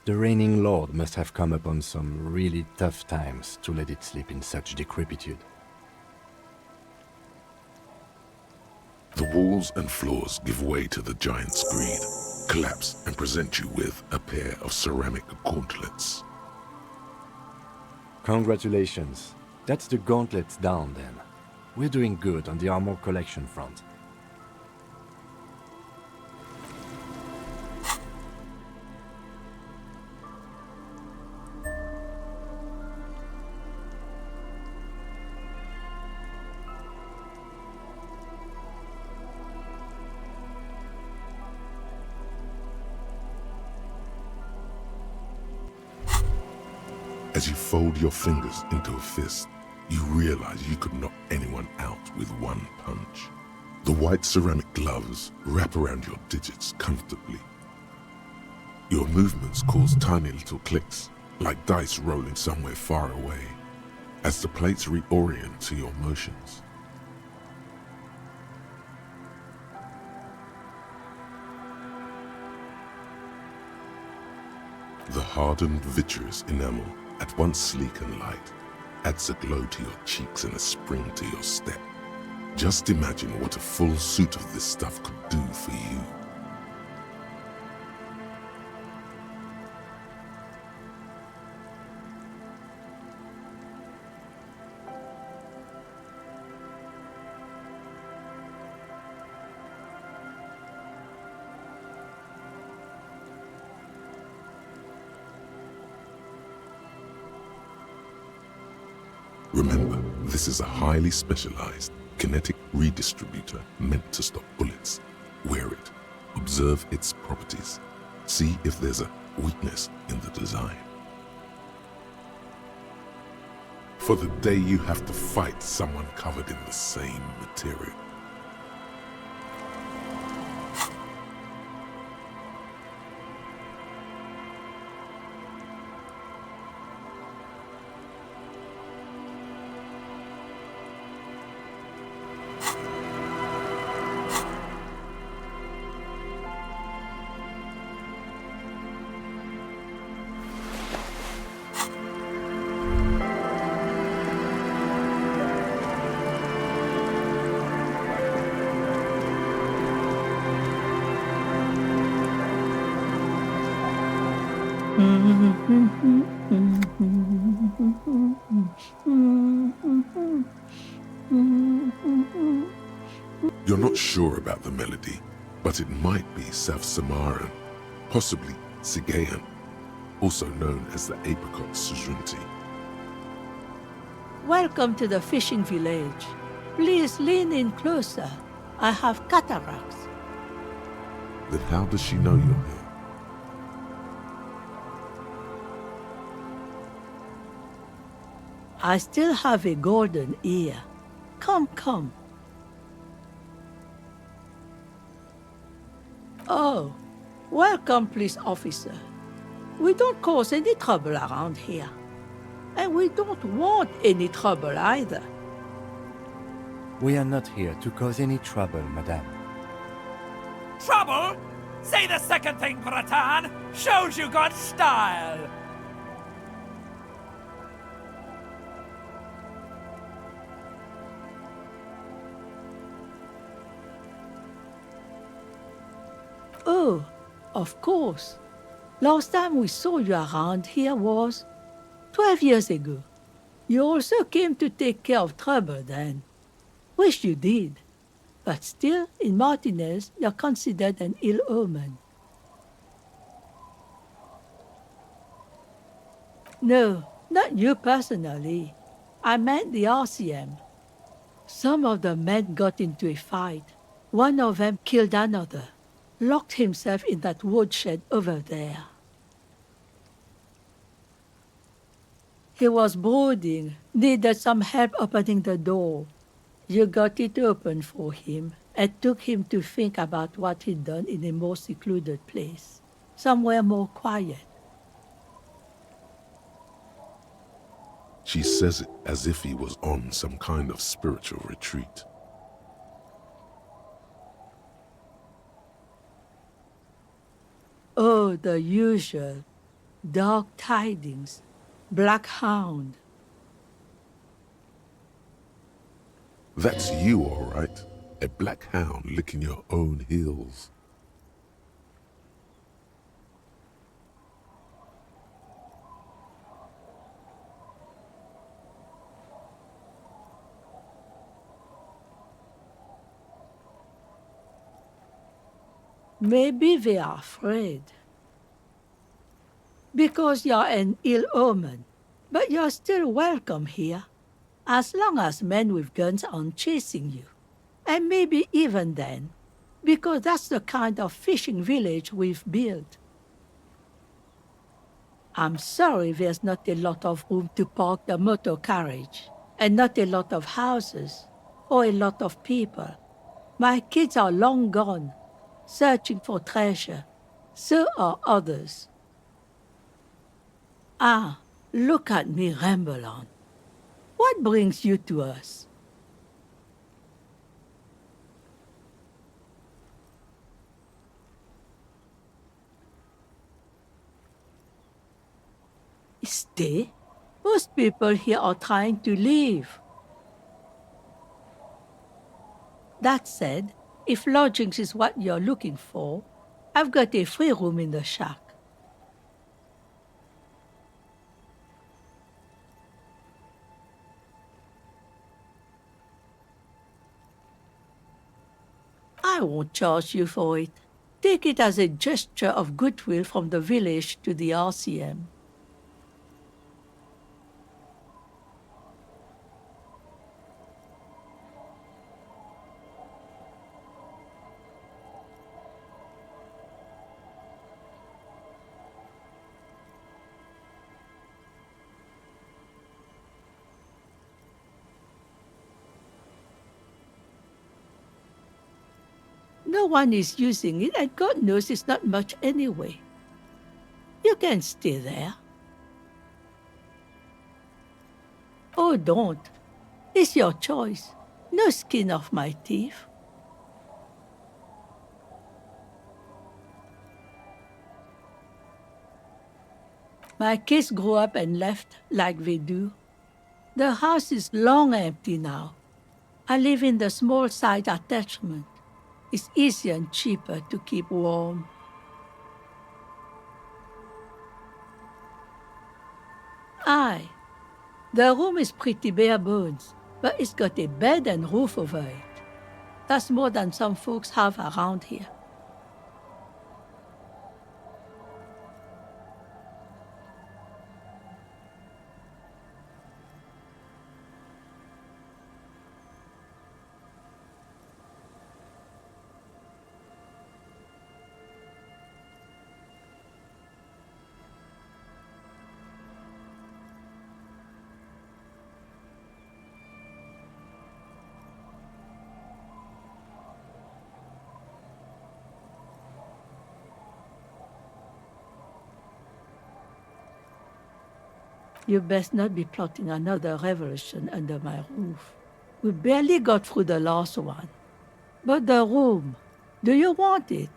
The reigning lord must have come upon some really tough times to let it sleep in such decrepitude. The walls and floors give way to the giant's greed, collapse and present you with a pair of ceramic gauntlets. Congratulations. That's the gauntlets down then. We're doing good on the armor collection front. As you fold your fingers into a fist, you realize you could knock anyone out with one punch. The white ceramic gloves wrap around your digits comfortably. Your movements cause tiny little clicks, like dice rolling somewhere far away, as the plates reorient to your motions. The hardened vitreous enamel, at once sleek and light, adds a glow to your cheeks and a spring to your step. Just imagine what a full suit of this stuff could do for you. Remember, this is a highly specialized kinetic redistributor meant to stop bullets. Wear it, observe its properties, see if there's a weakness in the design. For the day you have to fight someone covered in the same material. You're not sure about the melody, but it might be South Samaran, possibly Sigayan, also known as the apricot sujunti. Welcome to the fishing village. Please lean in closer. I have cataracts. Then how does she know you're here? I still have a golden ear. Come, come. Oh, welcome, police officer. We don't cause any trouble around here. And we don't want any trouble either. We are not here to cause any trouble, madame. Trouble? Say the second thing, Bratan. Shows you got style. Oh, of course. Last time we saw you around here was 12 years ago. You also came to take care of trouble then. Wish you did. But still, in Martinez, you're considered an ill omen. No, not you personally. I meant the RCM. Some of the men got into a fight. One of them killed another. Locked himself in that woodshed over there. He was brooding, needed some help opening the door. You got it open for him and took him to think about what he'd done in a more secluded place, somewhere more quiet. She says it as if he was on some kind of spiritual retreat. Oh, the usual. Dark tidings. Black hound. That's you, all right. A black hound licking your own heels. Maybe they are afraid. Because you're an ill omen, but you're still welcome here, as long as men with guns aren't chasing you. And maybe even then, because that's the kind of fishing village we've built. I'm sorry there's not a lot of room to park the motor carriage, and not a lot of houses, or a lot of people. My kids are long gone, searching for treasure. So are others. Ah, look at me ramble on. What brings you to us? Stay? Most people here are trying to leave. That said, if lodgings is what you're looking for, I've got a free room in the shack. I won't charge you for it. Take it as a gesture of goodwill from the village to the RCM. No one is using it, and God knows it's not much anyway. You can stay there. Oh, don't. It's your choice. No skin off my teeth. My kids grew up and left like they do. The house is long empty now. I live in the small side attachment. It's easier and cheaper to keep warm. Aye, the room is pretty bare bones, but it's got a bed and roof over it. That's more than some folks have around here. You best not be plotting another revolution under my roof. We barely got through the last one. But the room, do you want it?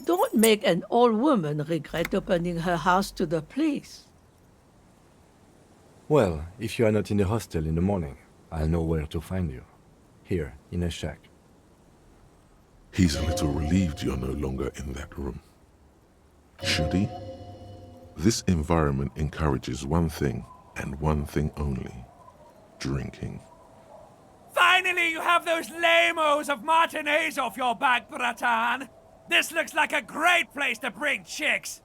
Don't make an old woman regret opening her house to the police. Well, if you are not in the hostel in the morning, I'll know where to find you. Here, in a shack. He's a little relieved you're no longer in that room. Should he? This environment encourages one thing, and one thing only. Drinking. Finally, you have those lame-os of Martinez off your back, Bratan! This looks like a great place to bring chicks!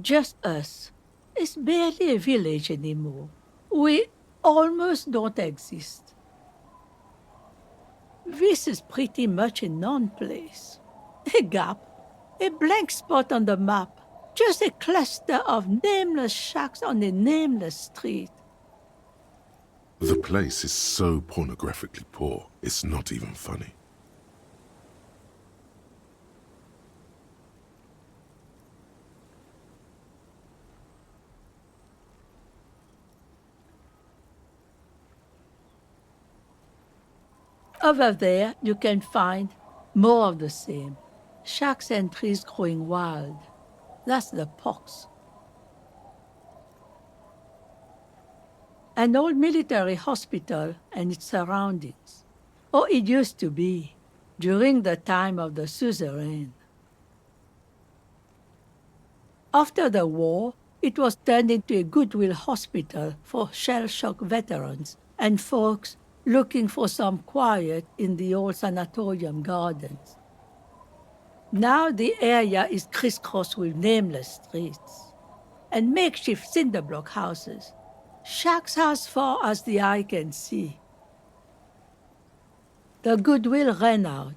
Just us. It's barely a village anymore. We almost don't exist. This is pretty much a non-place. A gap. A blank spot on the map. Just a cluster of nameless shacks on a nameless street. The place is so pornographically poor, it's not even funny. Over there, you can find more of the same. Shacks and trees growing wild. That's the pox. An old military hospital and its surroundings. Or it used to be, during the time of the suzerain. After the war, it was turned into a goodwill hospital for shell-shock veterans and folks looking for some quiet in the old sanatorium gardens. Now the area is crisscrossed with nameless streets and makeshift cinder block houses, shacks as far as the eye can see. The goodwill ran out.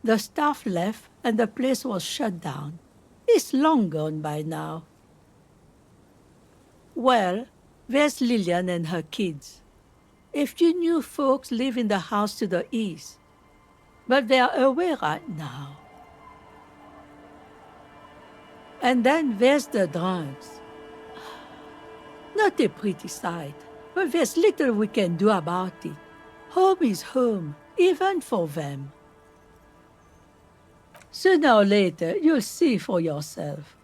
The staff left and the place was shut down. It's long gone by now. Well, there's Lillian and her kids. A few new folks live in the house to the east, but they're away right now. And then there's the drunks. Not a pretty sight, but there's little we can do about it. Home is home, even for them. Sooner or later, you'll see for yourself.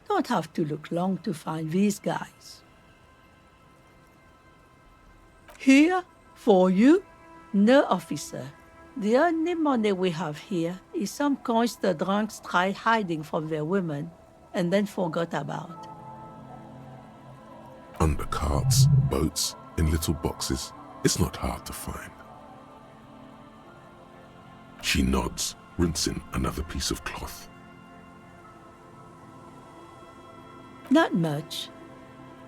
Don't have to look long to find these guys. Here, for you, no officer. The only money we have here is some coins the drunks tried hiding from their women and then forgot about. Under carts, boats, in little boxes, it's not hard to find. She nods, rinsing another piece of cloth. Not much.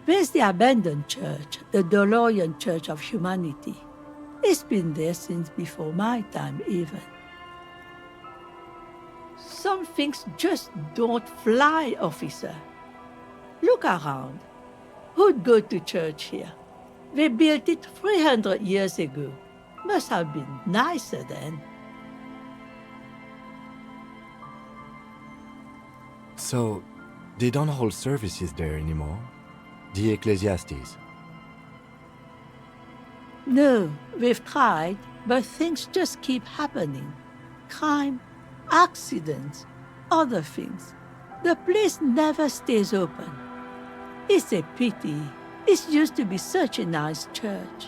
There's the abandoned church, the DeLorean Church of Humanity. It's been there since before my time, even. Some things just don't fly, officer. Look around. Who'd go to church here? They built it 300 years ago. Must have been nicer then. So, they don't hold services there anymore? The Ecclesiastes? No, we've tried, but things just keep happening. Crime, accidents, other things. The place never stays open. It's a pity. It used to be such a nice church.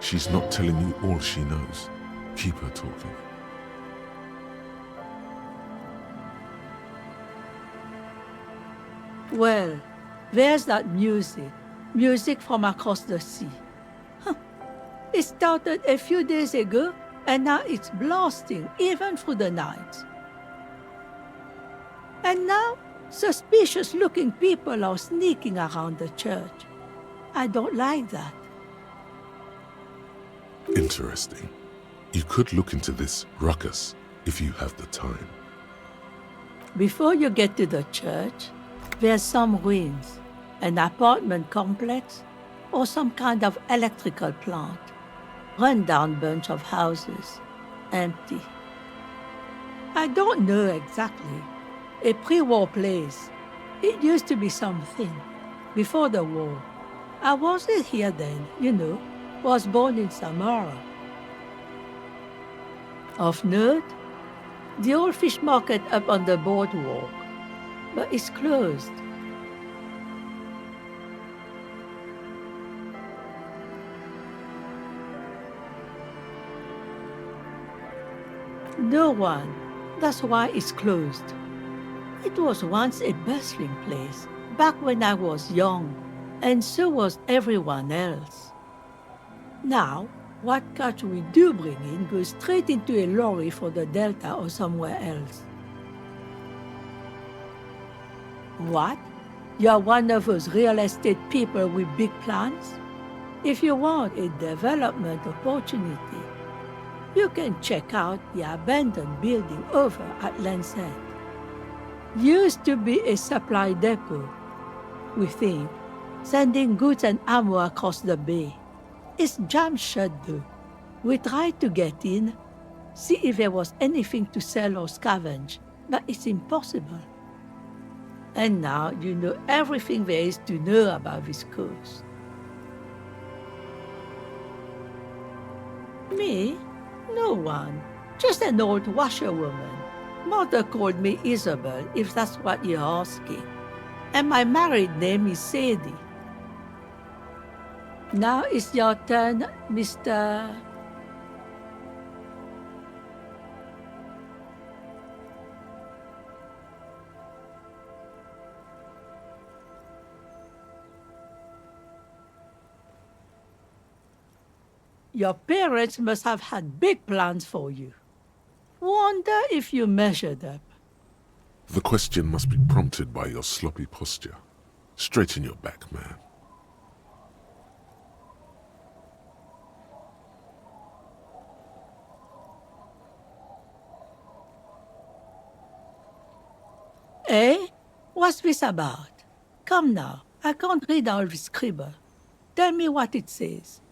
She's not telling you all she knows. Keep her talking. Well, there's that music from across the sea. Huh. It started a few days ago, and now it's blasting even through the night. And now, suspicious-looking people are sneaking around the church. I don't like that. Interesting. You could look into this ruckus if you have the time. Before you get to the church, there's some ruins, an apartment complex, or some kind of electrical plant. Run-down bunch of houses, empty. I don't know exactly. A pre-war place. It used to be something. Before the war. I wasn't here then, you know. Was born in Samara. Of note, the old fish market up on the boardwalk. But it's closed. No one. That's why it's closed. It was once a bustling place, back when I was young, and so was everyone else. Now, what catch we do bring in goes straight into a lorry for the Delta or somewhere else. What? You're one of those real estate people with big plans? If you want a development opportunity, you can check out the abandoned building over at Land's End. Used to be a supply depot, we think, sending goods and ammo across the bay. It's jammed shut though. We tried to get in, see if there was anything to sell or scavenge, but it's impossible. And now you know everything there is to know about this coast. Me? No one. Just an old washerwoman. Mother called me Isabel, if that's what you're asking. And my married name is Sadie. Now it's your turn, Mr. Your parents must have had big plans for you. Wonder if you measured up. The question must be prompted by your sloppy posture. Straighten your back, man. Eh? What's this about? Come now, I can't read all this scribble. Tell me what it says.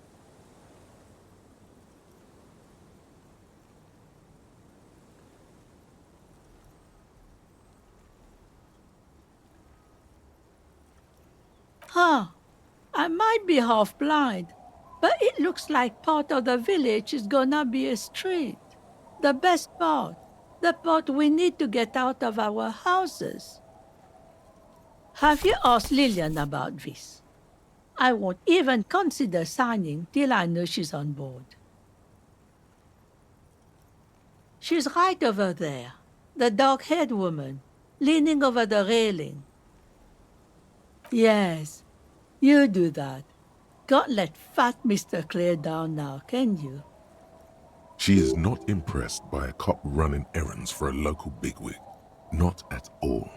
Huh. I might be half blind, but it looks like part of the village is gonna be a street. The best part. The part we need to get out of our houses. Have you asked Lillian about this? I won't even consider signing till I know she's on board. She's right over there, the dark-haired woman, leaning over the railing. Yes, you do that. Can't let fat Mr. Clare down now, can you? She is not impressed by a cop running errands for a local bigwig. Not at all.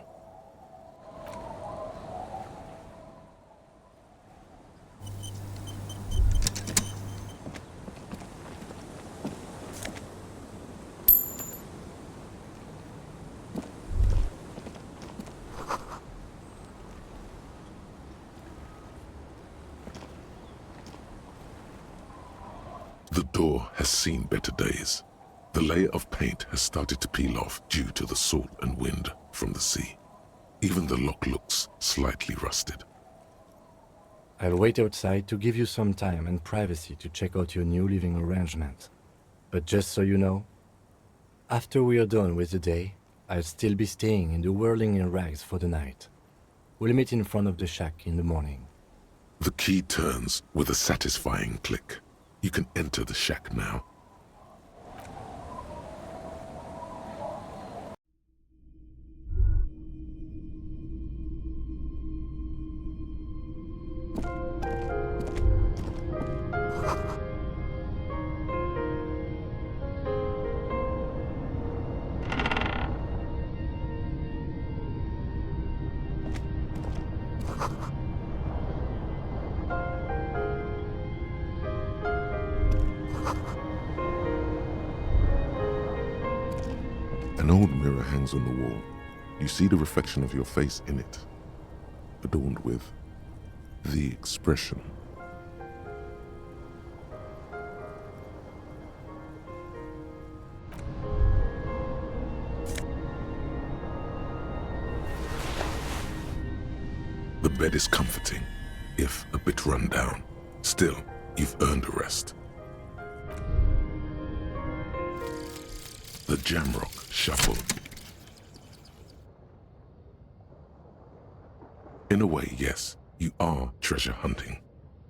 The door has seen better days. The layer of paint has started to peel off due to the salt and wind from the sea. Even the lock looks slightly rusted. I'll wait outside to give you some time and privacy to check out your new living arrangement. But just so you know, after we are done with the day, I'll still be staying in the Whirling in Rags for the night. We'll meet in front of the shack in the morning. The key turns with a satisfying click. You can enter the shack now. An old mirror hangs on the wall. You see the reflection of your face in it, adorned with the expression. The bed is comforting, if a bit run down. Still, you've earned a rest. The Jamrock Shuffle. In a way, yes, you are treasure hunting.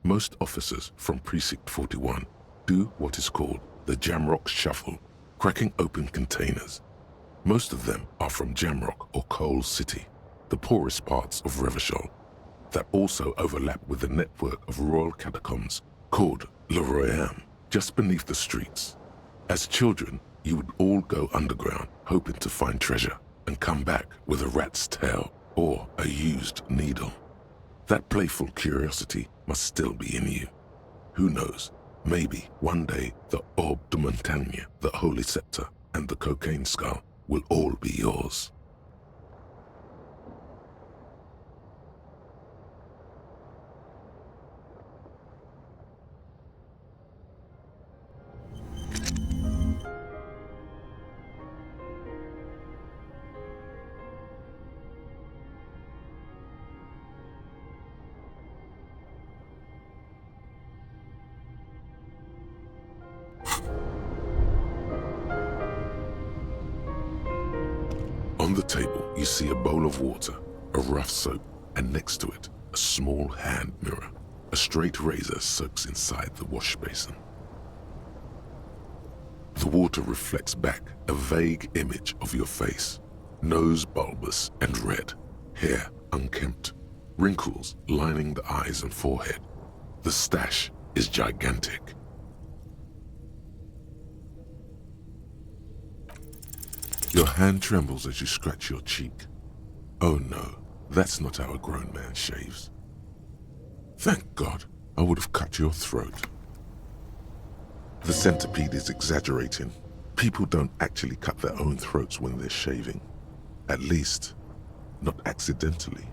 Most officers from Precinct 41 do what is called the Jamrock Shuffle, cracking open containers. Most of them are from Jamrock or Coal City, the poorest parts of Revachol, that also overlap with the network of royal catacombs called Le Royaume, just beneath the streets. As children, you would all go underground, hoping to find treasure, and come back with a rat's tail or a used needle. That playful curiosity must still be in you. Who knows, maybe one day the Orbe de Montagne, the Holy Scepter, and the Cocaine Skull will all be yours. On the table, you see a bowl of water, a rough soap, and next to it, a small hand mirror. A straight razor soaks inside the wash basin. The water reflects back a vague image of your face. Nose bulbous and red, hair unkempt, wrinkles lining the eyes and forehead. The stash is gigantic. Your hand trembles as you scratch your cheek. Oh no, that's not how a grown man shaves. Thank God, I would have cut your throat. The centipede is exaggerating. People don't actually cut their own throats when they're shaving. At least, not accidentally.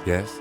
Yes?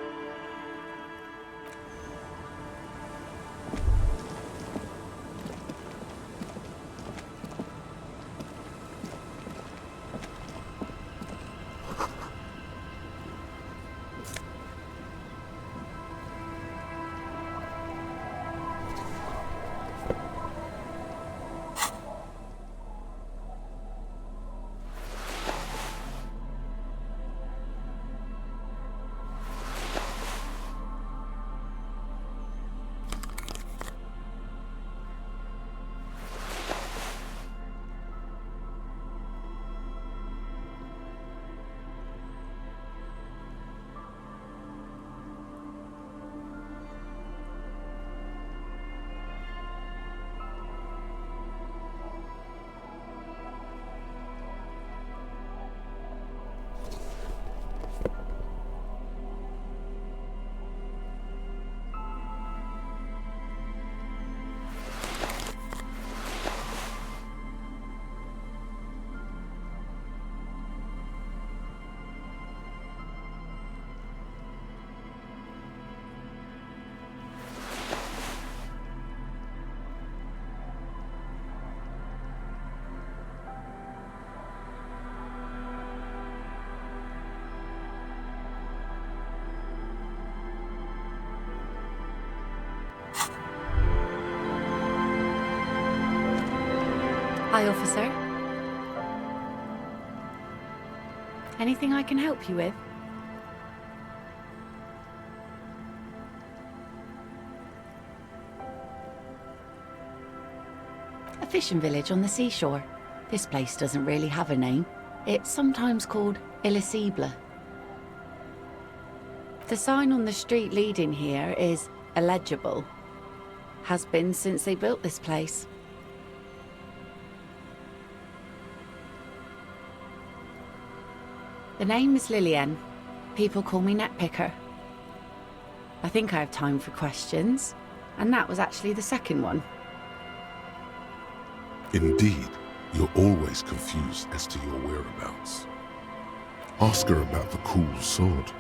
Hi, officer. Anything I can help you with? A fishing village on the seashore. This place doesn't really have a name. It's sometimes called Elysium. The sign on the street leading here is illegible. Has been since they built this place. The name is Lillian. People call me Netpicker. I think I have time for questions, and that was actually the second one. Indeed, you're always confused as to your whereabouts. Ask her about the cool sword.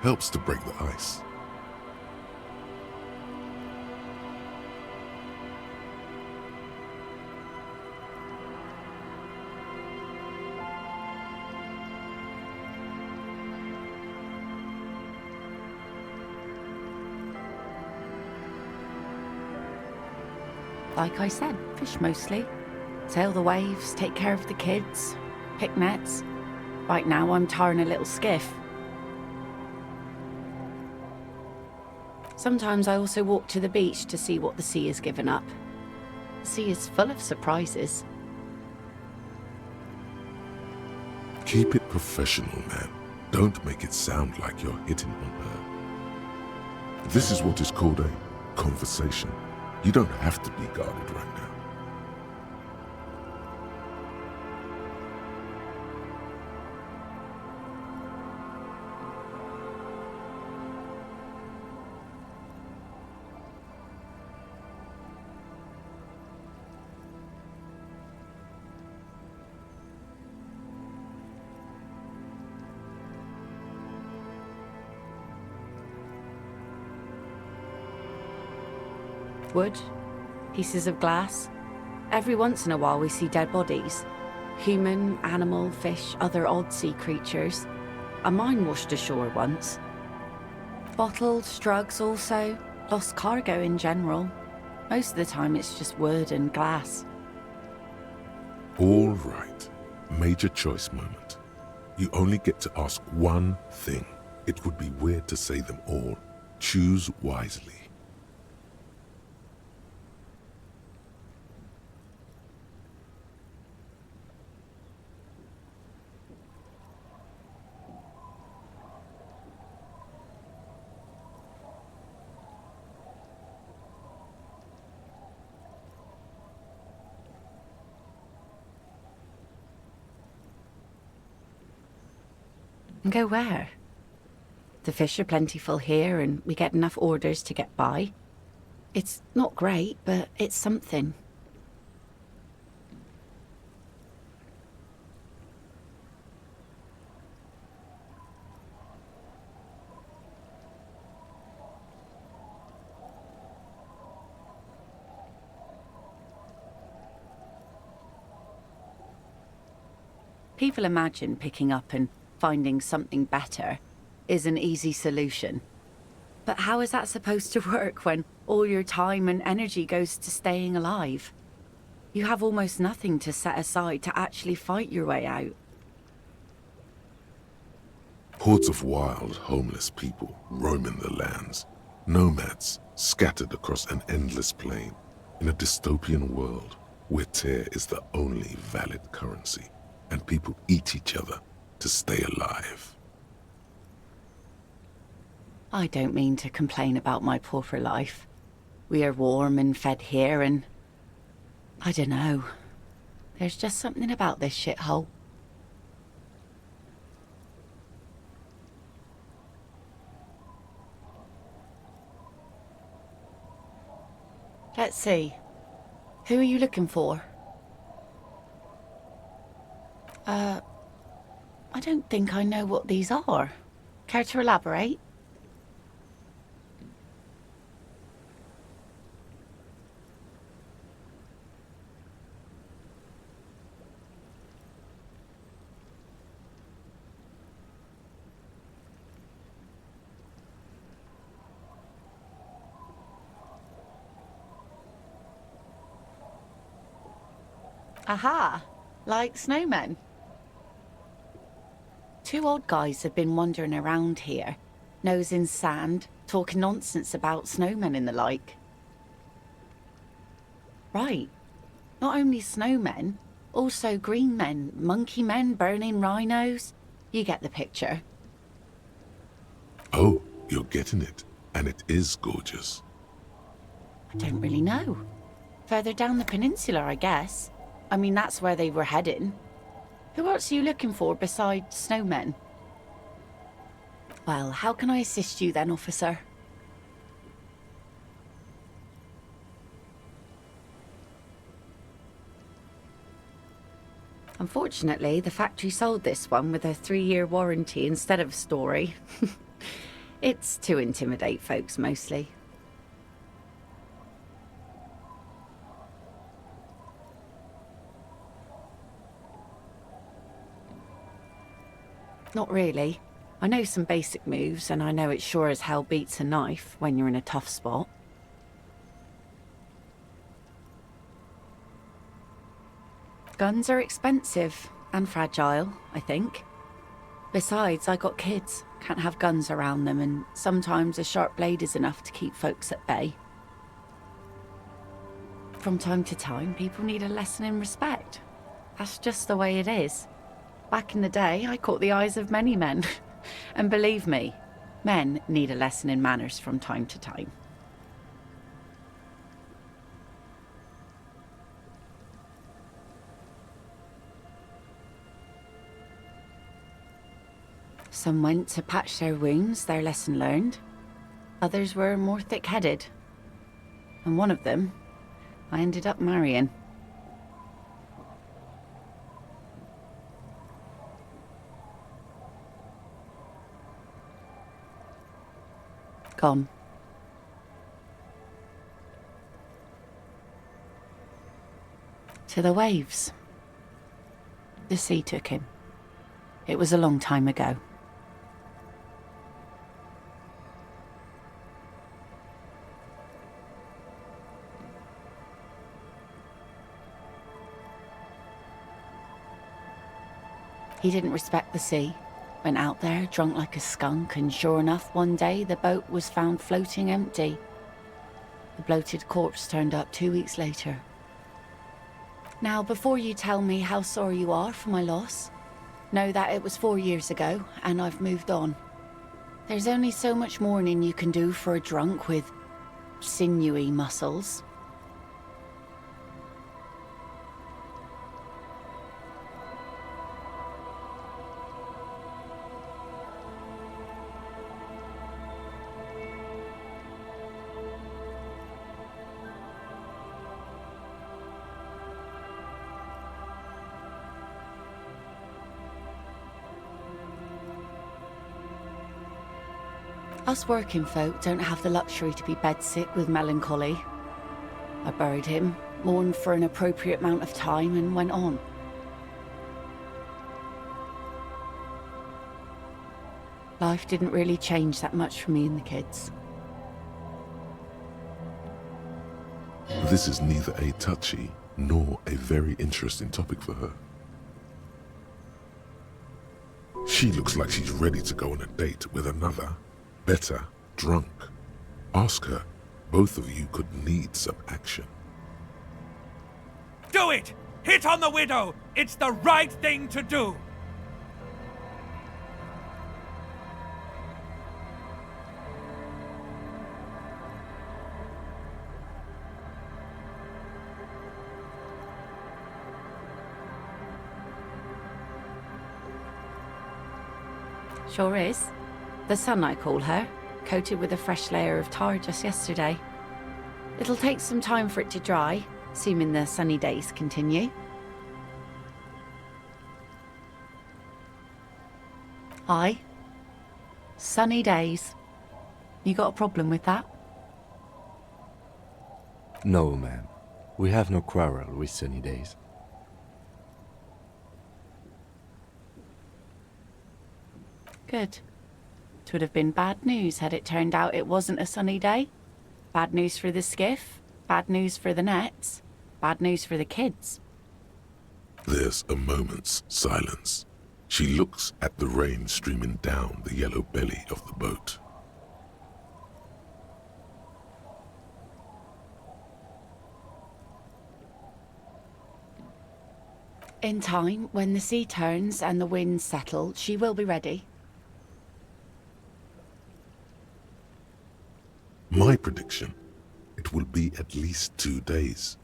Helps to break the ice. Like I said, fish mostly. Sail the waves, take care of the kids, pick nets. Right now I'm tarring a little skiff. Sometimes I also walk to the beach to see what the sea has given up. The sea is full of surprises. Keep it professional, man. Don't make it sound like you're hitting on her. This is what is called a conversation. You don't have to be guarded right now. Wood, pieces of glass. Every once in a while we see dead bodies. Human, animal, fish, other odd sea creatures. A mine washed ashore once. Bottles, drugs also. Lost cargo in general. Most of the time it's just wood and glass. All right. Major choice moment. You only get to ask one thing. It would be weird to say them all. Choose wisely. And go where? The fish are plentiful here and we get enough orders to get by. It's not great, but it's something. People imagine picking up and finding something better is an easy solution. But how is that supposed to work when all your time and energy goes to staying alive? You have almost nothing to set aside to actually fight your way out. Hordes of wild, homeless people roaming the lands. Nomads scattered across an endless plain. In a dystopian world where tear is the only valid currency and people eat each other to stay alive. I don't mean to complain about my pauper life. We are warm and fed here and... I don't know. There's just something about this shithole. Let's see. Who are you looking for? I don't think I know what these are. Care to elaborate? Aha! Like snowmen. Two old guys have been wandering around here, nose in sand, talking nonsense about snowmen and the like. Right. Not only snowmen, also green men, monkey men burning rhinos. You get the picture. Oh, you're getting it. And it is gorgeous. I don't really know. Further down the peninsula, I guess. I mean, that's where they were heading. Who else are you looking for besides snowmen? Well, how can I assist you then, officer? Unfortunately, the factory sold this one with a 3-year warranty instead of a story. It's to intimidate folks, mostly. Not really. I know some basic moves, and I know it sure as hell beats a knife when you're in a tough spot. Guns are expensive and fragile, I think. Besides, I got kids, can't have guns around them, and sometimes a sharp blade is enough to keep folks at bay. From time to time, people need a lesson in respect. That's just the way it is. Back in the day, I caught the eyes of many men. And believe me, men need a lesson in manners from time to time. Some went to patch their wounds, their lesson learned. Others were more thick-headed. And one of them, I ended up marrying. Gone. To the waves. The sea took him. It was a long time ago. He didn't respect the sea. Went out there, drunk like a skunk, and sure enough, one day the boat was found floating empty. The bloated corpse turned up 2 weeks later. Now, before you tell me how sorry you are for my loss, know that it was 4 years ago, and I've moved on. There's only so much mourning you can do for a drunk with sinewy muscles. Us working folk don't have the luxury to be bedsick with melancholy. I buried him, mourned for an appropriate amount of time, and went on. Life didn't really change that much for me and the kids. This is neither a touchy nor a very interesting topic for her. She looks like she's ready to go on a date with another, better, drunk. Ask her. Both of you could need some action. Do it! Hit on the widow! It's the right thing to do! Sure is. The sun, I call her, coated with a fresh layer of tar just yesterday. It'll take some time for it to dry, assuming the sunny days continue. Aye. Sunny days. You got a problem with that? No, ma'am. We have no quarrel with sunny days. Good. It would have been bad news had it turned out it wasn't a sunny day. Bad news for the skiff, bad news for the nets, bad news for the kids. There's a moment's silence. She looks at the rain streaming down the yellow belly of the boat. In time, when the sea turns and the winds settle, she will be ready. My prediction, it will be at least 2 days.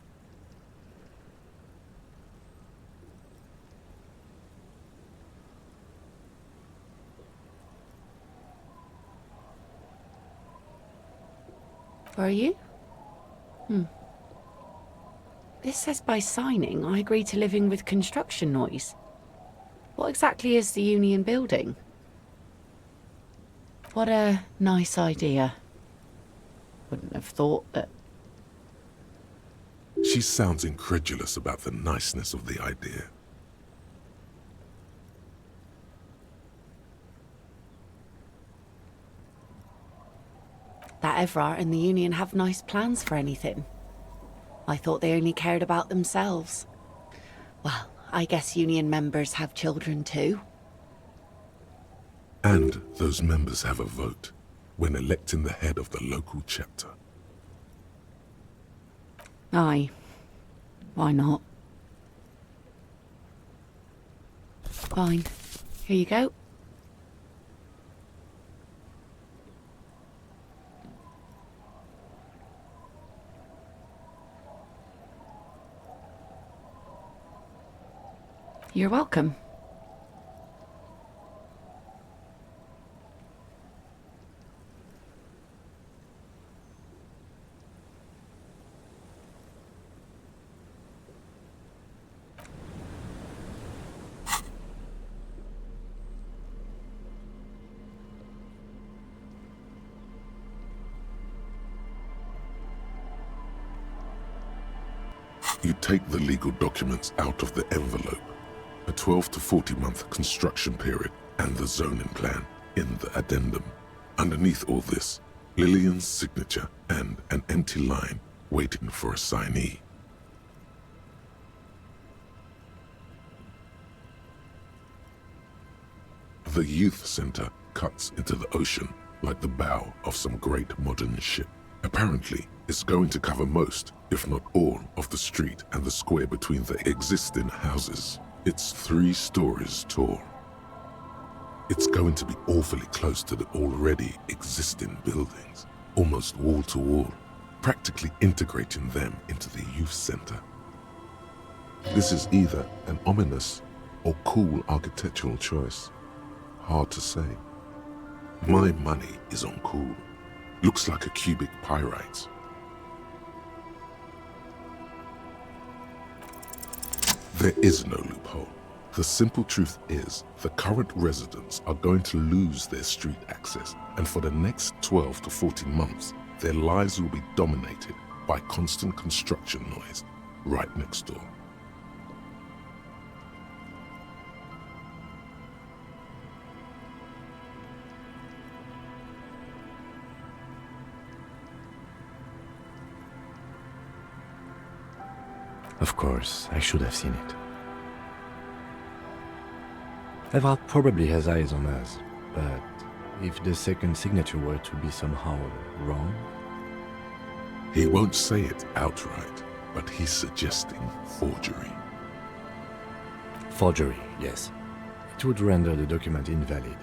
Were you? This says by signing, I agree to living with construction noise. What exactly is the union building? What a nice idea. Wouldn't have thought that... She sounds incredulous about the niceness of the idea. that Evrart and the Union have nice plans for anything. I thought they only cared about themselves. Well, I guess Union members have children too. And those members have a vote when electing the head of the local chapter. Aye. Why not? Fine. Here you go. You're welcome. You take the legal documents out of the envelope, a 12 to 40 month construction period, and the zoning plan in the addendum. Underneath all this, Lillian's signature and an empty line waiting for a signee. The youth center cuts into the ocean like the bow of some great modern ship. Apparently, it's going to cover most, if not all, of the street and the square between the existing houses. It's 3 stories tall. It's going to be awfully close to the already existing buildings, almost wall to wall, practically integrating them into the youth center. This is either an ominous or cool architectural choice. Hard to say. My money is on cool. Looks like a cubic pyrite. There is no loophole. The simple truth is, the current residents are going to lose their street access, and for the next 12 to 14 months, their lives will be dominated by constant construction noise right next door. Of course, I should have seen it. Evrard probably has eyes on us, but if the second signature were to be somehow wrong? He won't say it outright, but he's suggesting forgery. Forgery, yes. It would render the document invalid.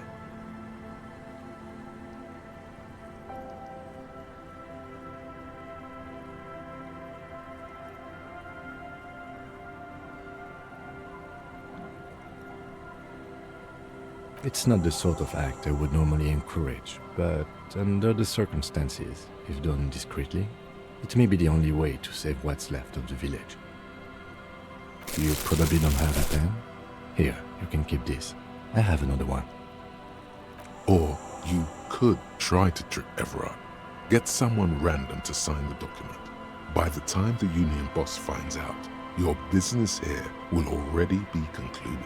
It's not the sort of act I would normally encourage, but under the circumstances, if done discreetly, it may be the only way to save what's left of the village. You probably don't have a pen? Here, you can keep this. I have another one. Or you could try to trick Everard. Get someone random to sign the document. By the time the union boss finds out, your business here will already be concluded.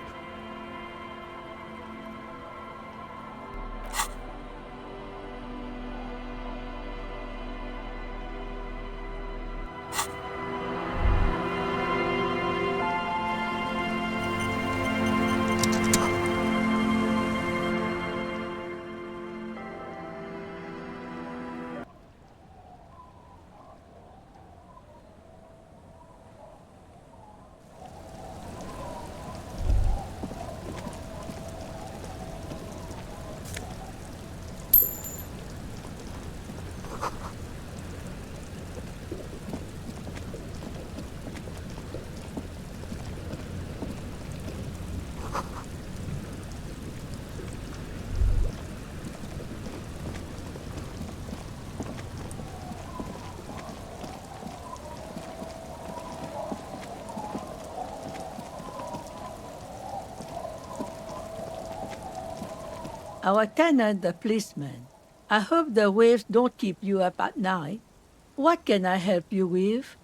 Our tenant, the policeman. I hope the waves don't keep you up at night. What can I help you with?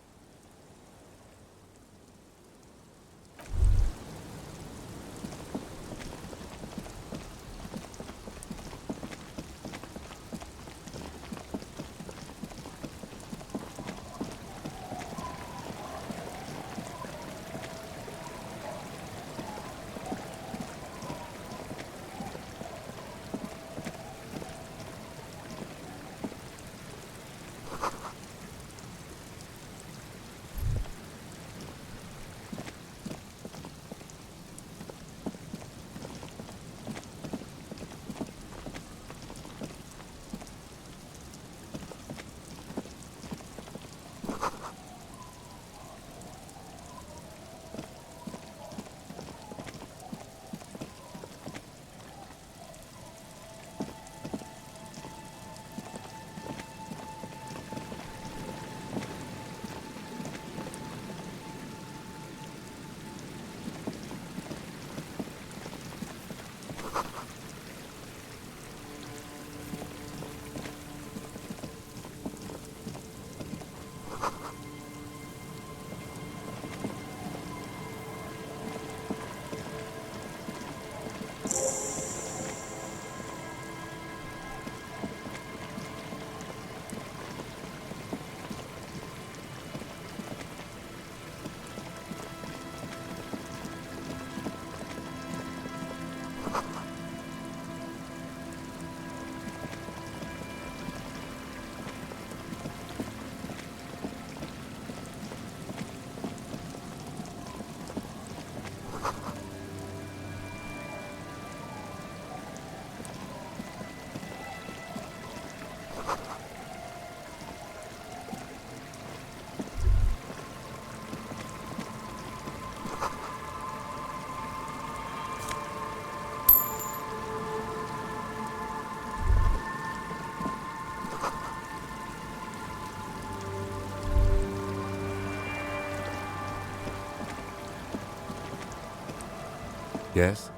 Yes?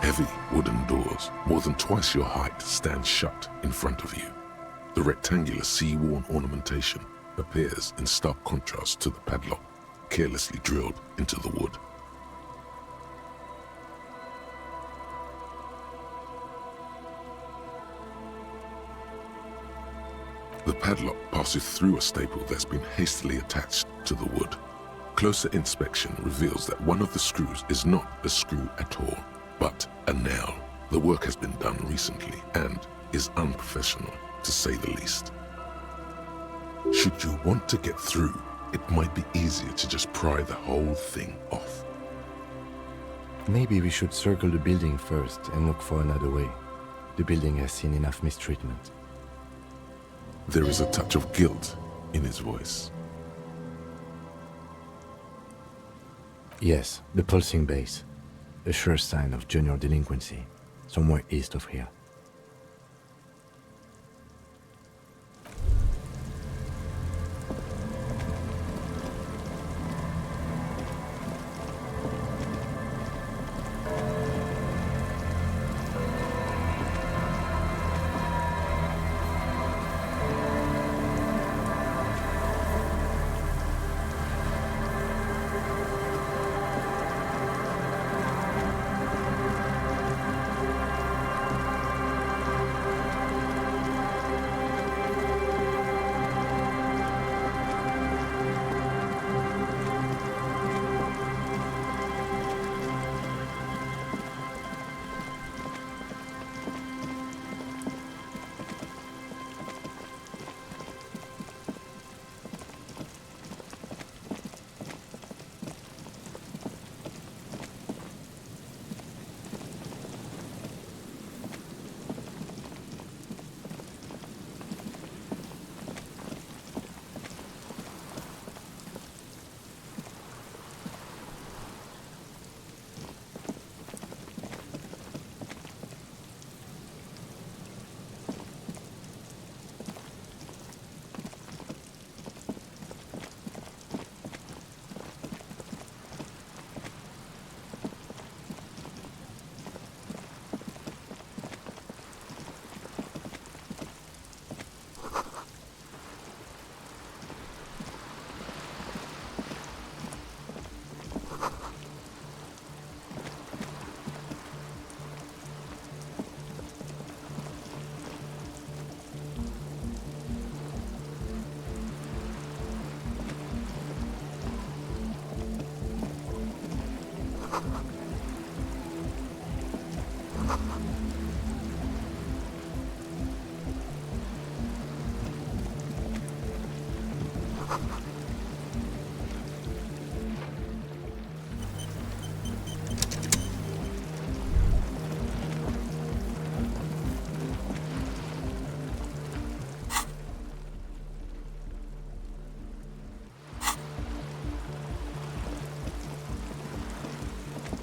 Heavy wooden doors, more than twice your height, stand shut in front of you. The rectangular sea-worn ornamentation appears in stark contrast to the padlock, carelessly drilled into the wood. The padlock passes through a staple that's been hastily attached to the wood. Closer inspection reveals that one of the screws is not a screw at all, but a nail. The work has been done recently and is unprofessional, to say the least. Should you want to get through, it might be easier to just pry the whole thing off. Maybe we should circle the building first and look for another way. The building has seen enough mistreatment. There is a touch of guilt in his voice. Yes, the pulsing base. A sure sign of junior delinquency, somewhere east of here.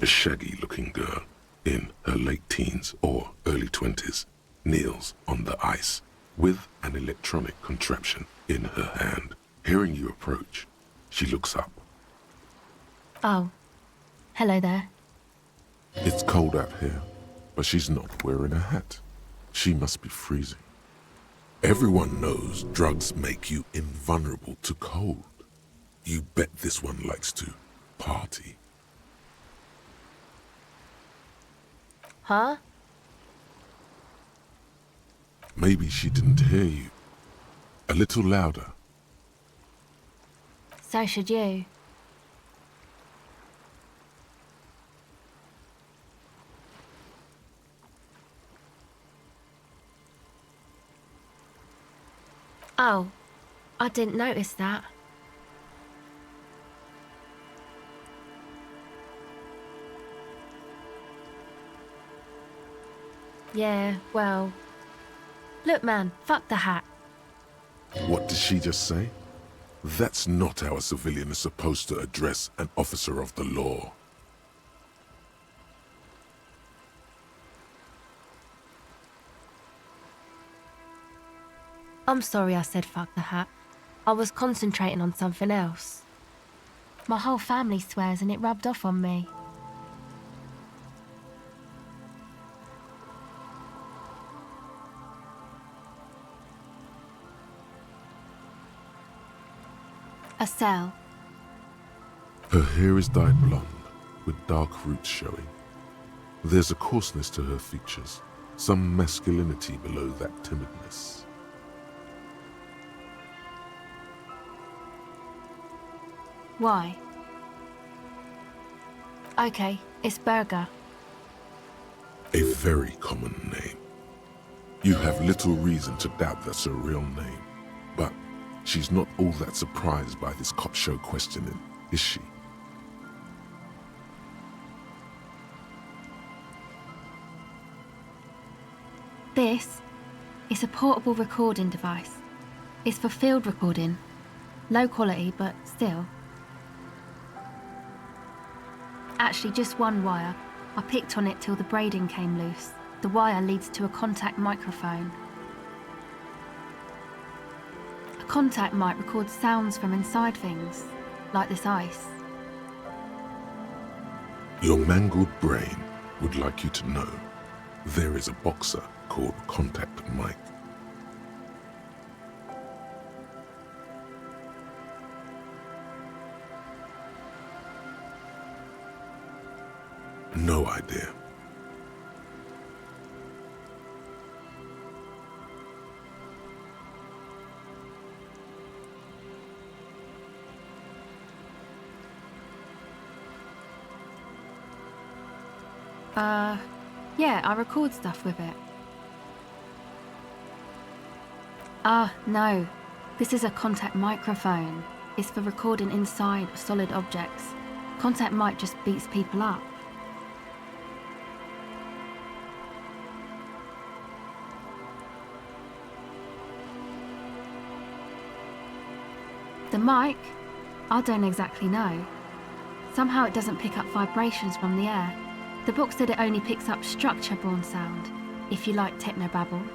A shaggy-looking girl in her late teens or early 20s kneels on the ice with an electronic contraption in her hand. Hearing you approach, she looks up. Oh, hello there. It's cold out here. But she's not wearing a hat. She must be freezing. Everyone knows drugs make you invulnerable to cold. You bet this one likes to party. Huh? Maybe she didn't hear you. A little louder. So should you. Oh, I didn't notice that. Yeah, well... Look, man, fuck the hat. What did she just say? That's not how a civilian is supposed to address an officer of the law. I'm sorry I said fuck the hat. I was concentrating on something else. My whole family swears and it rubbed off on me. A cell. Her hair is dyed blonde, with dark roots showing. There's a coarseness to her features, some masculinity below that timidness. Why? Okay, it's Berger. A very common name. You have little reason to doubt that's her real name, but she's not all that surprised by this cop show questioning, is she? This is a portable recording device. It's for field recording. Low quality, but still. Actually, just one wire. I picked on it till the braiding came loose. The wire leads to a contact microphone. A contact mic records sounds from inside things, like this ice. Your mangled brain would like you to know there is a boxer called Contact Mike. No idea. Yeah, I record stuff with it. No. This is a contact microphone. It's for recording inside solid objects. Contact mic just beats people up. The mic? I don't exactly know. Somehow it doesn't pick up vibrations from the air. The book said it only picks up structure-borne sound, if you like technobabble.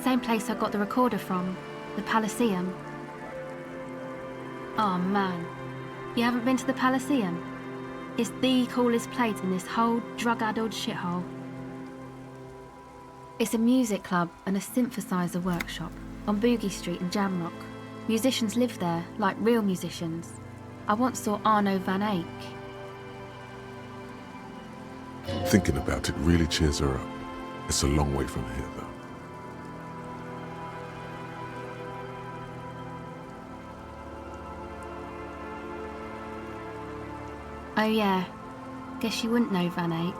Same place I got the recorder from, the Elysium. Oh man, you haven't been to the Elysium? It's the coolest place in this whole drug-addled shithole. It's a music club and a synthesizer workshop on Boogie Street in Jamrock. Musicians live there, like real musicians. I once saw Arno van Eyck. Thinking about it really cheers her up. It's a long way from here, though. Oh yeah, guess you wouldn't know Van Eyck,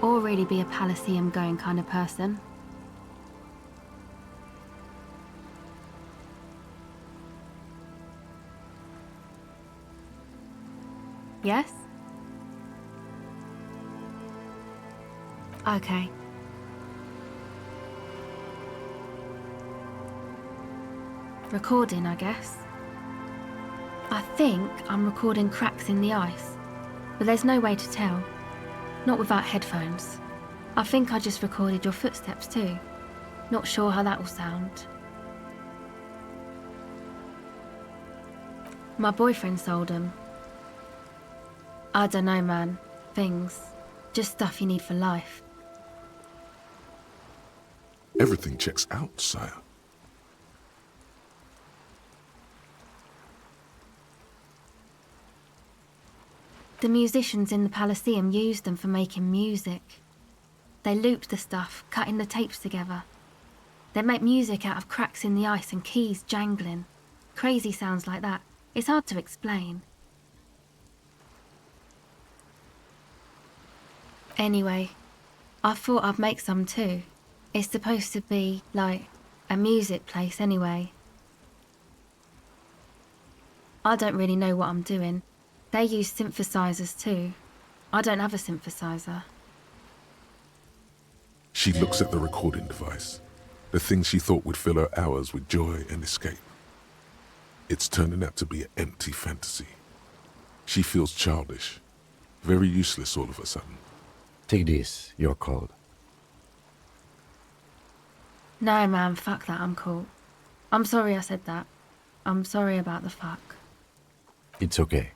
or really be a Elysium going kind of person. Yes? Okay. Recording, I guess. I think I'm recording cracks in the ice, but there's no way to tell. Not without headphones. I think I just recorded your footsteps too. Not sure how that will sound. My boyfriend sold them. I don't know, man. Things Just stuff you need for life. Everything checks out, sire. The musicians in the Elysium used them for making music. They looped the stuff, cutting the tapes together. They make music out of cracks in the ice and keys jangling. Crazy sounds like that. It's hard to explain. Anyway, I thought I'd make some too. It's supposed to be, like, a music place anyway. I don't really know what I'm doing. They use synthesizers too. I don't have a synthesizer. She looks at the recording device, the thing she thought would fill her hours with joy and escape. It's turning out to be an empty fantasy. She feels childish, very useless all of a sudden. Take this, you're cold. No man, fuck that, I'm cool. I'm sorry I said that. I'm sorry about the fuck. It's okay.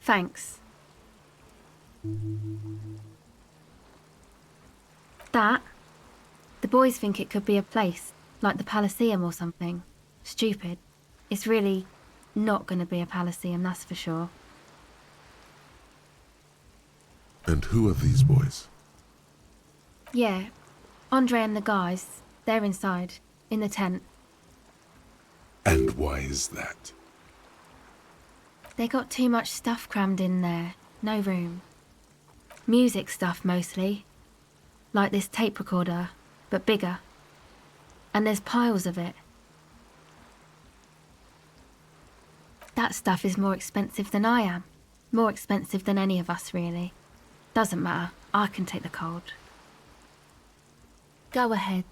Thanks. That? The boys think it could be a place, like the Elysium or something. Stupid. It's really not going to be a Elysium, that's for sure. And who are these boys? Yeah, Andre and the guys, they're inside, in the tent. And why is that? They got too much stuff crammed in there, no room. Music stuff mostly. Like this tape recorder, but bigger. And there's piles of it. That stuff is more expensive than I am. More expensive than any of us, really. Doesn't matter, I can take the cold. Go ahead.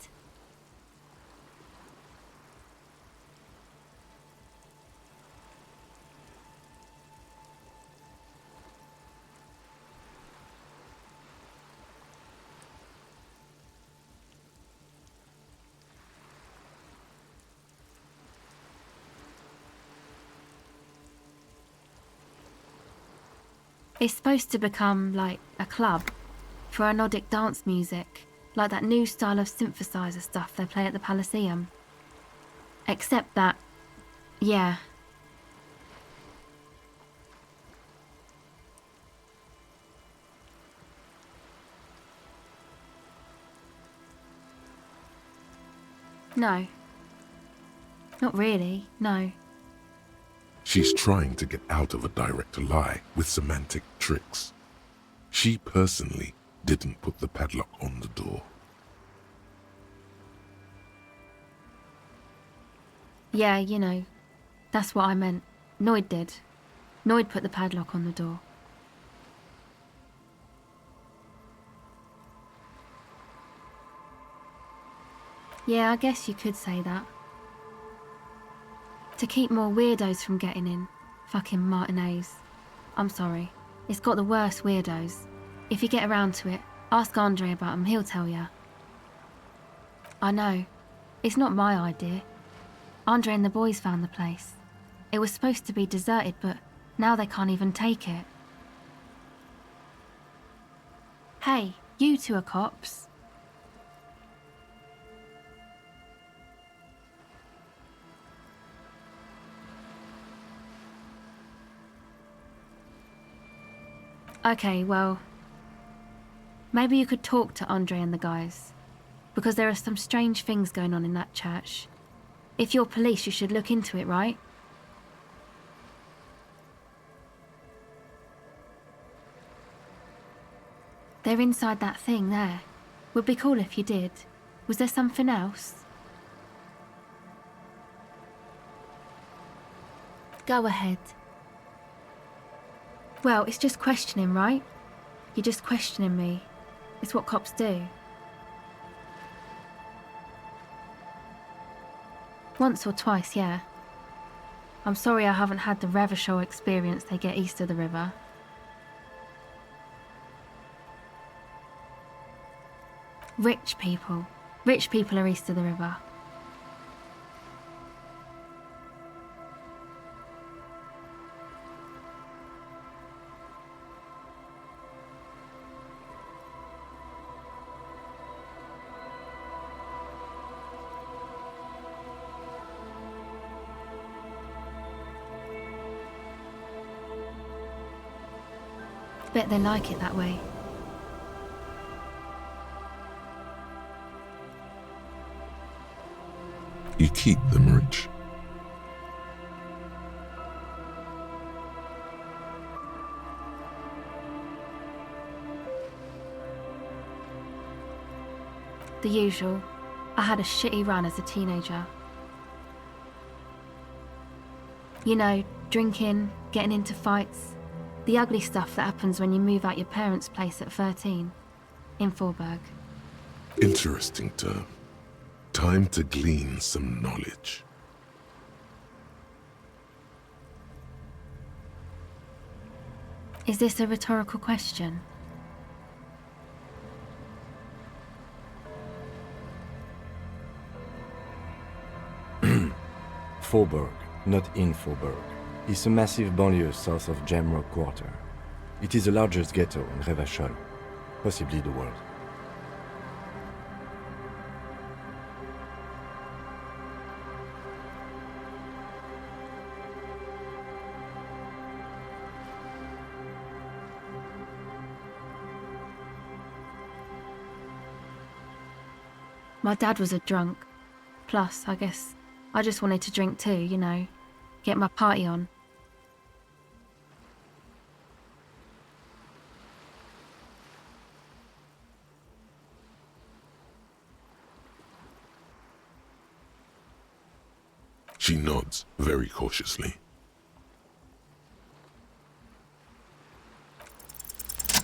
It's supposed to become, like, a club for Nordic dance music, like that new style of synthesizer stuff they play at the Elysium. Except that, yeah. No. Not really, no. She's trying to get out of a direct lie with semantic tricks. She personally didn't put the padlock on the door. Yeah, you know, that's what I meant. Noid did. Noid put the padlock on the door. Yeah, I guess you could say that. To keep more weirdos from getting in. Fucking Martinez. I'm sorry. It's got the worst weirdos. If you get around to it, ask Andre about them, he'll tell ya. I know. It's not my idea. Andre and the boys found the place. It was supposed to be deserted, but now they can't even take it. Hey, you two are cops. Okay, well, maybe you could talk to Andre and the guys, because there are some strange things going on in that church. If you're police, you should look into it, right? They're inside that thing there. Would be cool if you did. Was there something else? Go ahead. Well, it's just questioning, right? You're just questioning me. It's what cops do. Once or twice, yeah. I'm sorry I haven't had the Revachol experience they get east of the river. Rich people. Rich people are east of the river. Bet they like it that way. You keep them rich. The usual. I had a shitty run as a teenager. You know, drinking, getting into fights. The ugly stuff that happens when you move out your parents' place at 13, in Forberg. Interesting term. Time to glean some knowledge. Is this a rhetorical question? Forberg, not in Forberg, is a massive banlieue south of Jamrock Quarter. It is the largest ghetto in Revachol, possibly the world. My dad was a drunk. Plus, I guess, I just wanted to drink too, you know, get my party on. She nods very cautiously.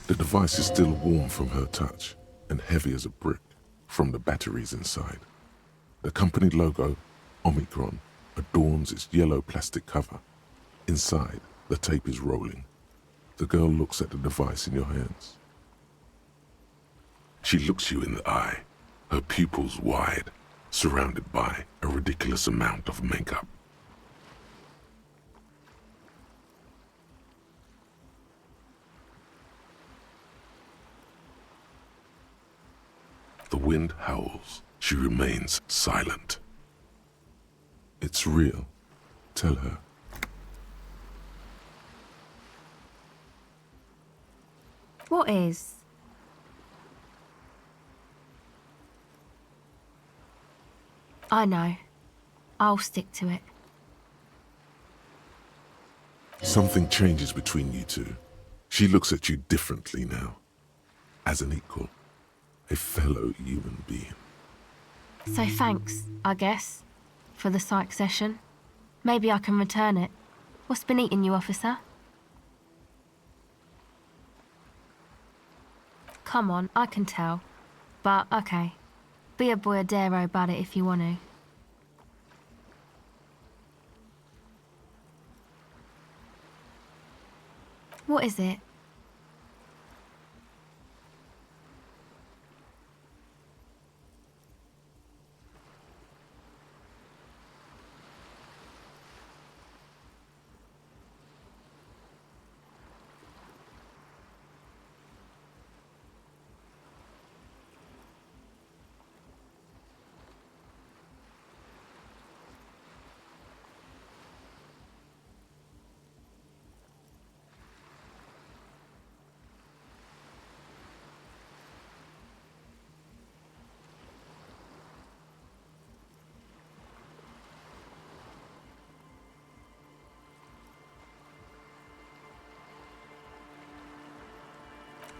The device is still warm from her touch and heavy as a brick from the batteries inside. The company logo, Omicron, adorns its yellow plastic cover. Inside, the tape is rolling. The girl looks at the device in your hands. She looks you in the eye, her pupils wide, surrounded by a ridiculous amount of makeup. The wind howls. She remains silent. It's real. Tell her. What is? I know. I'll stick to it. Something changes between you two. She looks at you differently now. As an equal. A fellow human being. So thanks, I guess, for the psych session. Maybe I can return it. What's been eating you, officer? Come on, I can tell. But, okay. Be a boyadero about it if you want to. What is it?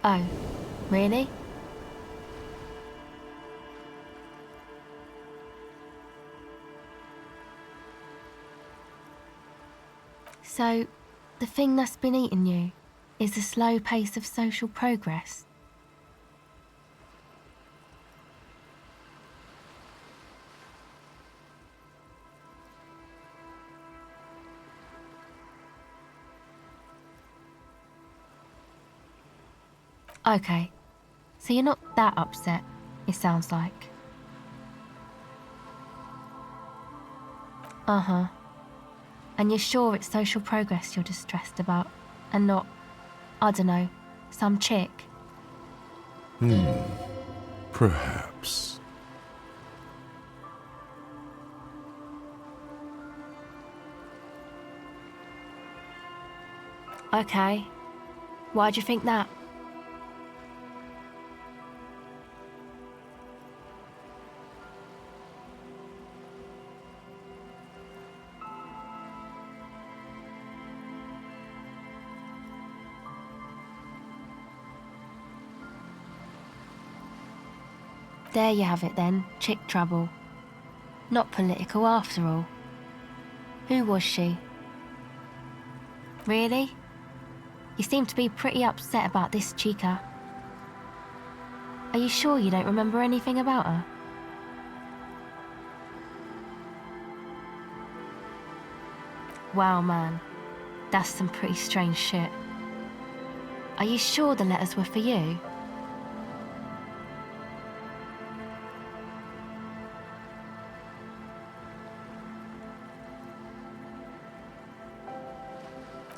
Oh, really? So, the thing that's been eating you is the slow pace of social progress? Okay, so you're not that upset, it sounds like. Uh-huh. And you're sure it's social progress you're distressed about, and not, I don't know, some chick? Perhaps. Okay. Why'd you think that? There you have it then, chick trouble. Not political after all. Who was she? Really? You seem to be pretty upset about this chica. Are you sure you don't remember anything about her? Wow, man. That's some pretty strange shit. Are you sure the letters were for you?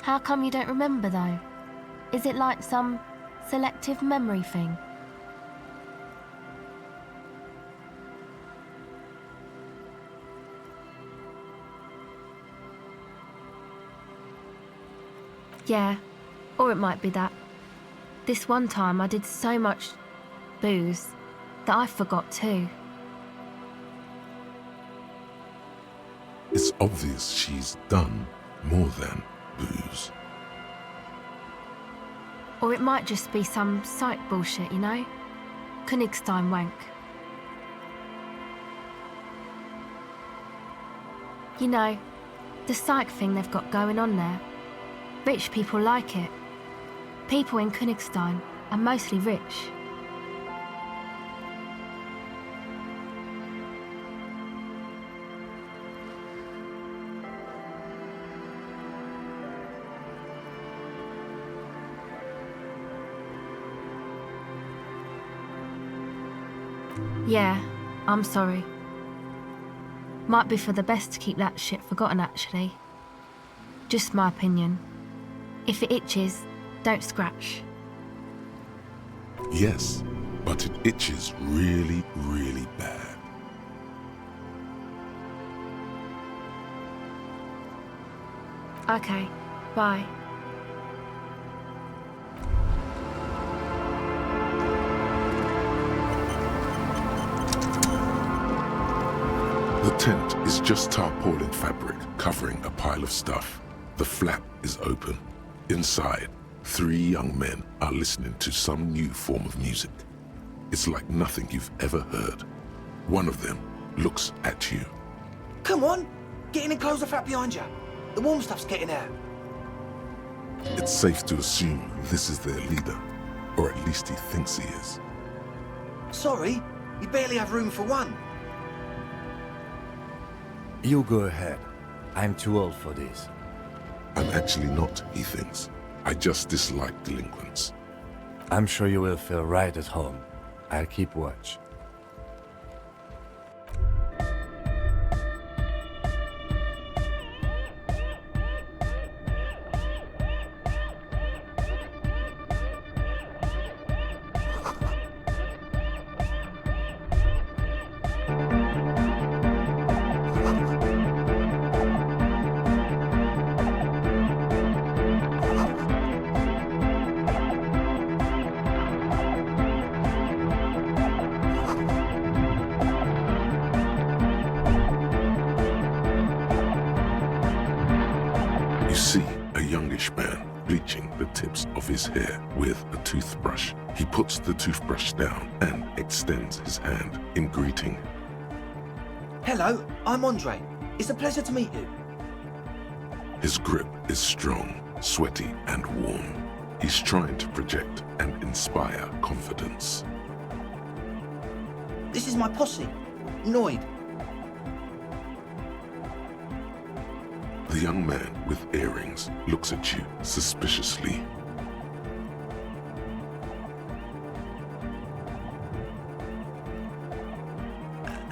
How come you don't remember, though? Is it like some selective memory thing? Yeah, or it might be that. This one time I did so much booze that I forgot too. It's obvious she's done more than booze. Or it might just be some psych bullshit, you know? Königstein wank. You know, the psych thing they've got going on there. Rich people like it. People in Königstein are mostly rich. Yeah, I'm sorry. Might be for the best to keep that shit forgotten, actually. Just my opinion. If it itches, don't scratch. Yes, but it itches really, really bad. Okay, bye. The tent is just tarpaulin fabric covering a pile of stuff. The flap is open. Inside, 3 young men are listening to some new form of music. It's like nothing you've ever heard. One of them looks at you. Come on, get in and close the flap behind you. The warm stuff's getting out. It's safe to assume this is their leader, or at least he thinks he is. Sorry, we barely have room for one. You go ahead. I'm too old for this. I'm actually not, he thinks. I just dislike delinquents. I'm sure you will feel right at home. I'll keep watch. You see a youngish man bleaching the tips of his hair with a toothbrush. He puts the toothbrush down and extends his hand in greeting. Hello, I'm Andre. It's a pleasure to meet you. His grip is strong, sweaty, and warm. He's trying to project and inspire confidence. This is my posse, Noid. The young man with earrings looks at you suspiciously.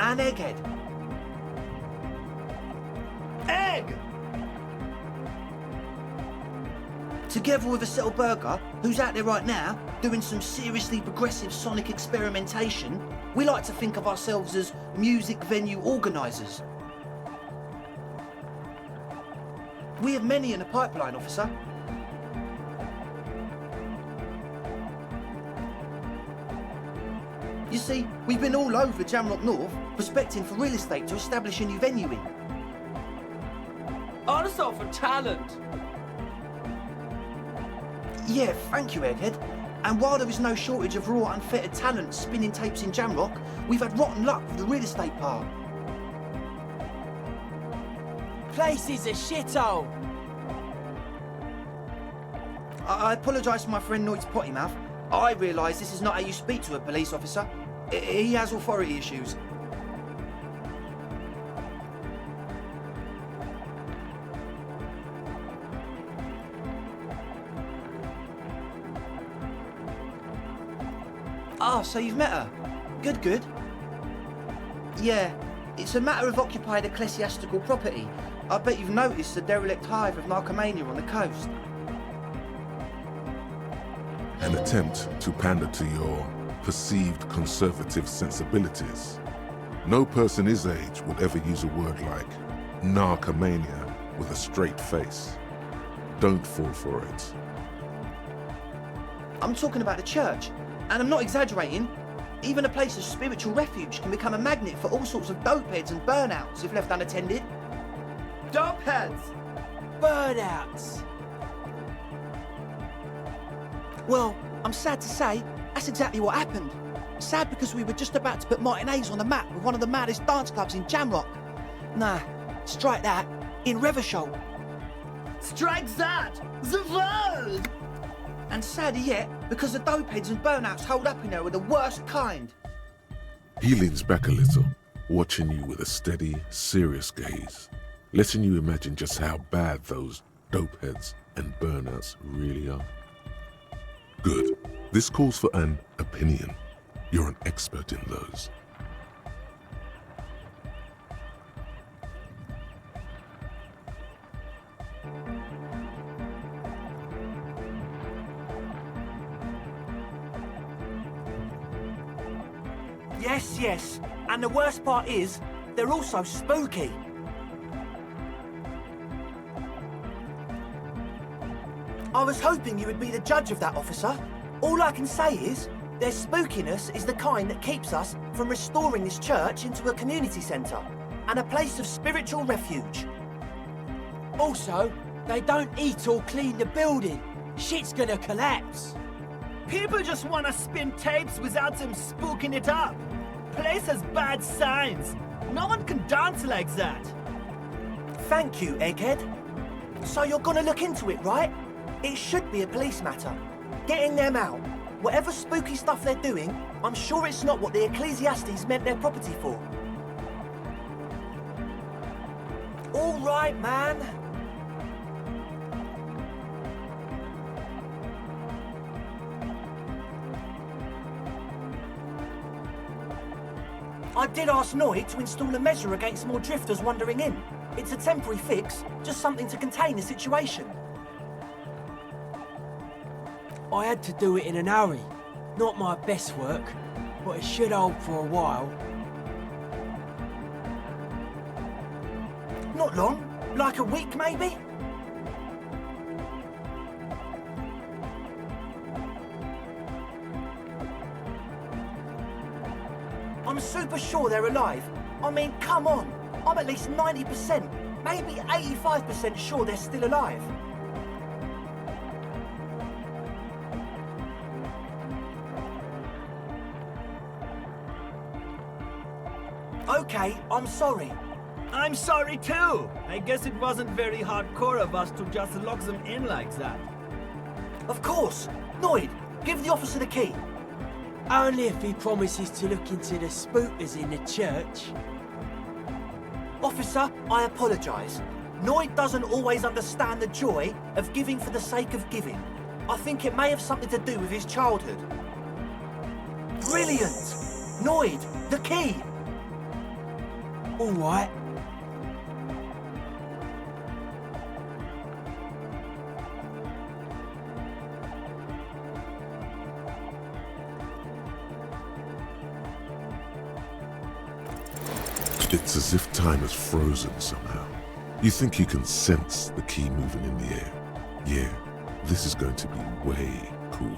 and Egghead. Egg! Together with a Burger, who's out there right now, doing some seriously progressive sonic experimentation, we like to think of ourselves as music venue organisers. We have many in the pipeline, officer. You see, we've been all over Jamrock North, prospecting for real estate to establish a new venue in. Honest for talent. Yeah, thank you, Egghead. And while there is no shortage of raw, unfettered talent spinning tapes in Jamrock, we've had rotten luck with the real estate part. Place is a shithole. I apologise for my friend Noid's potty mouth. I realise this is not how you speak to a police officer. He has authority issues. Ah, so you've met her. Good, good. Yeah, it's a matter of occupied ecclesiastical property. I bet you've noticed the derelict hive of narcomania on the coast. An attempt to pander to your perceived conservative sensibilities. No person his age would ever use a word like narcomania with a straight face. Don't fall for it. I'm talking about the church, and I'm not exaggerating. Even a place of spiritual refuge can become a magnet for all sorts of dopeheads and burnouts if left unattended. Dopeheads! Burnouts! Well, I'm sad to say, that's exactly what happened. Sad because we were just about to put Martinez on the map with one of the maddest dance clubs in Jamrock. Nah, strike that, in Reversholt. Strike that! The word! And sadder yet, because the dopeheads and burnouts hold up in there are the worst kind. He leans back a little, watching you with a steady, serious gaze, letting you imagine just how bad those dopeheads and burnouts really are. Good. This calls for an opinion. You're an expert in those. Yes. And the worst part is, they're also spooky. I was hoping you would be the judge of that, officer. All I can say is, their spookiness is the kind that keeps us from restoring this church into a community centre and a place of spiritual refuge. Also, they don't eat or clean the building. Shit's gonna collapse. People just want to spin tapes without them spooking it up. Place has bad signs. No one can dance like that. Thank you, Egghead. So you're gonna look into it, right? It should be a police matter. Getting them out. Whatever spooky stuff they're doing, I'm sure it's not what the Ecclesiastes meant their property for. All right, man. I did ask Noid to install a measure against more drifters wandering in. It's a temporary fix, just something to contain the situation. I had to do it in an hurry. Not my best work, but it should hold for a while. Not long, like a week maybe? I'm super sure they're alive. I mean, come on. I'm at least 90%, maybe 85% sure they're still alive. Okay, I'm sorry. I'm sorry too. I guess it wasn't very hardcore of us to just lock them in like that. Of course. Noid, give the officer the key. Only if he promises to look into the spookers in the church. Officer, I apologise. Noid doesn't always understand the joy of giving for the sake of giving. I think it may have something to do with his childhood. Brilliant! Noid, the key! All right. It's as if time has frozen somehow. You think you can sense the key moving in the air. Yeah, this is going to be way cool.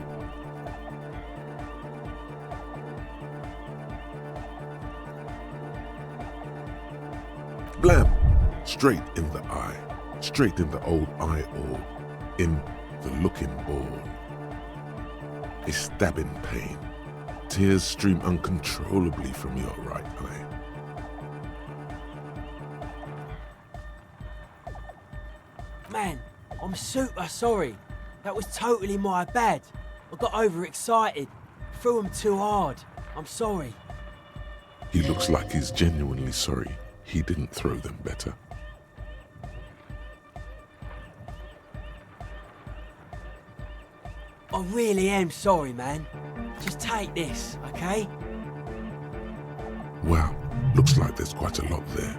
Blam! Straight in the eye. Straight in the old eye orb. In the looking ball. A stabbing pain. Tears stream uncontrollably from your right eye. Man, I'm super sorry. That was totally my bad. I got overexcited. Threw him too hard. I'm sorry. He looks like he's genuinely sorry he didn't throw them better. I really am sorry, man. Just take this, okay? Wow, looks like there's quite a lot there.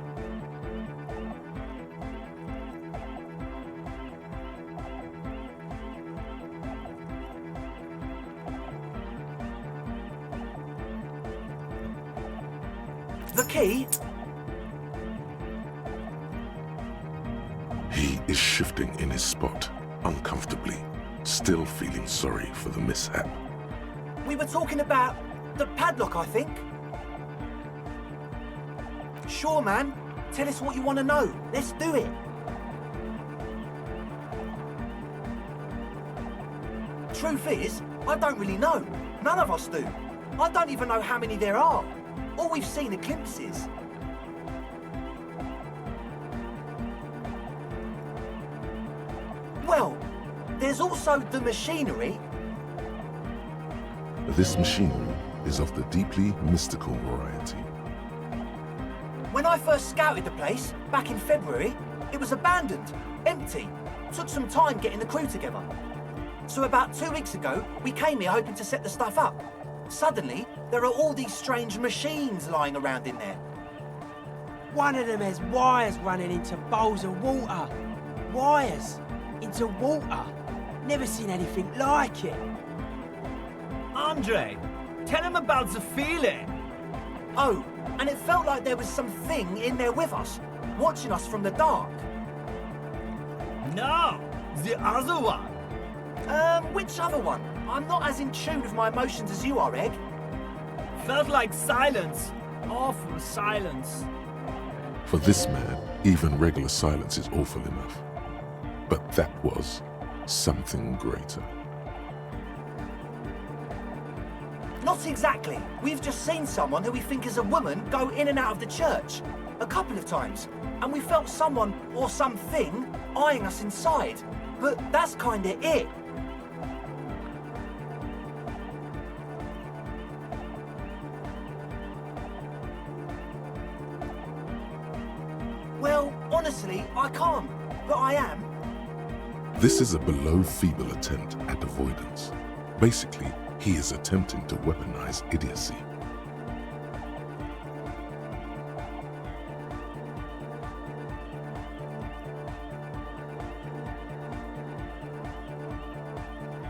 The key? He is shifting in his spot, uncomfortably, still feeling sorry for the mishap. We were talking about the padlock, I think. Sure, man. Tell us what you want to know. Let's do it. Truth is, I don't really know. None of us do. I don't even know how many there are. All we've seen are glimpses. Well, there's also the machinery. This machinery is of the deeply mystical variety. When I first scouted the place, back in February, it was abandoned, empty. Took some time getting the crew together. So about 2 weeks ago, we came here hoping to set the stuff up. Suddenly, there are all these strange machines lying around in there. One of them has wires running into bowls of water. Wires into water. Never seen anything like it. Andre, tell him about the feeling. Oh, and it felt like there was something in there with us, watching us from the dark. No, the other one. Which other one? I'm not as in tune with my emotions as you are, Egg. Felt like silence. Awful silence. For this man, even regular silence is awful enough. But that was something greater. Not exactly. We've just seen someone who we think is a woman go in and out of the church a couple of times. And we felt someone or something eyeing us inside. But that's kinda it. Well, honestly, I can't. But I am. This is a below feeble attempt at avoidance. Basically, he is attempting to weaponize idiocy.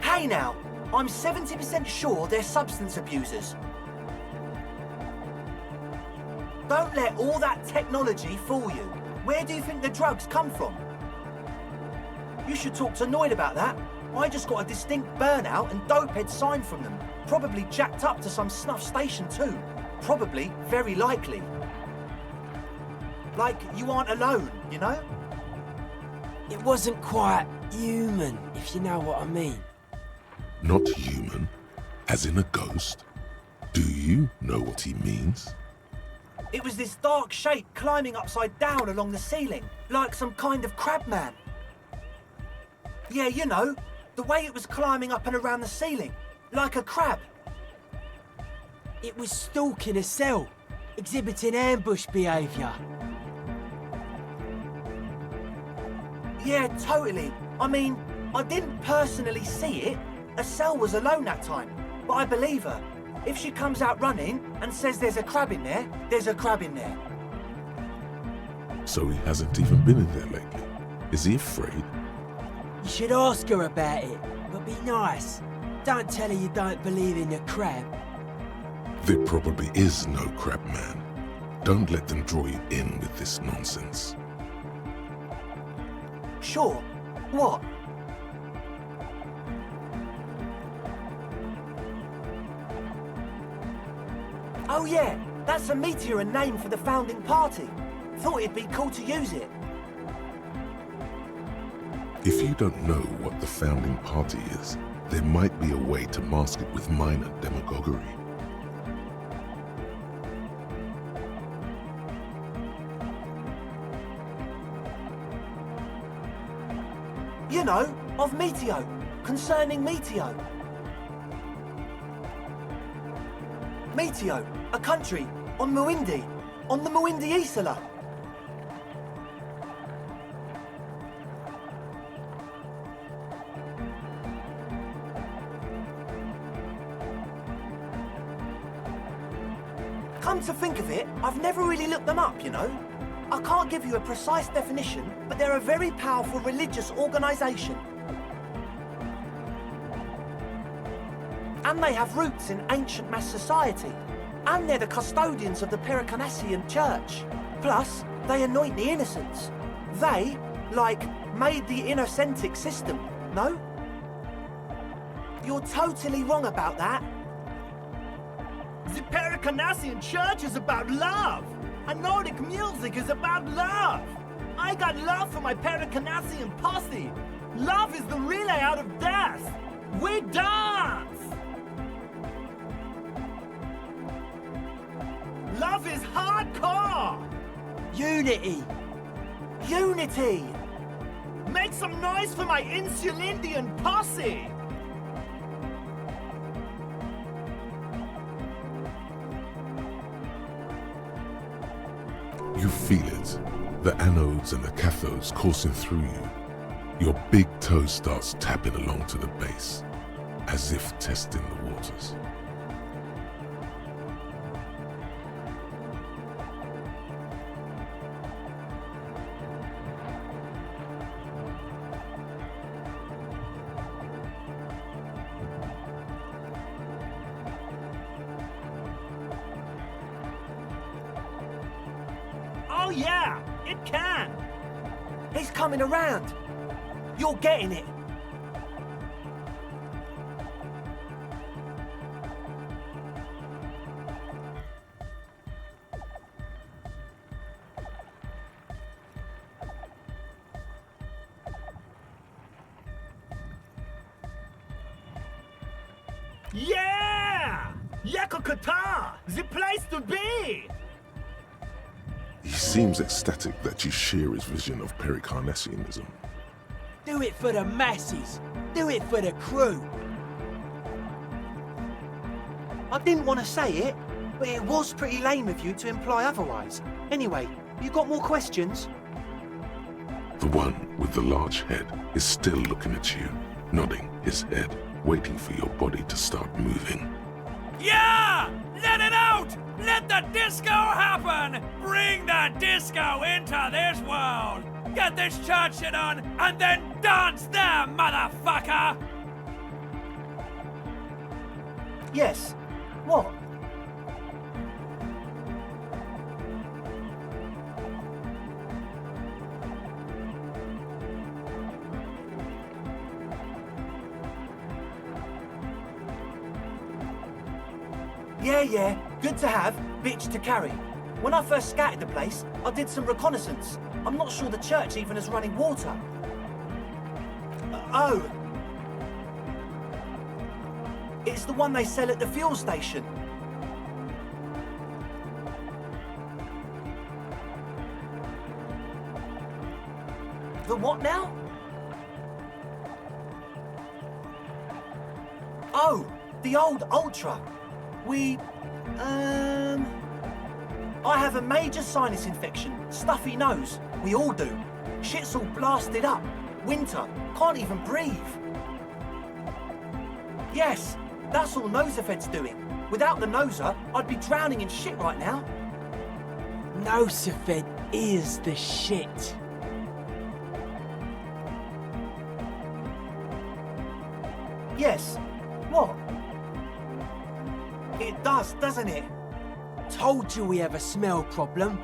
Hey now, I'm 70% sure they're substance abusers. Don't let all that technology fool you. Where do you think the drugs come from? You should talk to Noid about that. I just got a distinct burnout and dopehead sign from them. Probably jacked up to some snuff station too. Probably, very likely. Like, you aren't alone, you know? It wasn't quite human, if you know what I mean. Not human, as in a ghost? Do you know what he means? It was this dark shape climbing upside down along the ceiling, like some kind of crab man. Yeah, you know, the way it was climbing up and around the ceiling, like a crab. It was stalking a cell, exhibiting ambush behaviour. Yeah, totally. I mean, I didn't personally see it. Estelle was alone that time, but I believe her. If she comes out running and says there's a crab in there, there's a crab in there. So he hasn't even been in there lately. Is he afraid? You should ask her about it, but be nice. Don't tell her you don't believe in the crab. There probably is no crab man. Don't let them draw you in with this nonsense. Sure. What? Oh yeah, that's a meteor and name for the founding party. Thought it'd be cool to use it. If you don't know what the founding party is, there might be a way to mask it with minor demagoguery. You know, of Meteo, concerning Meteo. Meteo, a country, on Muindi, on the Muindi Isla. Come to think of it, I've never really looked them up, you know. I can't give you a precise definition, but they're a very powerful religious organisation. And they have roots in ancient mass society. And they're the custodians of the Pericanassian Church. Plus, they anoint the innocents. They, like, made the innocentic system, no? You're totally wrong about that. The Pericanassian Church is about love. And Nordic music is about love. I got love for my Pericanassian posse. Love is the relay out of death. We dance. Love is hardcore. Unity. Unity. Make some noise for my Insulindian posse. You feel it, the anodes and the cathodes coursing through you. Your big toe starts tapping along to the base, as if testing the waters. Oh yeah, it can. He's coming around. You're getting it. Yeah! Yakokata! The place to be! He seems ecstatic that you share his vision of Pericarnassianism. Do it for the masses. Do it for the crew. I didn't want to say it, but it was pretty lame of you to imply otherwise. Anyway, you got more questions? The one with the large head is still looking at you, nodding his head, waiting for your body to start moving. Yeah! Let it out! Let the disco happen! Bring the disco into this world! Get this church shit on, and then dance there, motherfucker! Yes. What? Yeah, good to have, bitch to carry. When I first scouted the place, I did some reconnaissance. I'm not sure the church even has running water. Oh. It's the one they sell at the fuel station. The what now? Oh, the old Ultra. I have a major sinus infection, stuffy nose. We all do. Shit's all blasted up. Winter, can't even breathe. Yes, that's all Nosefed's doing. Without the Noser, I'd be drowning in shit right now. No, Safed is the shit. Yes. What? It does, doesn't it? Told you we have a smell problem.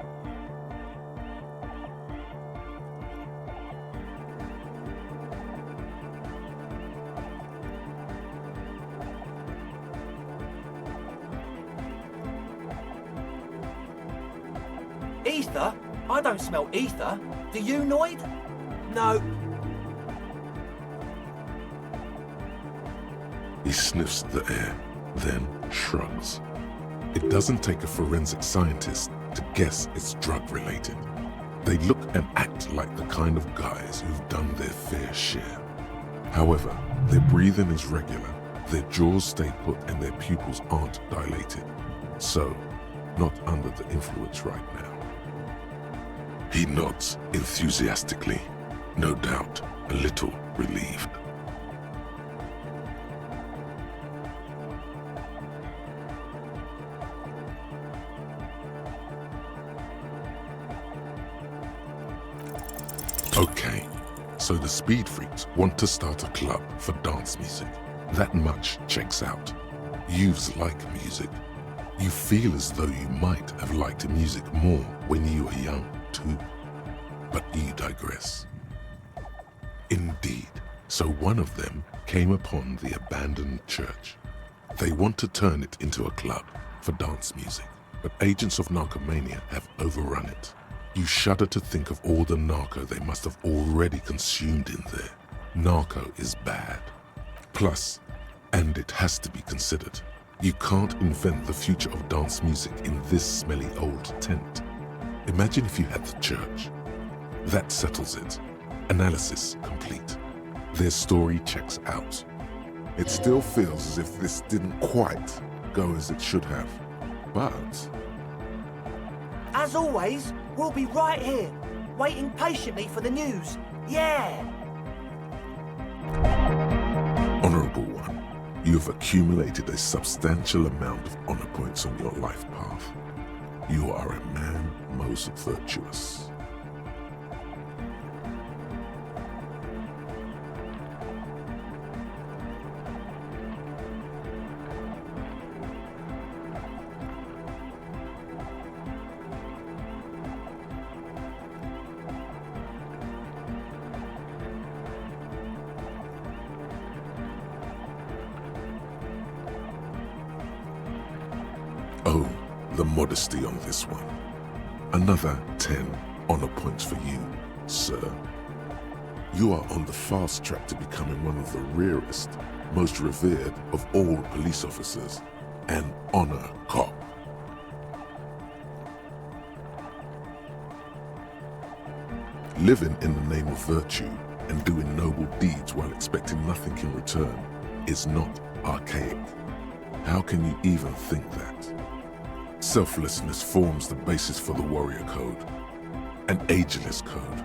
Ether? I don't smell ether. Do you, Noid? No. He sniffs the air, then shrugs. It doesn't take a forensic scientist to guess it's drug-related. They look and act like the kind of guys who've done their fair share. However, their breathing is regular, their jaws stay put, and their pupils aren't dilated. So, not under the influence right now. He nods enthusiastically, no doubt a little relieved. Okay, so the Speed Freaks want to start a club for dance music. That much checks out. Youths like music. You feel as though you might have liked music more when you were young, too. But you digress. Indeed, so one of them came upon the abandoned church. They want to turn it into a club for dance music, but agents of narcomania have overrun it. You shudder to think of all the narco they must have already consumed in there. Narco is bad. Plus, and it has to be considered, you can't invent the future of dance music in this smelly old tent. Imagine if you had the church. That settles it. Analysis complete. Their story checks out. It still feels as if this didn't quite go as it should have. But as always, we'll be right here, waiting patiently for the news. Yeah! Honorable One, you have accumulated a substantial amount of honor points on your life path. You are a man most virtuous. Oh, the modesty on this one. Another 10 honor points for you, sir. You are on the fast track to becoming one of the rarest, most revered of all police officers, an honor cop. Living in the name of virtue and doing noble deeds while expecting nothing in return is not archaic. How can you even think that? Selflessness forms the basis for the warrior code, an ageless code,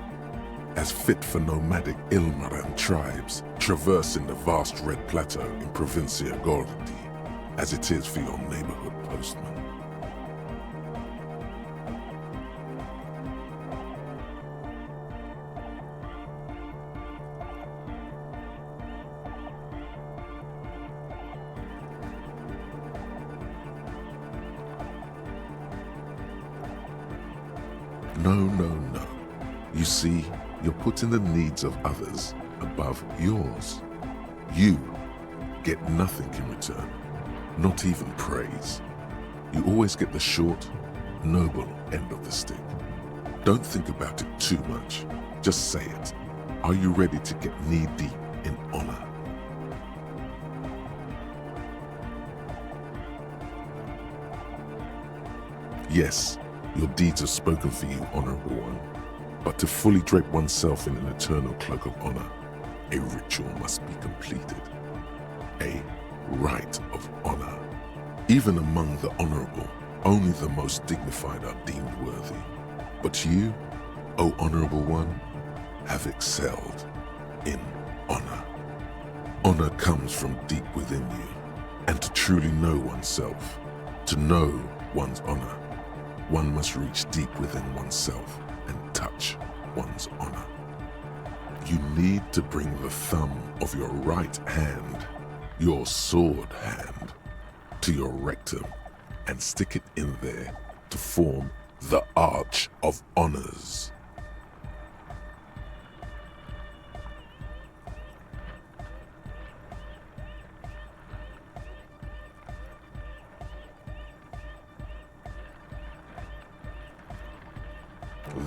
as fit for nomadic Ilmaran tribes traversing the vast red plateau in Provincia Gordi, as it is for your neighborhood postman. No. You see, you're putting the needs of others above yours. You get nothing in return, not even praise. You always get the short, noble end of the stick. Don't think about it too much. Just say it. Are you ready to get knee-deep in honor? Yes, your deeds have spoken for you, Honorable One. But to fully drape oneself in an eternal cloak of honor, a ritual must be completed. A rite of honor. Even among the honorable, only the most dignified are deemed worthy. But you, O Honorable One, have excelled in honor. Honor comes from deep within you, and to truly know oneself, to know one's honor, one must reach deep within oneself and touch one's honor. You need to bring the thumb of your right hand, your sword hand, to your rectum and stick it in there to form the Arch of Honors.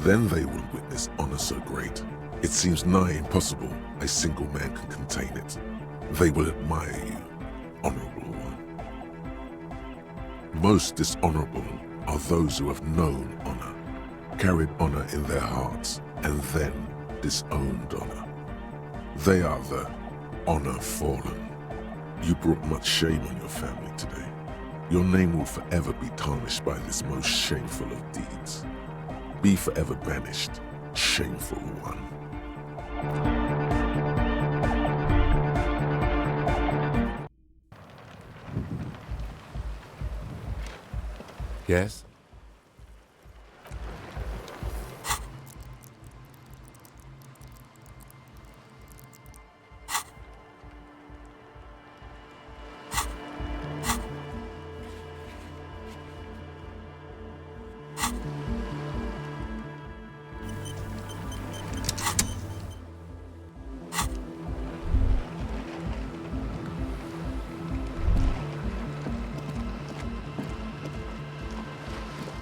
Then they will witness honor so great, it seems nigh impossible a single man can contain it. They will admire you, honorable one. Most dishonorable are those who have known honor, carried honor in their hearts, and then disowned honor. They are the honor fallen. You brought much shame on your family today. Your name will forever be tarnished by this most shameful of deeds. Be forever banished, shameful one. Yes?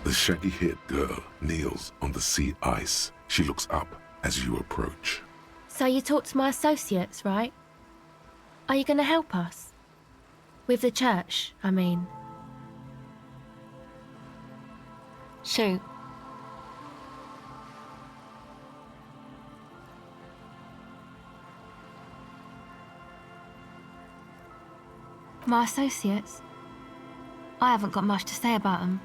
The shaggy-haired girl kneels on the sea ice. She looks up as you approach. So you talked to my associates, right? Are you going to help us? With the church, I mean. Shoot. My associates? I haven't got much to say about them.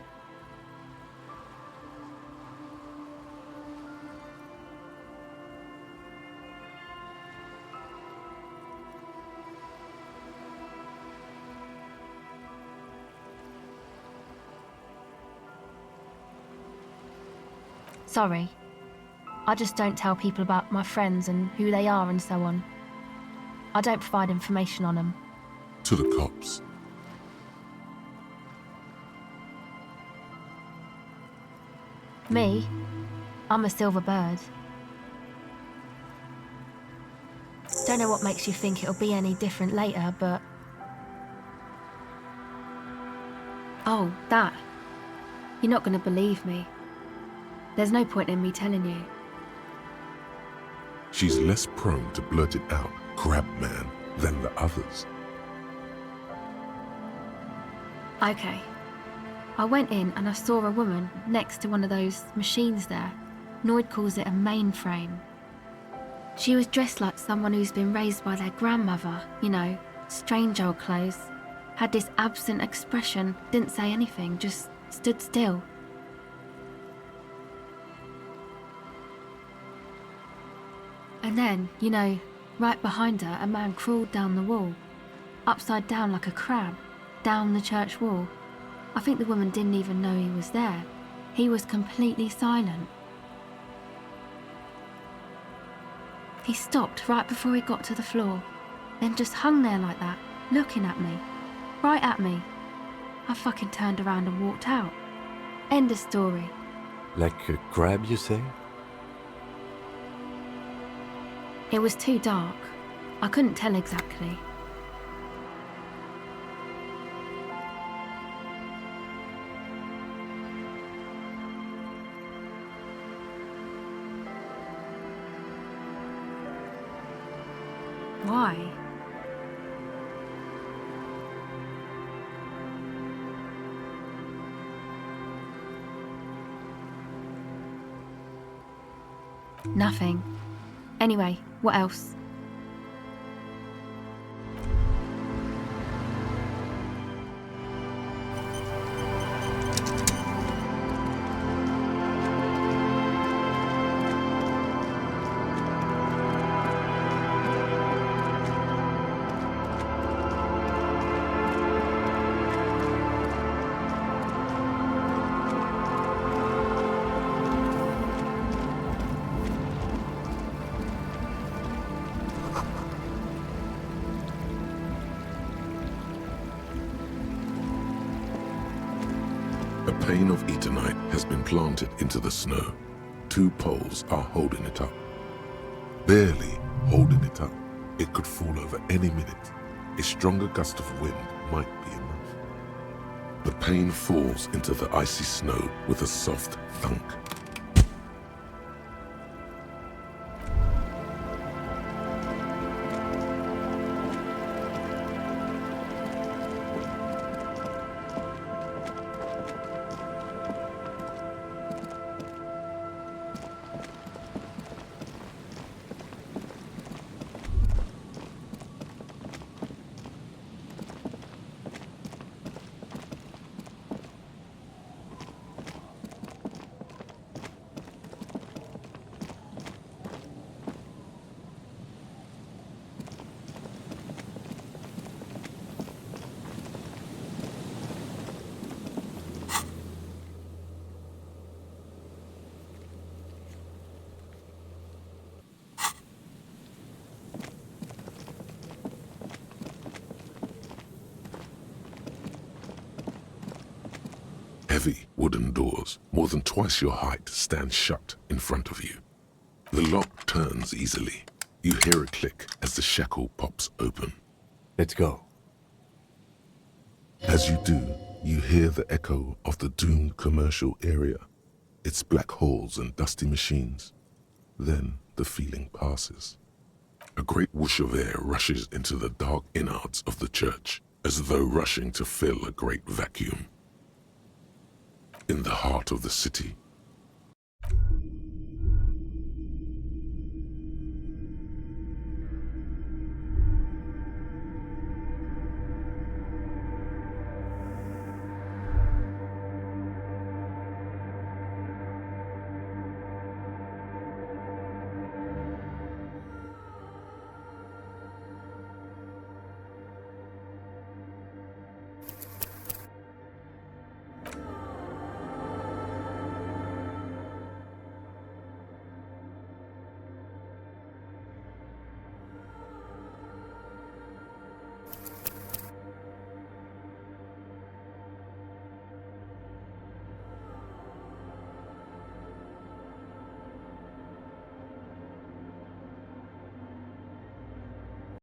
Sorry. I just don't tell people about my friends and who they are and so on. I don't provide information on them. To the cops. Me? I'm a silver bird. Don't know what makes you think it'll be any different later, but... Oh, that. You're not gonna believe me. There's no point in me telling you. She's less prone to blurt it out, crab man, than the others. Okay. I went in and I saw a woman next to one of those machines there. Noid calls it a mainframe. She was dressed like someone who's been raised by their grandmother, you know, strange old clothes. Had this absent expression, didn't say anything, just stood still. And then, you know, right behind her, a man crawled down the wall, upside down like a crab, down the church wall. I think the woman didn't even know he was there. He was completely silent. He stopped right before he got to the floor, then just hung there like that, looking at me, right at me. I fucking turned around and walked out. End of story. Like a crab, you say? It was too dark. I couldn't tell exactly. Why? Nothing. Anyway, what else? pane of Eternite has been planted into the snow. 2 poles are holding it up. Barely holding it up. It could fall over any minute. A stronger gust of wind might be enough. The pane falls into the icy snow with a soft thunk. Heavy wooden doors, more than twice your height, stand shut in front of you. The lock turns easily. You hear a click as the shackle pops open. Let's go. As you do, you hear the echo of the doomed commercial area, its black holes and dusty machines. Then the feeling passes. A great whoosh of air rushes into the dark innards of the church, as though rushing to fill a great vacuum. In the heart of the city,